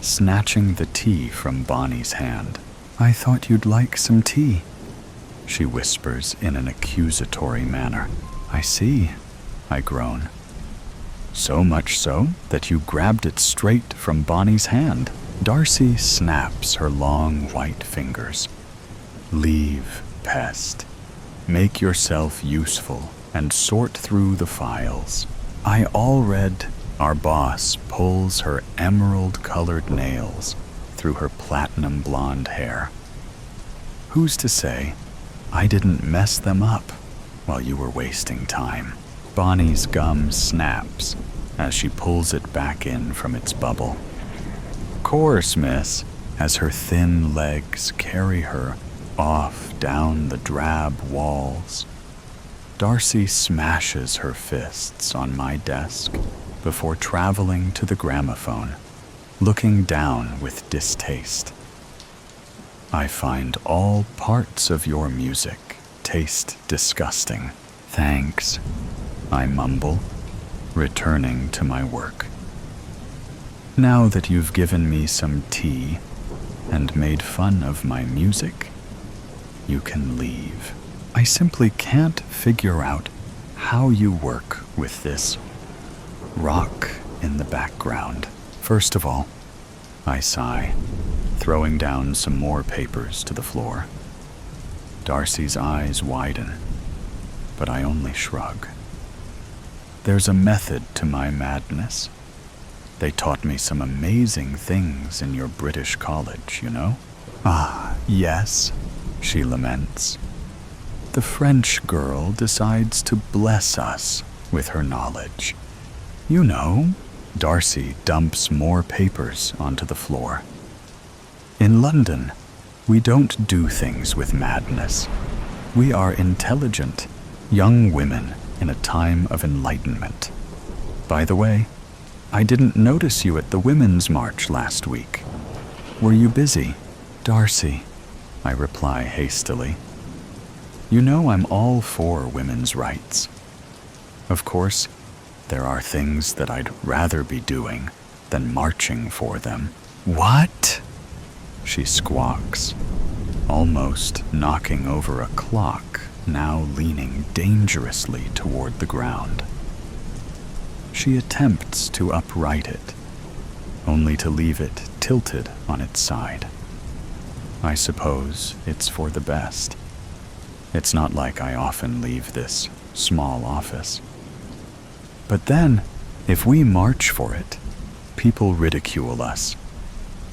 snatching the tea from Bonnie's hand. I thought you'd like some tea, she whispers in an accusatory manner. I see, I groan. So much so that you grabbed it straight from Bonnie's hand. Darcy snaps her long white fingers. Leave, pest. Make yourself useful and sort through the files. I all read. Our boss pulls her emerald-colored nails through her platinum blonde hair. Who's to say I didn't mess them up while you were wasting time? Bonnie's gum snaps as she pulls it back in from its bubble. Course, miss, as her thin legs carry her off down the drab walls. Darcy smashes her fists on my desk before traveling to the gramophone, looking down with distaste. I find all parts of your music taste disgusting. Thanks, I mumble, returning to my work. Now that you've given me some tea and made fun of my music, you can leave. I simply can't figure out how you work with this rock in the background. First of all, I sigh, throwing down some more papers to the floor. Darcy's eyes widen, but I only shrug. There's a method to my madness. They taught me some amazing things in your British college, you know? Ah, yes, she laments. The French girl decides to bless us with her knowledge. You know, Darcy dumps more papers onto the floor. In London, we don't do things with madness. We are intelligent, young women in a time of enlightenment. By the way, I didn't notice you at the Women's March last week. Were you busy? Darcy, I reply hastily. You know I'm all for women's rights. Of course, there are things that I'd rather be doing than marching for them. What? She squawks, almost knocking over a clock now leaning dangerously toward the ground. She attempts to upright it, only to leave it tilted on its side. I suppose it's for the best. It's not like I often leave this small office. But then, if we march for it, people ridicule us.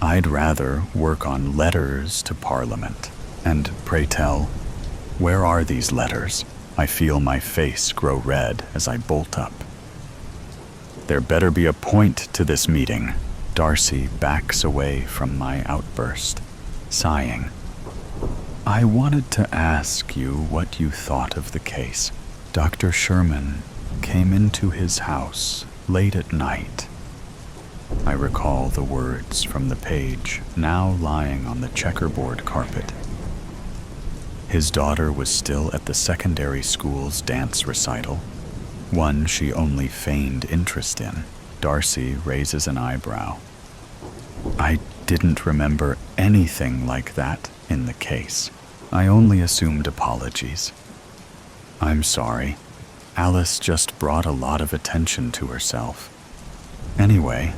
I'd rather work on letters to Parliament. And pray tell, where are these letters? I feel my face grow red as I bolt up. There better be a point to this meeting. Darcy backs away from my outburst, sighing. I wanted to ask you what you thought of the case. Dr. Sherman came into his house late at night. I recall the words from the page now lying on the checkerboard carpet. His daughter was still at the secondary school's dance recital, one she only feigned interest in. Darcy raises an eyebrow. I didn't remember anything like that in the case. I only assumed apologies. I'm sorry. Alice just brought a lot of attention to herself. Anyway,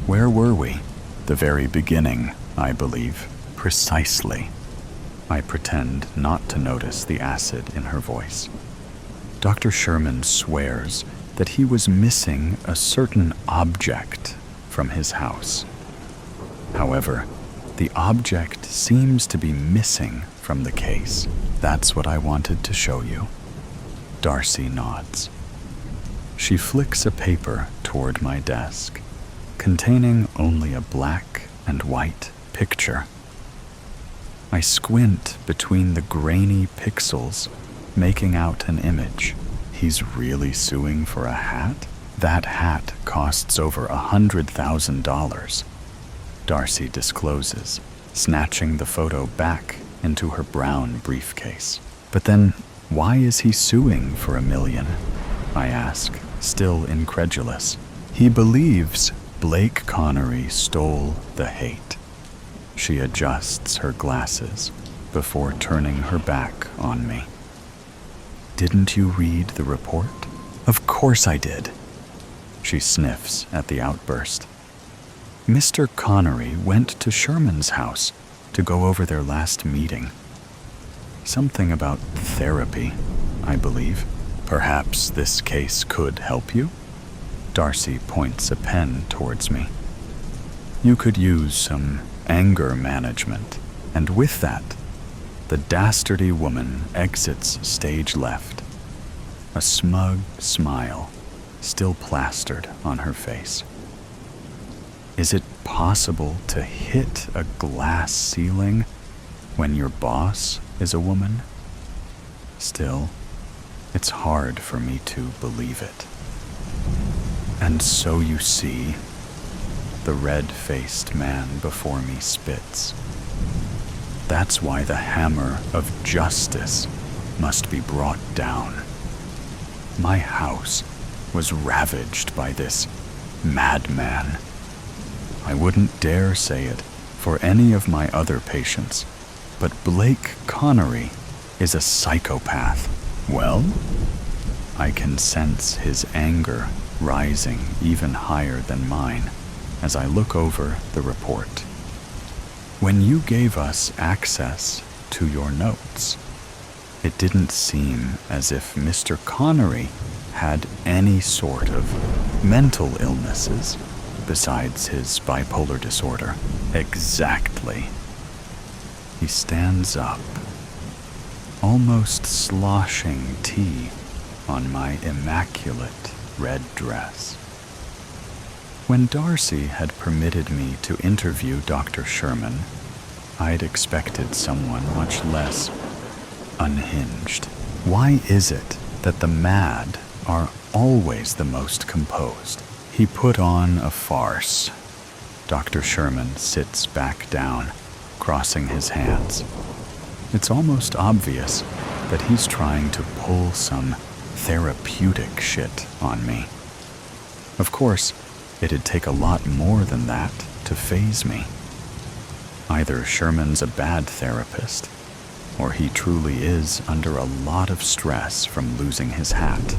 where were we? The very beginning, I believe. Precisely. I pretend not to notice the acid in her voice. Dr. Sherman swears that he was missing a certain object from his house. However, the object seems to be missing from the case. That's what I wanted to show you. Darcy nods. She flicks a paper toward my desk, containing only a black and white picture. I squint between the grainy pixels, making out an image. He's really suing for a hat? That hat costs over $100,000. Darcy discloses, snatching the photo back into her brown briefcase. But then, why is he suing for $1 million? I ask, still incredulous. He believes Blake Connery stole the hate. She adjusts her glasses before turning her back on me. Didn't you read the report? Of course I did. She sniffs at the outburst. Mr. Connery went to Sherman's house to go over their last meeting. Something about therapy, I believe. Perhaps this case could help you? Darcy points a pen towards me. You could use some anger management, and with that, the dastardly woman exits stage left, a smug smile still plastered on her face. Is it possible to hit a glass ceiling when your boss is a woman? Still, it's hard for me to believe it. And so you see, the red-faced man before me spits. That's why the hammer of justice must be brought down. My house was ravaged by this madman. I wouldn't dare say it for any of my other patients, but Blake Connery is a psychopath. Well, I can sense his anger rising even higher than mine as I look over the report. When you gave us access to your notes, it didn't seem as if Mr. Connery had any sort of mental illnesses besides his bipolar disorder. Exactly. He stands up, almost sloshing tea on my immaculate red dress. When Darcy had permitted me to interview Dr. Sherman, I'd expected someone much less unhinged. Why is it that the mad are always the most composed? He put on a farce. Dr. Sherman sits back down, crossing his hands. It's almost obvious that he's trying to pull some therapeutic shit on me. Of course, it'd take a lot more than that to faze me. Either Sherman's a bad therapist, or he truly is under a lot of stress from losing his hat.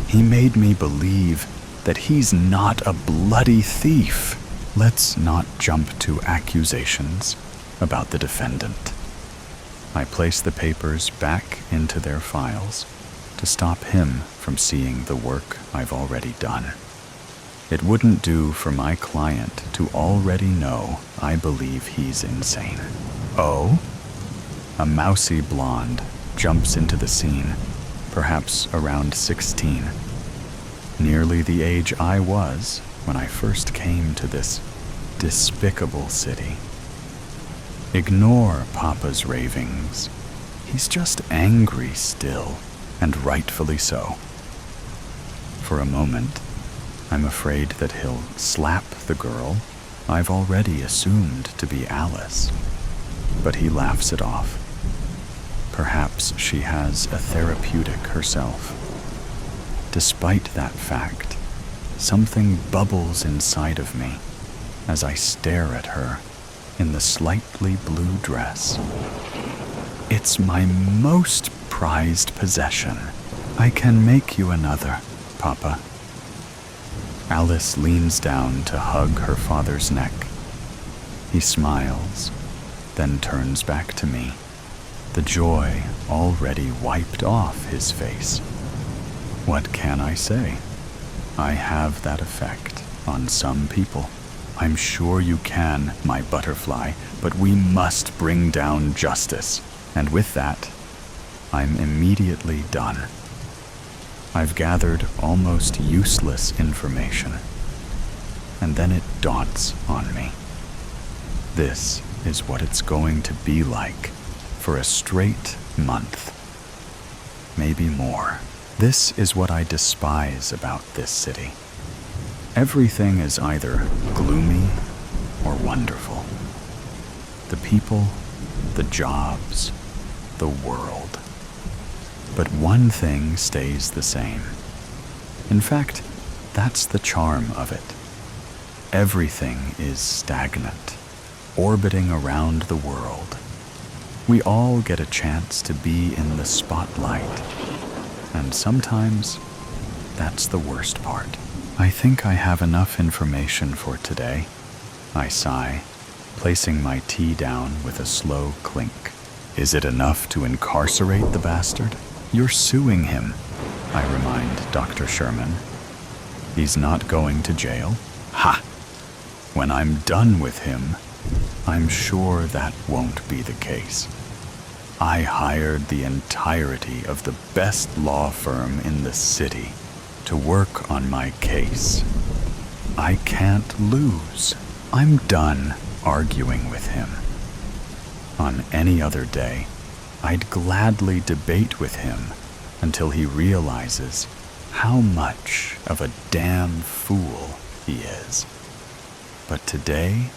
He made me believe that he's not a bloody thief. Let's not jump to accusations about the defendant. I place the papers back into their files to stop him from seeing the work I've already done. It wouldn't do for my client to already know I believe he's insane. Oh? A mousy blonde jumps into the scene, perhaps around 16. Nearly the age I was when I first came to this despicable city. Ignore Papa's ravings. He's just angry still, and rightfully so. For a moment, I'm afraid that he'll slap the girl I've already assumed to be Alice, but he laughs it off. Perhaps she has a therapeutic herself. Despite that fact, something bubbles inside of me as I stare at her in the slightly blue dress. It's my most prized possession. I can make you another, Papa. Alice leans down to hug her father's neck. He smiles, then turns back to me, the joy already wiped off his face. What can I say? I have that effect on some people. I'm sure you can, my butterfly, but we must bring down justice. And with that, I'm immediately done. I've gathered almost useless information, and then it daunts on me. This is what it's going to be like for a straight month, maybe more. This is what I despise about this city. Everything is either gloomy or wonderful. The people, the jobs, the world. But one thing stays the same. In fact, that's the charm of it. Everything is stagnant, orbiting around the world. We all get a chance to be in the spotlight, and sometimes that's the worst part. I think I have enough information for today, I sigh, placing my tea down with a slow clink. Is it enough to incarcerate the bastard? You're suing him, I remind Dr. Sherman. He's not going to jail? Ha! When I'm done with him, I'm sure that won't be the case. I hired the entirety of the best law firm in the city to work on my case. I can't lose. I'm done arguing with him. On any other day, I'd gladly debate with him until he realizes how much of a damn fool he is. But today,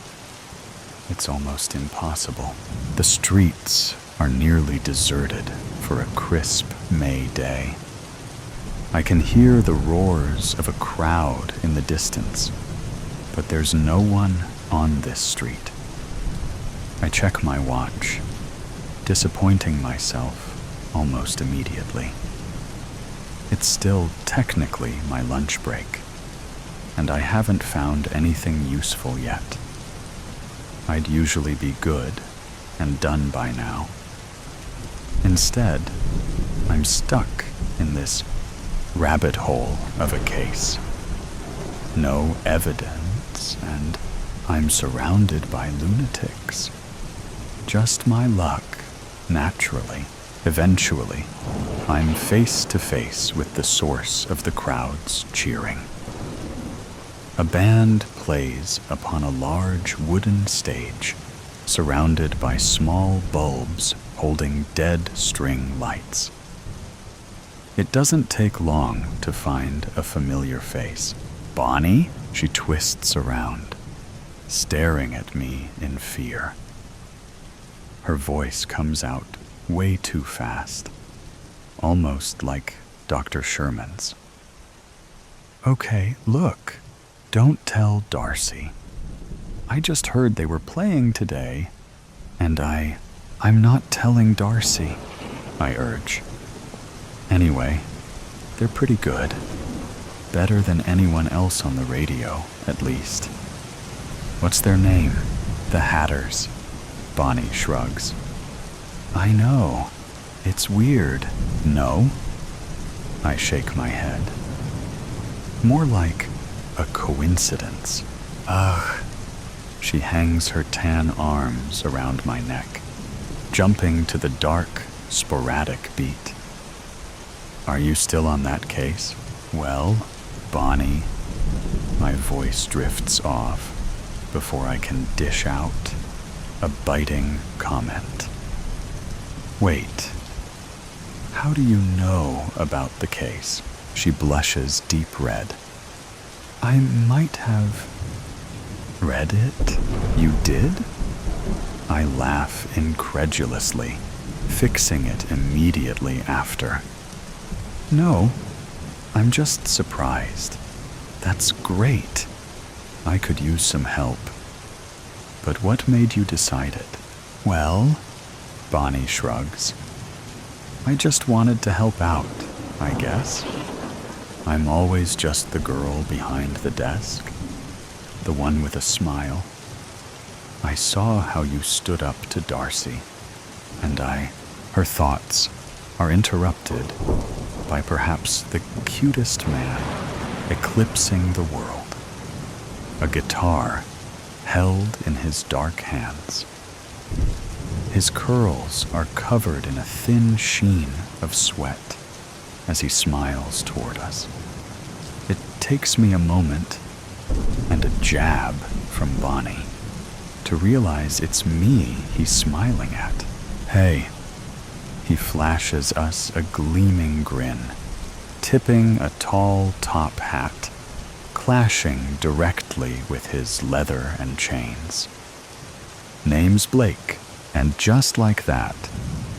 it's almost impossible. The streets are nearly deserted for a crisp May day. I can hear the roars of a crowd in the distance, but there's no one on this street. I check my watch. disappointing myself almost immediately. It's still technically my lunch break, and I haven't found anything useful yet. I'd usually be good and done by now. Instead, I'm stuck in this rabbit hole of a case. No evidence, and I'm surrounded by lunatics. Just my luck, naturally. Eventually, I'm face to face with the source of the crowd's cheering. A band plays upon a large wooden stage, surrounded by small bulbs holding dead string lights. It doesn't take long to find a familiar face. Bonnie? She twists around, staring at me in fear. Her voice comes out way too fast, almost like Dr. Sherman's. Okay, look, don't tell Darcy. I just heard they were playing today, and I'm not telling Darcy, I urge. Anyway, they're pretty good. Better than anyone else on the radio, at least. What's their name? The Hatters. Bonnie shrugs. I know. It's weird. No? I shake my head. More like a coincidence. Ugh. She hangs her tan arms around my neck, jumping to the dark, sporadic beat. Are you still on that case? Well, Bonnie. My voice drifts off before I can dish out a biting comment. Wait. How do you know about the case? She blushes deep red. I might have read it. You did? I laugh incredulously, fixing it immediately after. No, I'm just surprised. That's great. I could use some help. But what made you decide it? Well, Bonnie shrugs. I just wanted to help out, I guess. I'm always just the girl behind the desk, the one with a smile. I saw how you stood up to Darcy, and her thoughts are interrupted by perhaps the cutest man eclipsing the world. A guitar held in his dark hands. His curls are covered in a thin sheen of sweat as he smiles toward us. It takes me a moment and a jab from Bonnie to realize it's me he's smiling at. Hey, he flashes us a gleaming grin, tipping a tall top hat, clashing directly with his leather and chains. Name's Blake, and just like that,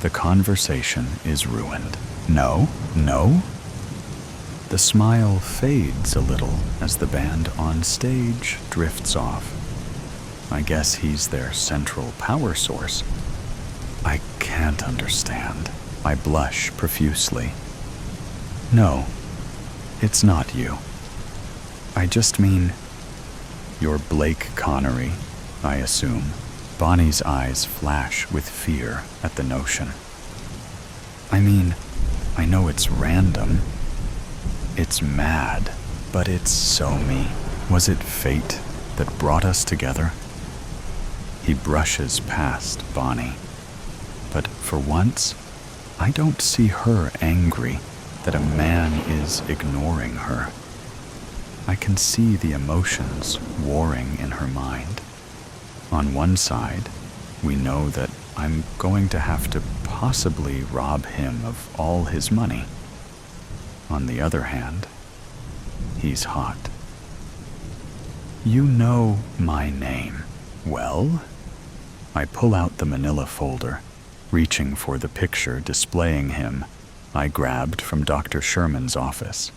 the conversation is ruined. No? The smile fades a little as the band on stage drifts off. I guess he's their central power source. I can't understand. I blush profusely. No, it's not you. I just mean, you're Blake Connery, I assume. Bonnie's eyes flash with fear at the notion. I mean, I know it's random. It's mad, but it's so me. Was it fate that brought us together? He brushes past Bonnie, but for once, I don't see her angry that a man is ignoring her. I can see the emotions warring in her mind. On one side, we know that I'm going to have to possibly rob him of all his money. On the other hand, he's hot. You know my name. Well, I pull out the manila folder, reaching for the picture displaying him I grabbed from Dr. Sherman's office.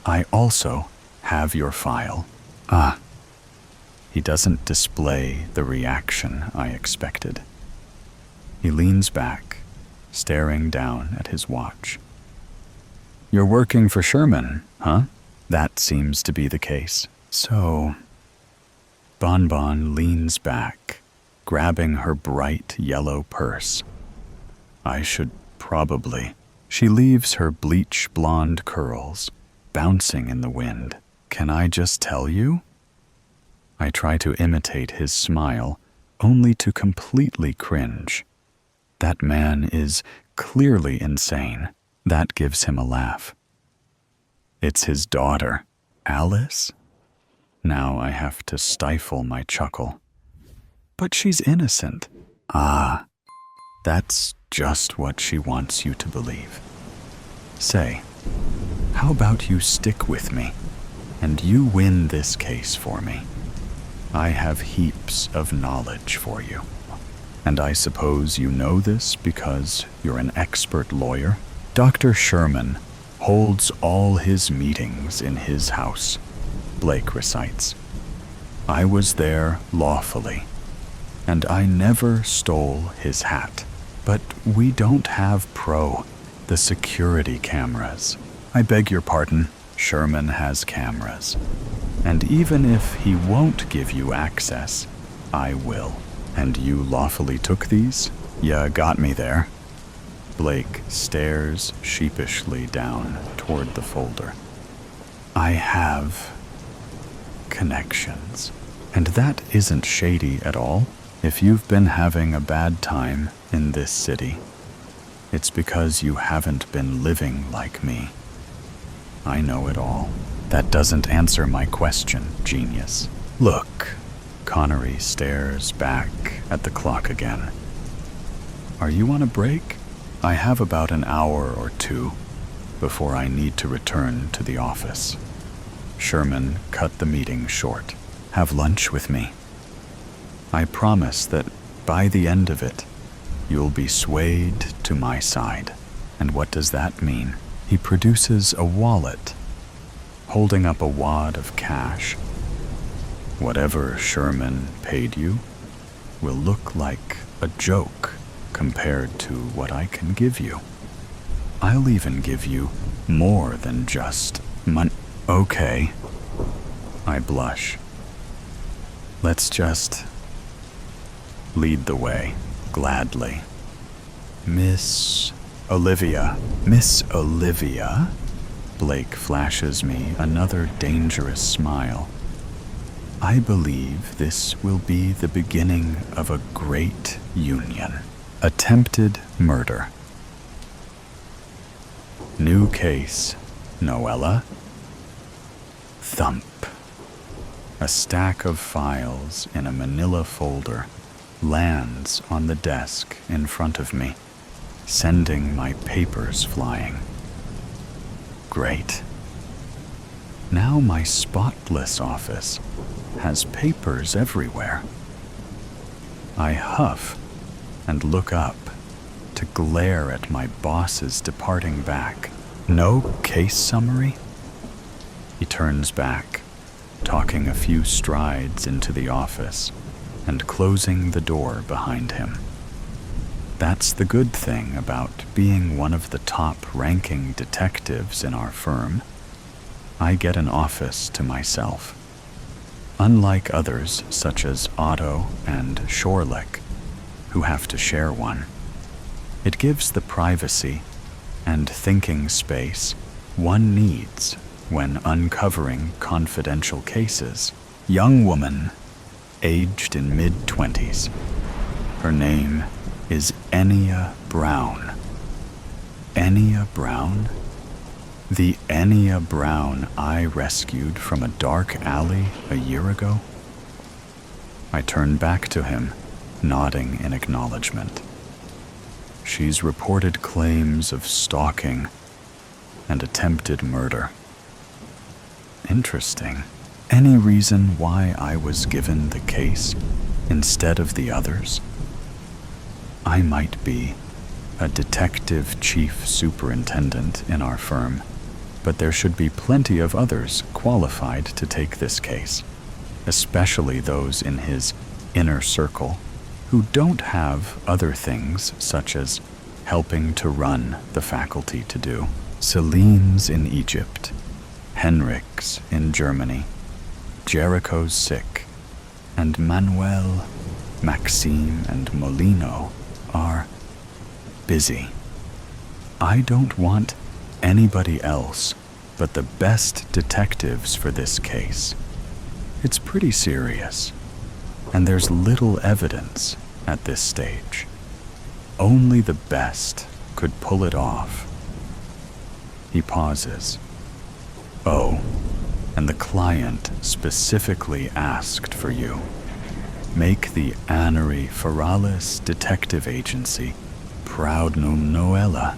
I also have your file. He doesn't display the reaction I expected. He leans back, staring down at his watch. You're working for Sherman, huh? That seems to be the case. So, Bonbon leans back, grabbing her bright yellow purse. I should probably. She leaves her bleach blonde curls bouncing in the wind. Can I just tell you? I try to imitate his smile, only to completely cringe. That man is clearly insane. That gives him a laugh. It's his daughter, Alice? Now I have to stifle my chuckle. But she's innocent. Ah, that's just what she wants you to believe. Say, how about you stick with me, and you win this case for me? I have heaps of knowledge for you. And I suppose you know this because you're an expert lawyer? Dr. Sherman holds all his meetings in his house, Blake recites. I was there lawfully, and I never stole his hat. But we don't have the security cameras. I beg your pardon, Sherman has cameras. And even if he won't give you access, I will. And you lawfully took these? Ya got me there. Blake stares sheepishly down toward the folder. I have connections. And that isn't shady at all. If you've been having a bad time in this city, it's because you haven't been living like me. I know it all. That doesn't answer my question, genius. Look, Connery stares back at the clock again. Are you on a break? I have about an hour or two before I need to return to the office. Sherman cut the meeting short. Have lunch with me. I promise that by the end of it, you'll be swayed to my side. And what does that mean? He produces a wallet, holding up a wad of cash. Whatever Sherman paid you will look like a joke compared to what I can give you. I'll even give you more than just money. Okay. I blush. Let's just lead the way, gladly. Miss Olivia. Blake flashes me another dangerous smile. I believe this will be the beginning of a great union. Attempted murder. New case, Noella. Thump. A stack of files in a manila folder lands on the desk in front of me, sending my papers flying. Great. Now my spotless office has papers everywhere. I huff and look up to glare at my boss's departing back. No case summary? He turns back, talking a few strides into the office and closing the door behind him. That's the good thing about being one of the top-ranking detectives in our firm. I get an office to myself. Unlike others, such as Otto and Shorelick, who have to share one. It gives the privacy and thinking space one needs when uncovering confidential cases. Young woman, aged in mid-20s. Her name is Enya Brown. Enya Brown? The Enya Brown I rescued from a dark alley a year ago? I turn back to him, nodding in acknowledgement. She's reported claims of stalking and attempted murder. Interesting. Any reason why I was given the case instead of the others? I might be a detective chief superintendent in our firm, but there should be plenty of others qualified to take this case, especially those in his inner circle who don't have other things such as helping to run the faculty to do. Celine's in Egypt, Henrik's in Germany, Jericho's sick, and Manuel, Maxime, and Molino are busy. I don't want anybody else but the best detectives for this case. It's pretty serious, and there's little evidence at this stage. Only the best could pull it off. He pauses. Oh, and the client specifically asked for you. Make the Annery Feralis Detective Agency proud Noella.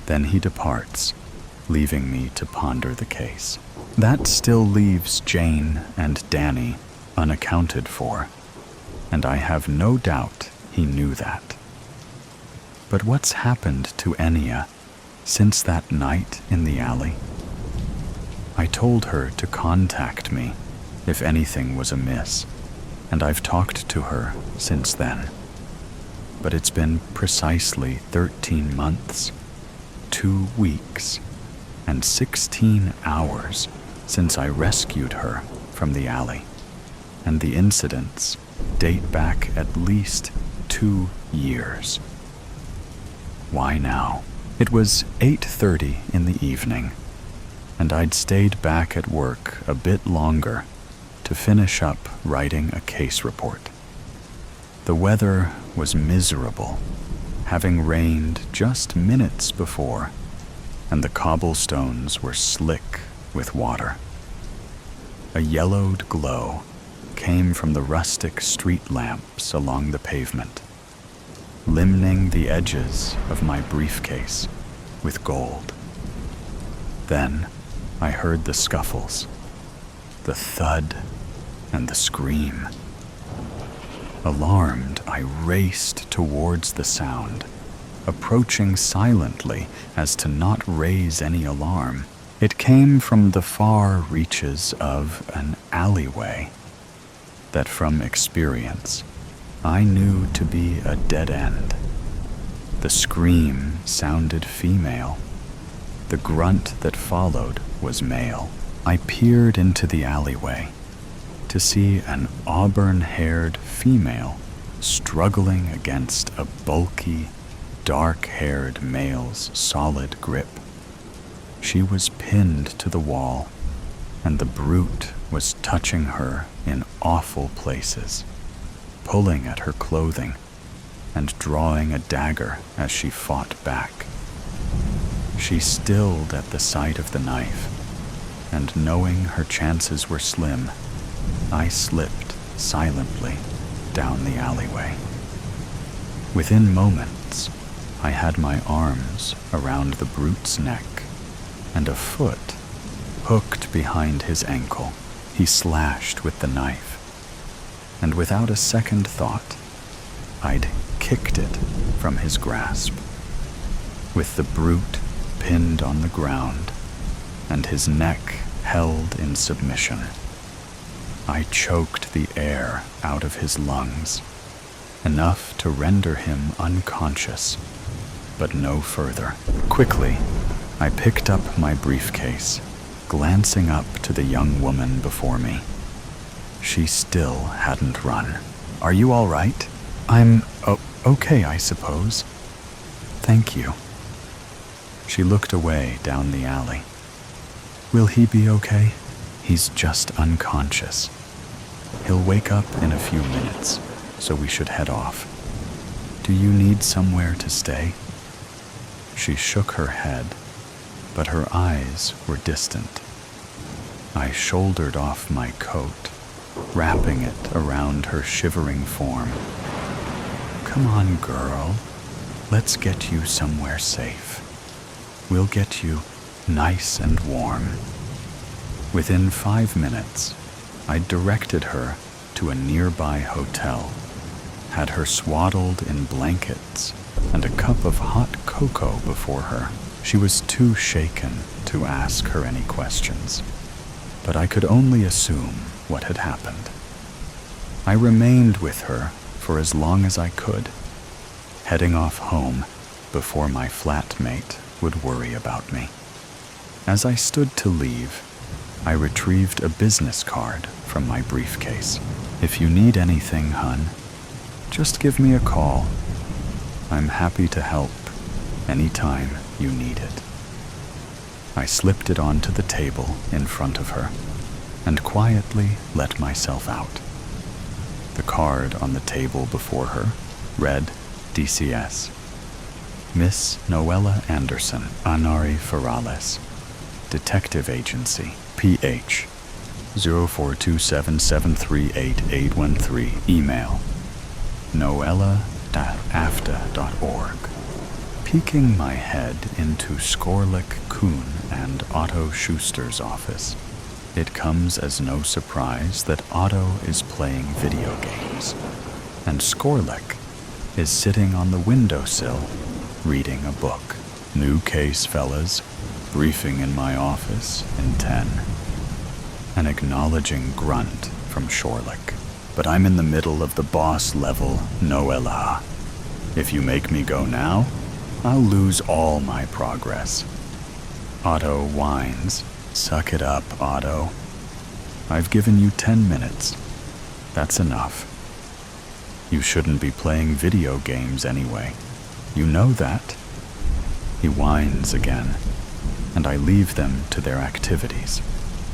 Then he departs, leaving me to ponder the case. That still leaves Jane and Danny unaccounted for, and I have no doubt he knew that. But what's happened to Enya since that night in the alley? I told her to contact me if anything was amiss, and I've talked to her since then. But it's been precisely 13 months, 2 weeks, and 16 hours since I rescued her from the alley, and the incidents date back at least 2 years. Why now? It was 8:30 in the evening, and I'd stayed back at work a bit longer to finish up writing a case report. The weather was miserable, having rained just minutes before, and the cobblestones were slick with water. A yellowed glow came from the rustic street lamps along the pavement, limning the edges of my briefcase with gold. Then I heard the scuffles, the thud, and the scream. Alarmed, I raced towards the sound, approaching silently as to not raise any alarm. It came from the far reaches of an alleyway that, from experience, I knew to be a dead end. The scream sounded female. The grunt that followed was male. I peered into the alleyway to see an auburn-haired female struggling against a bulky, dark-haired male's solid grip. She was pinned to the wall, and the brute was touching her in awful places, pulling at her clothing and drawing a dagger as she fought back. She stilled at the sight of the knife, and knowing her chances were slim, I slipped silently down the alleyway. Within moments, I had my arms around the brute's neck, and a foot hooked behind his ankle. He slashed with the knife, and without a second thought, I'd kicked it from his grasp. With the brute pinned on the ground and his neck held in submission, I choked the air out of his lungs, enough to render him unconscious, but no further. Quickly, I picked up my briefcase, glancing up to the young woman before me. She still hadn't run. "Are you all right?" "I'm okay, I suppose. Thank you." She looked away down the alley. "Will he be okay?" "He's just unconscious. He'll wake up in a few minutes, so we should head off. Do you need somewhere to stay?" She shook her head, but her eyes were distant. I shouldered off my coat, wrapping it around her shivering form. "Come on, girl. Let's get you somewhere safe. We'll get you nice and warm." Within 5 minutes, I directed her to a nearby hotel, had her swaddled in blankets and a cup of hot cocoa before her. She was too shaken to ask her any questions, but I could only assume what had happened. I remained with her for as long as I could, heading off home before my flatmate would worry about me. As I stood to leave, I retrieved a business card from my briefcase. If you need anything, hun, just give me a call. I'm happy to help anytime you need it. I slipped it onto the table in front of her and quietly let myself out. The card on the table before her read DCS. Miss Noella Anderson, Anari Ferrales, Detective Agency, PH 0427738813, email noella.afta.org. Peeking my head into Skorlik Kuhn and Otto Schuster's office, it comes as no surprise that Otto is playing video games, and Skorlik is sitting on the windowsill reading a book. New case, fellas. Briefing in my office in 10. An acknowledging grunt from Shorlick. But I'm in the middle of the boss level, Noella. If you make me go now, I'll lose all my progress. Otto whines. Suck it up, Otto. I've given you 10 minutes. That's enough. You shouldn't be playing video games anyway. You know that. He whines again, and I leave them to their activities,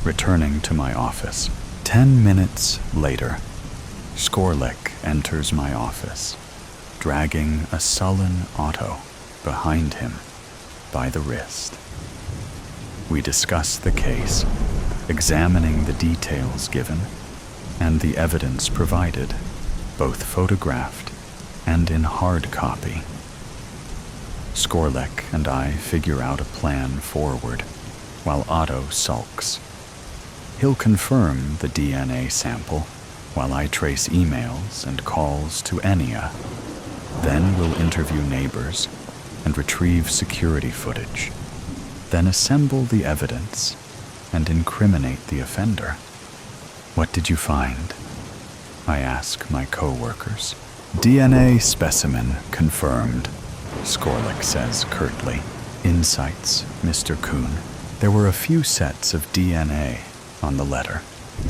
returning to my office. 10 minutes later, Skorlik enters my office, dragging a sullen Otto behind him by the wrist. We discuss the case, examining the details given and the evidence provided, both photographed and in hard copy. Skorlik and I figure out a plan forward, while Otto sulks. He'll confirm the DNA sample, while I trace emails and calls to Enya. Then we'll interview neighbors and retrieve security footage. Then assemble the evidence and incriminate the offender. What did you find? I ask my co-workers. DNA specimen confirmed, Skorlik says curtly. Insights, Mr. Kuhn. There were a few sets of DNA on the letter,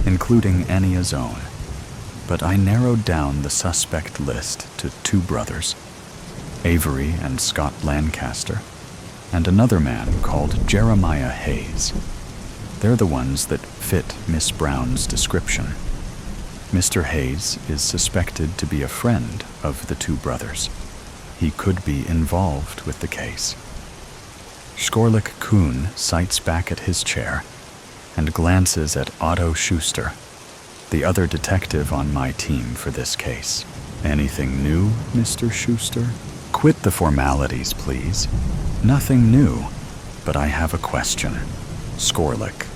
including Enya's own, but I narrowed down the suspect list to 2 brothers, Avery and Scott Lancaster, and another man called Jeremiah Hayes. They're the ones that fit Miss Brown's description. Mr. Hayes is suspected to be a friend of the 2 brothers. He could be involved with the case. Skorlik Kuhn sights back at his chair and glances at Otto Schuster, the other detective on my team for this case. Anything new, Mr. Schuster? Quit the formalities, please. Nothing new, but I have a question. Skorlik,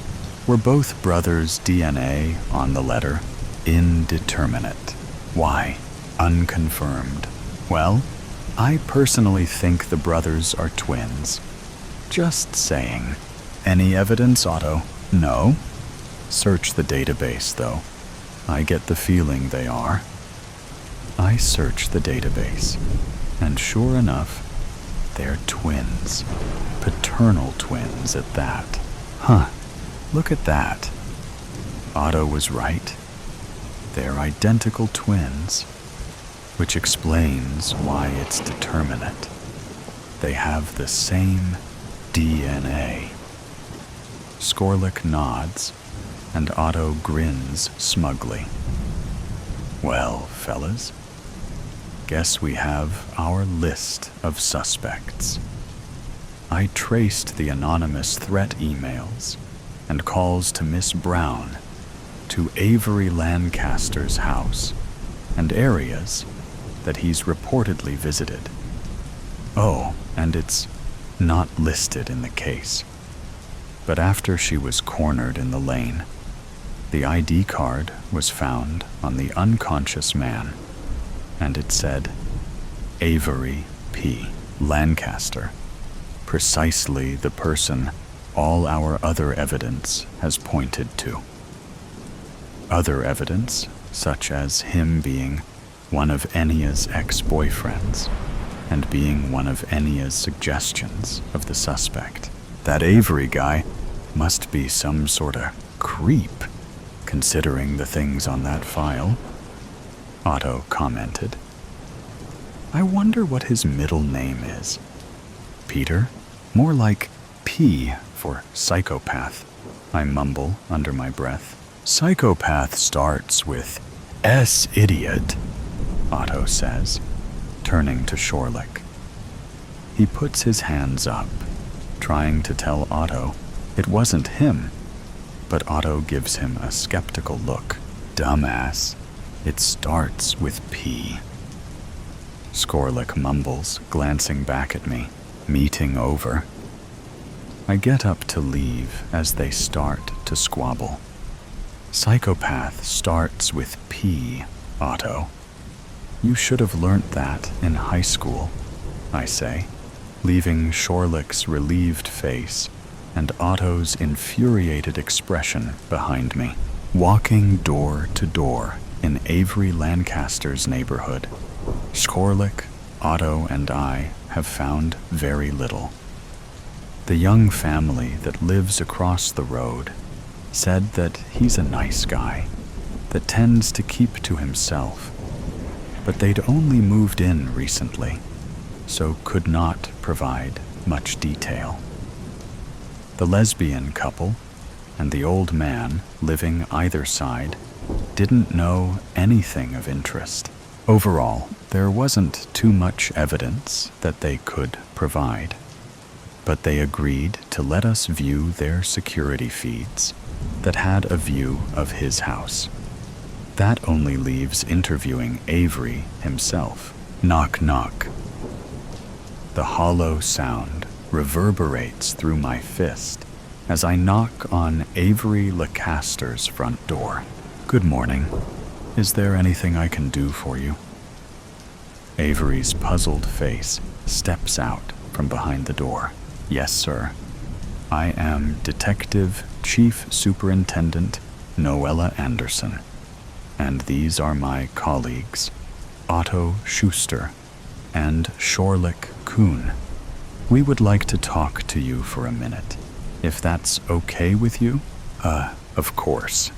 were both brothers' DNA on the letter? Indeterminate. Why? Unconfirmed. Well, I personally think the brothers are twins. Just saying. Any evidence, Otto? No. Search the database, though. I get the feeling they are. I search the database, and sure enough, they're twins. Paternal twins at that. Huh, look at that. Otto was right. They're identical twins, which explains why it's determinate. They have the same DNA. Skorlik nods, and Otto grins smugly. Well, fellas, guess we have our list of suspects. I traced the anonymous threat emails and calls to Miss Brown, to Avery Lancaster's house, and areas that he's reportedly visited. Oh, and it's not listed in the case. But after she was cornered in the lane, the ID card was found on the unconscious man, and it said, Avery P. Lancaster, precisely the person all our other evidence has pointed to. Other evidence, such as him being one of Ennia's ex-boyfriends, and being one of Ennia's suggestions of the suspect. That Avery guy must be some sort of creep, considering the things on that file, Otto commented. I wonder what his middle name is. Peter? More like P for psychopath, I mumble under my breath. Psychopath starts with S idiot, Otto says, turning to Shorlick. He puts his hands up, trying to tell Otto it wasn't him, but Otto gives him a skeptical look. Dumbass, it starts with P. Skorlick mumbles, glancing back at me. Meeting over. I get up to leave as they start to squabble. Psychopath starts with P, Otto. You should have learnt that in high school, I say, leaving Shorlick's relieved face and Otto's infuriated expression behind me. Walking door to door in Avery Lancaster's neighborhood, Skorlick, Otto, and I have found very little. The young family that lives across the road said that he's a nice guy that tends to keep to himself, but they'd only moved in recently, so could not provide much detail. The lesbian couple and the old man living either side didn't know anything of interest. Overall, there wasn't too much evidence that they could provide, but they agreed to let us view their security feeds that had a view of his house. That only leaves interviewing Avery himself. Knock, knock. The hollow sound reverberates through my fist as I knock on Avery Lancaster's front door. Good morning. Is there anything I can do for you? Avery's puzzled face steps out from behind the door. Yes, sir. I am Detective Chief Superintendent Noella Anderson, and these are my colleagues, Otto Schuster and Shorlick Kuhn. We would like to talk to you for a minute, if that's okay with you? Of course.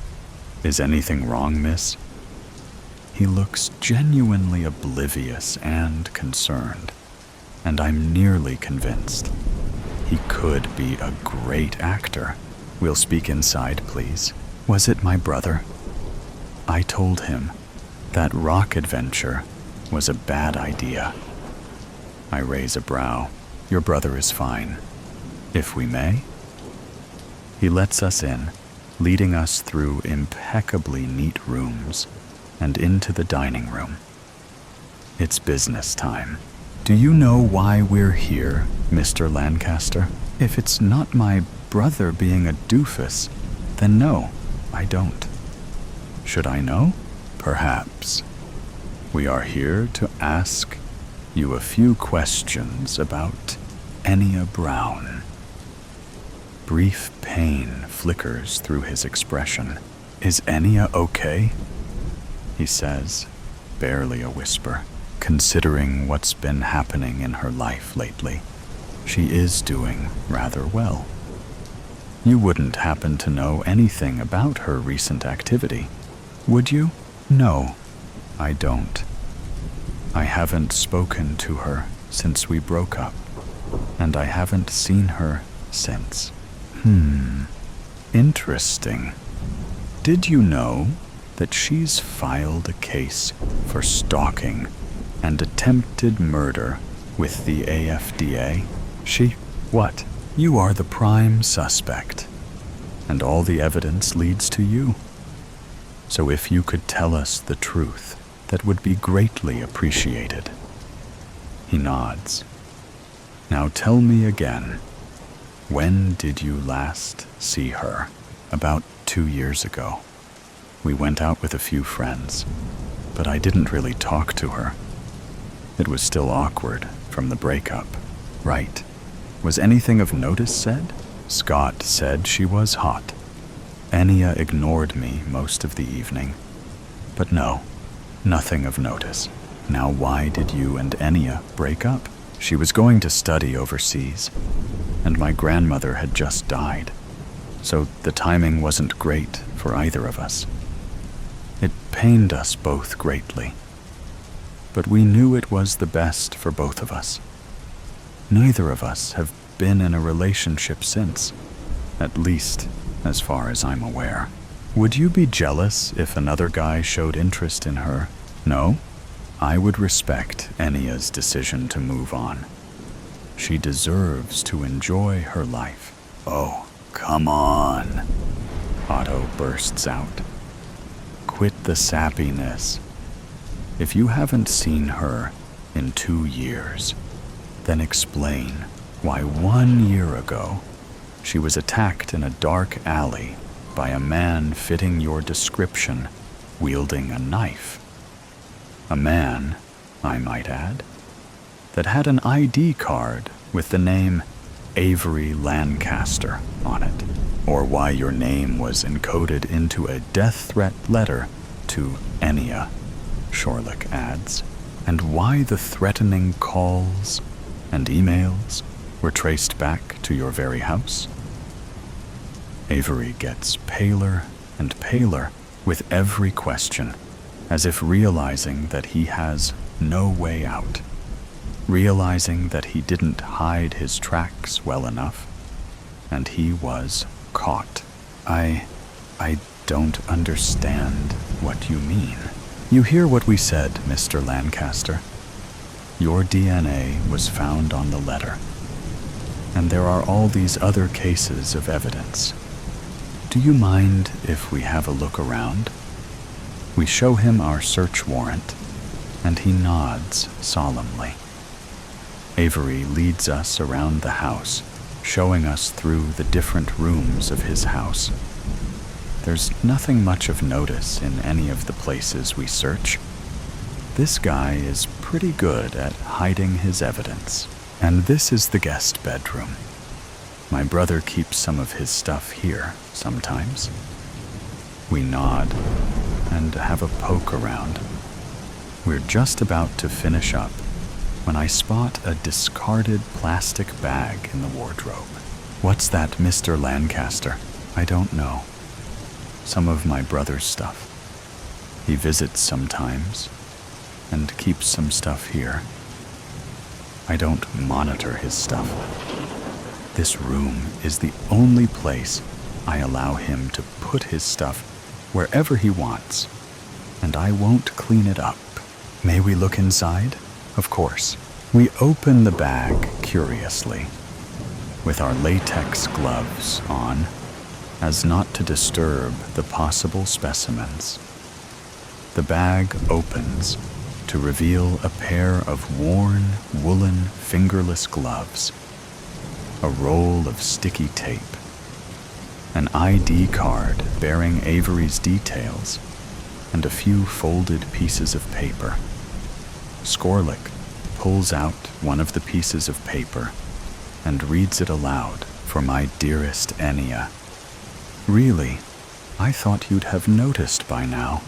Is anything wrong, miss? He looks genuinely oblivious and concerned, and I'm nearly convinced he could be a great actor. We'll speak inside, please. Was it my brother? I told him that rock adventure was a bad idea. I raise a brow. Your brother is fine. If we may? He lets us in, leading us through impeccably neat rooms and into the dining room. It's business time. Do you know why we're here, Mr. Lancaster? If it's not my brother being a doofus, then no, I don't. Should I know? Perhaps. We are here to ask you a few questions about Enya Brown. Brief pain flickers through his expression. Is Enya okay? He says, barely a whisper. Considering what's been happening in her life lately, she is doing rather well. You wouldn't happen to know anything about her recent activity, would you? No, I don't. I haven't spoken to her since we broke up, and I haven't seen her since. Interesting. Did you know that she's filed a case for stalking and attempted murder with the AFDA? What? You are the prime suspect, and all the evidence leads to you. So if you could tell us the truth, that would be greatly appreciated. He nods. Now tell me again, when did you last see her? About 2 years ago. We went out with a few friends, but I didn't really talk to her. It was still awkward from the breakup. Right. Was anything of notice said? Scott said she was hot. Enya ignored me most of the evening. But no, Nothing of notice. Now why did you and Enya break up? She was going to study overseas, and my grandmother had just died, so the timing wasn't great for either of us. It pained us both greatly, but we knew it was the best for both of us. Neither of us have been in a relationship since, at least as far as I'm aware. Would you be jealous if another guy showed interest in her? No? I would respect Enya's decision to move on. She deserves to enjoy her life. Oh, come on, Otto bursts out. Quit the sappiness. If you haven't seen her in 2 years, then explain why 1 year ago she was attacked in a dark alley by a man fitting your description, wielding a knife. A man, I might add, that had an ID card with the name Avery Lancaster on it, or why your name was encoded into a death threat letter to Enya, Shorlick adds, and why the threatening calls and emails were traced back to your very house. Avery gets paler and paler with every question, as if realizing that he has no way out, realizing that he didn't hide his tracks well enough, and he was caught. I don't understand what you mean. You hear what we said, Mr. Lancaster. Your DNA was found on the letter, and there are all these other cases of evidence. Do you mind if we have a look around? We show him our search warrant, and he nods solemnly. Avery leads us around the house, showing us through the different rooms of his house. There's nothing much of notice in any of the places we search. This guy is pretty good at hiding his evidence. And this is the guest bedroom. My brother keeps some of his stuff here sometimes. We nod and have a poke around. We're just about to finish up when I spot a discarded plastic bag in the wardrobe. What's that, Mr. Lancaster? I don't know. Some of my brother's stuff. He visits sometimes and keeps some stuff here. I don't monitor his stuff. This room is the only place I allow him to put his stuff wherever he wants, and I won't clean it up. May we look inside? Of course. We open the bag curiously, with our latex gloves on, as not to disturb the possible specimens. The bag opens to reveal a pair of worn, woolen, fingerless gloves, a roll of sticky tape, an ID card bearing Avery's details, and a few folded pieces of paper. Skorlick pulls out one of the pieces of paper and reads it aloud for my dearest Enya. Really, I thought you'd have noticed by now.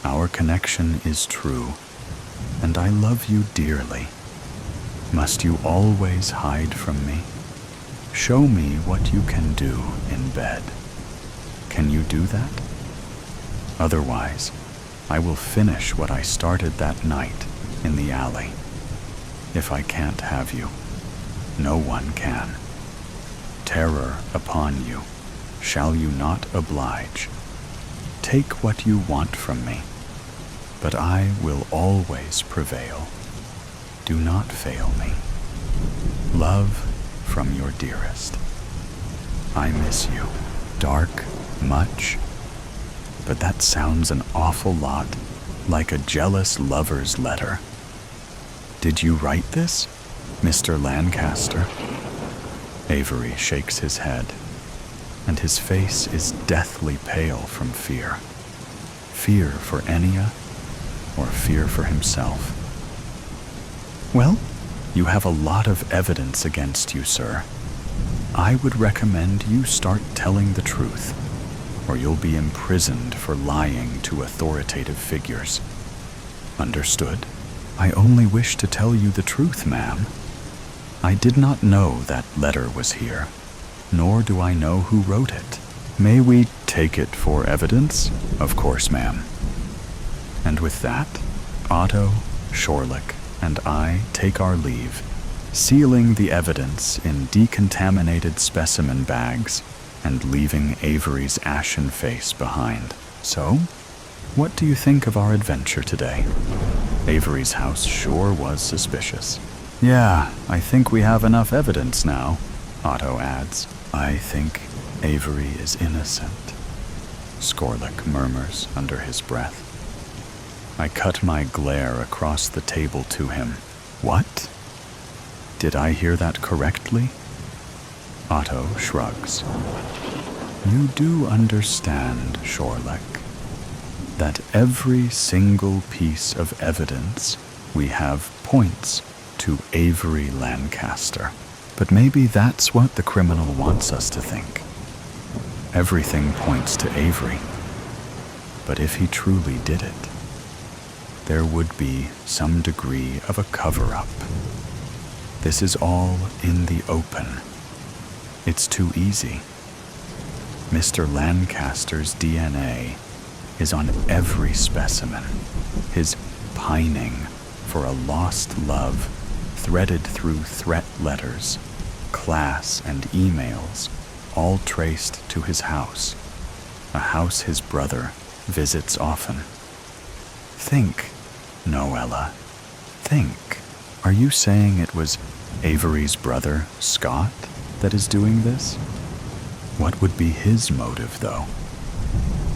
Our connection is true, and I love you dearly. Must you always hide from me? Show me what you can do in bed. Can you do that? Otherwise, I will finish what I started that night in the alley. If I can't have you, no one can. Terror upon you, shall you not oblige? Take what you want from me, but I will always prevail. Do not fail me. Love from your dearest. I miss you. Dark, much? But that sounds an awful lot like a jealous lover's letter. Did you write this, Mr. Lancaster? Avery shakes his head, and his face is deathly pale from fear. Fear for Enya, or fear for himself? Well, you have a lot of evidence against you, sir. I would recommend you start telling the truth, or you'll be imprisoned for lying to authoritative figures. Understood. I only wish to tell you the truth, ma'am. I did not know that letter was here, nor do I know who wrote it. May we take it for evidence? Of course, ma'am. And with that, Otto, Shorlick, and I take our leave, sealing the evidence in decontaminated specimen bags and leaving Avery's ashen face behind. So, what do you think of our adventure today? Avery's house sure was suspicious. Yeah, I think we have enough evidence now, Otto adds. I think Avery is innocent, Skorlik murmurs under his breath. I cut my glare across the table to him. What? Did I hear that correctly? Otto shrugs. You do understand, Shorlick, that every single piece of evidence we have points to Avery Lancaster. But maybe that's what the criminal wants us to think. Everything points to Avery. But if he truly did it, there would be some degree of a cover-up. This is all in the open. It's too easy. Mr. Lancaster's DNA is on every specimen. His pining for a lost love threaded through threat letters, class and emails, all traced to his house, a house his brother visits often. Think, Noella, think. Are you saying it was Avery's brother, Scott, that is doing this? What would be his motive, though?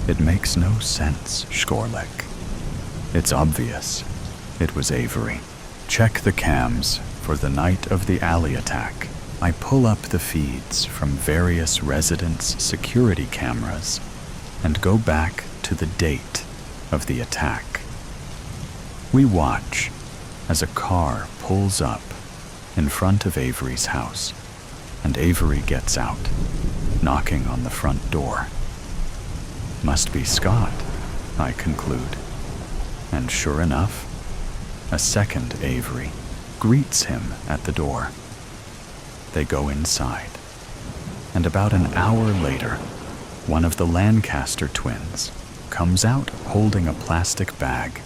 It makes no sense, Skorlik. It's obvious. It was Avery. Check the cams for the night of the alley attack. I pull up the feeds from various residents' security cameras and go back to the date of the attack. We watch as a car pulls up in front of Avery's house, and Avery gets out, knocking on the front door. Must be Scott, I conclude. And sure enough, a second Avery greets him at the door. They go inside, and about an hour later, one of the Lancaster twins comes out holding a plastic bag,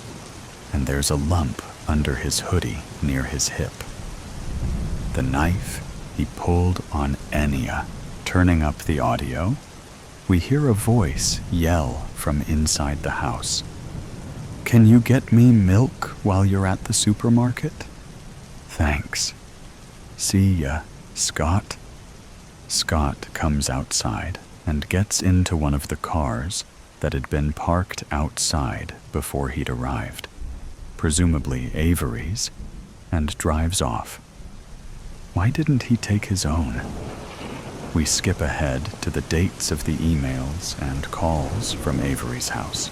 and there's a lump under his hoodie near his hip. The knife he pulled on Enya. Turning up the audio, we hear a voice yell from inside the house. Can you get me milk while you're at the supermarket? Thanks. See ya, Scott. Scott comes outside and gets into one of the cars that had been parked outside before he'd arrived, presumably Avery's, and drives off. Why didn't he take his own? We skip ahead to the dates of the emails and calls from Avery's house,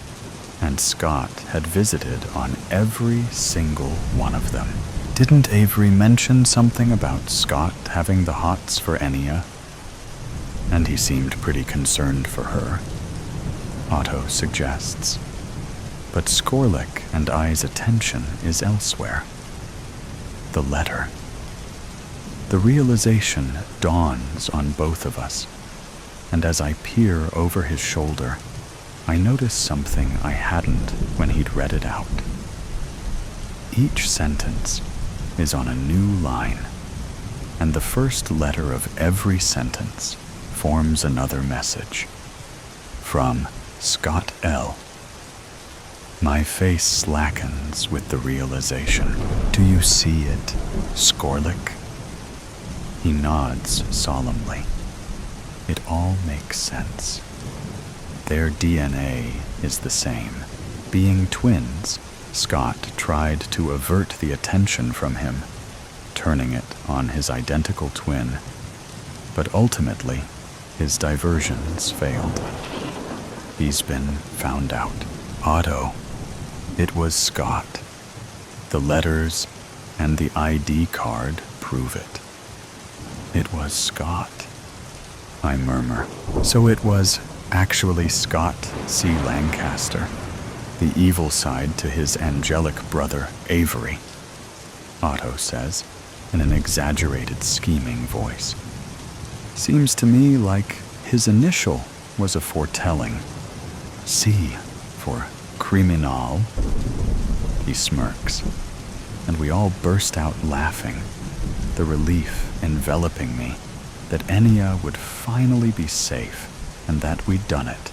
and Scott had visited on every single one of them. Didn't Avery mention something about Scott having the hots for Enya? And he seemed pretty concerned for her, Otto suggests. But Skorlik and I's attention is elsewhere. The letter. The realization dawns on both of us, and as I peer over his shoulder, I notice something I hadn't when he'd read it out. Each sentence is on a new line, and the first letter of every sentence forms another message. From Scott L. My face slackens with the realization. Do you see it, Skorlik? He nods solemnly. It all makes sense. Their DNA is the same. Being twins, Scott tried to avert the attention from him, turning it on his identical twin. But ultimately, his diversions failed. He's been found out. Otto. It was Scott. The letters and the ID card prove it. It was Scott, I murmur. So it was actually Scott C. Lancaster. the evil side to his angelic brother, Avery, Otto says, in an exaggerated, scheming voice. Seems to me like his initial was a foretelling. C for criminal. He smirks, and we all burst out laughing, the relief enveloping me that Enya would finally be safe and that we'd done it.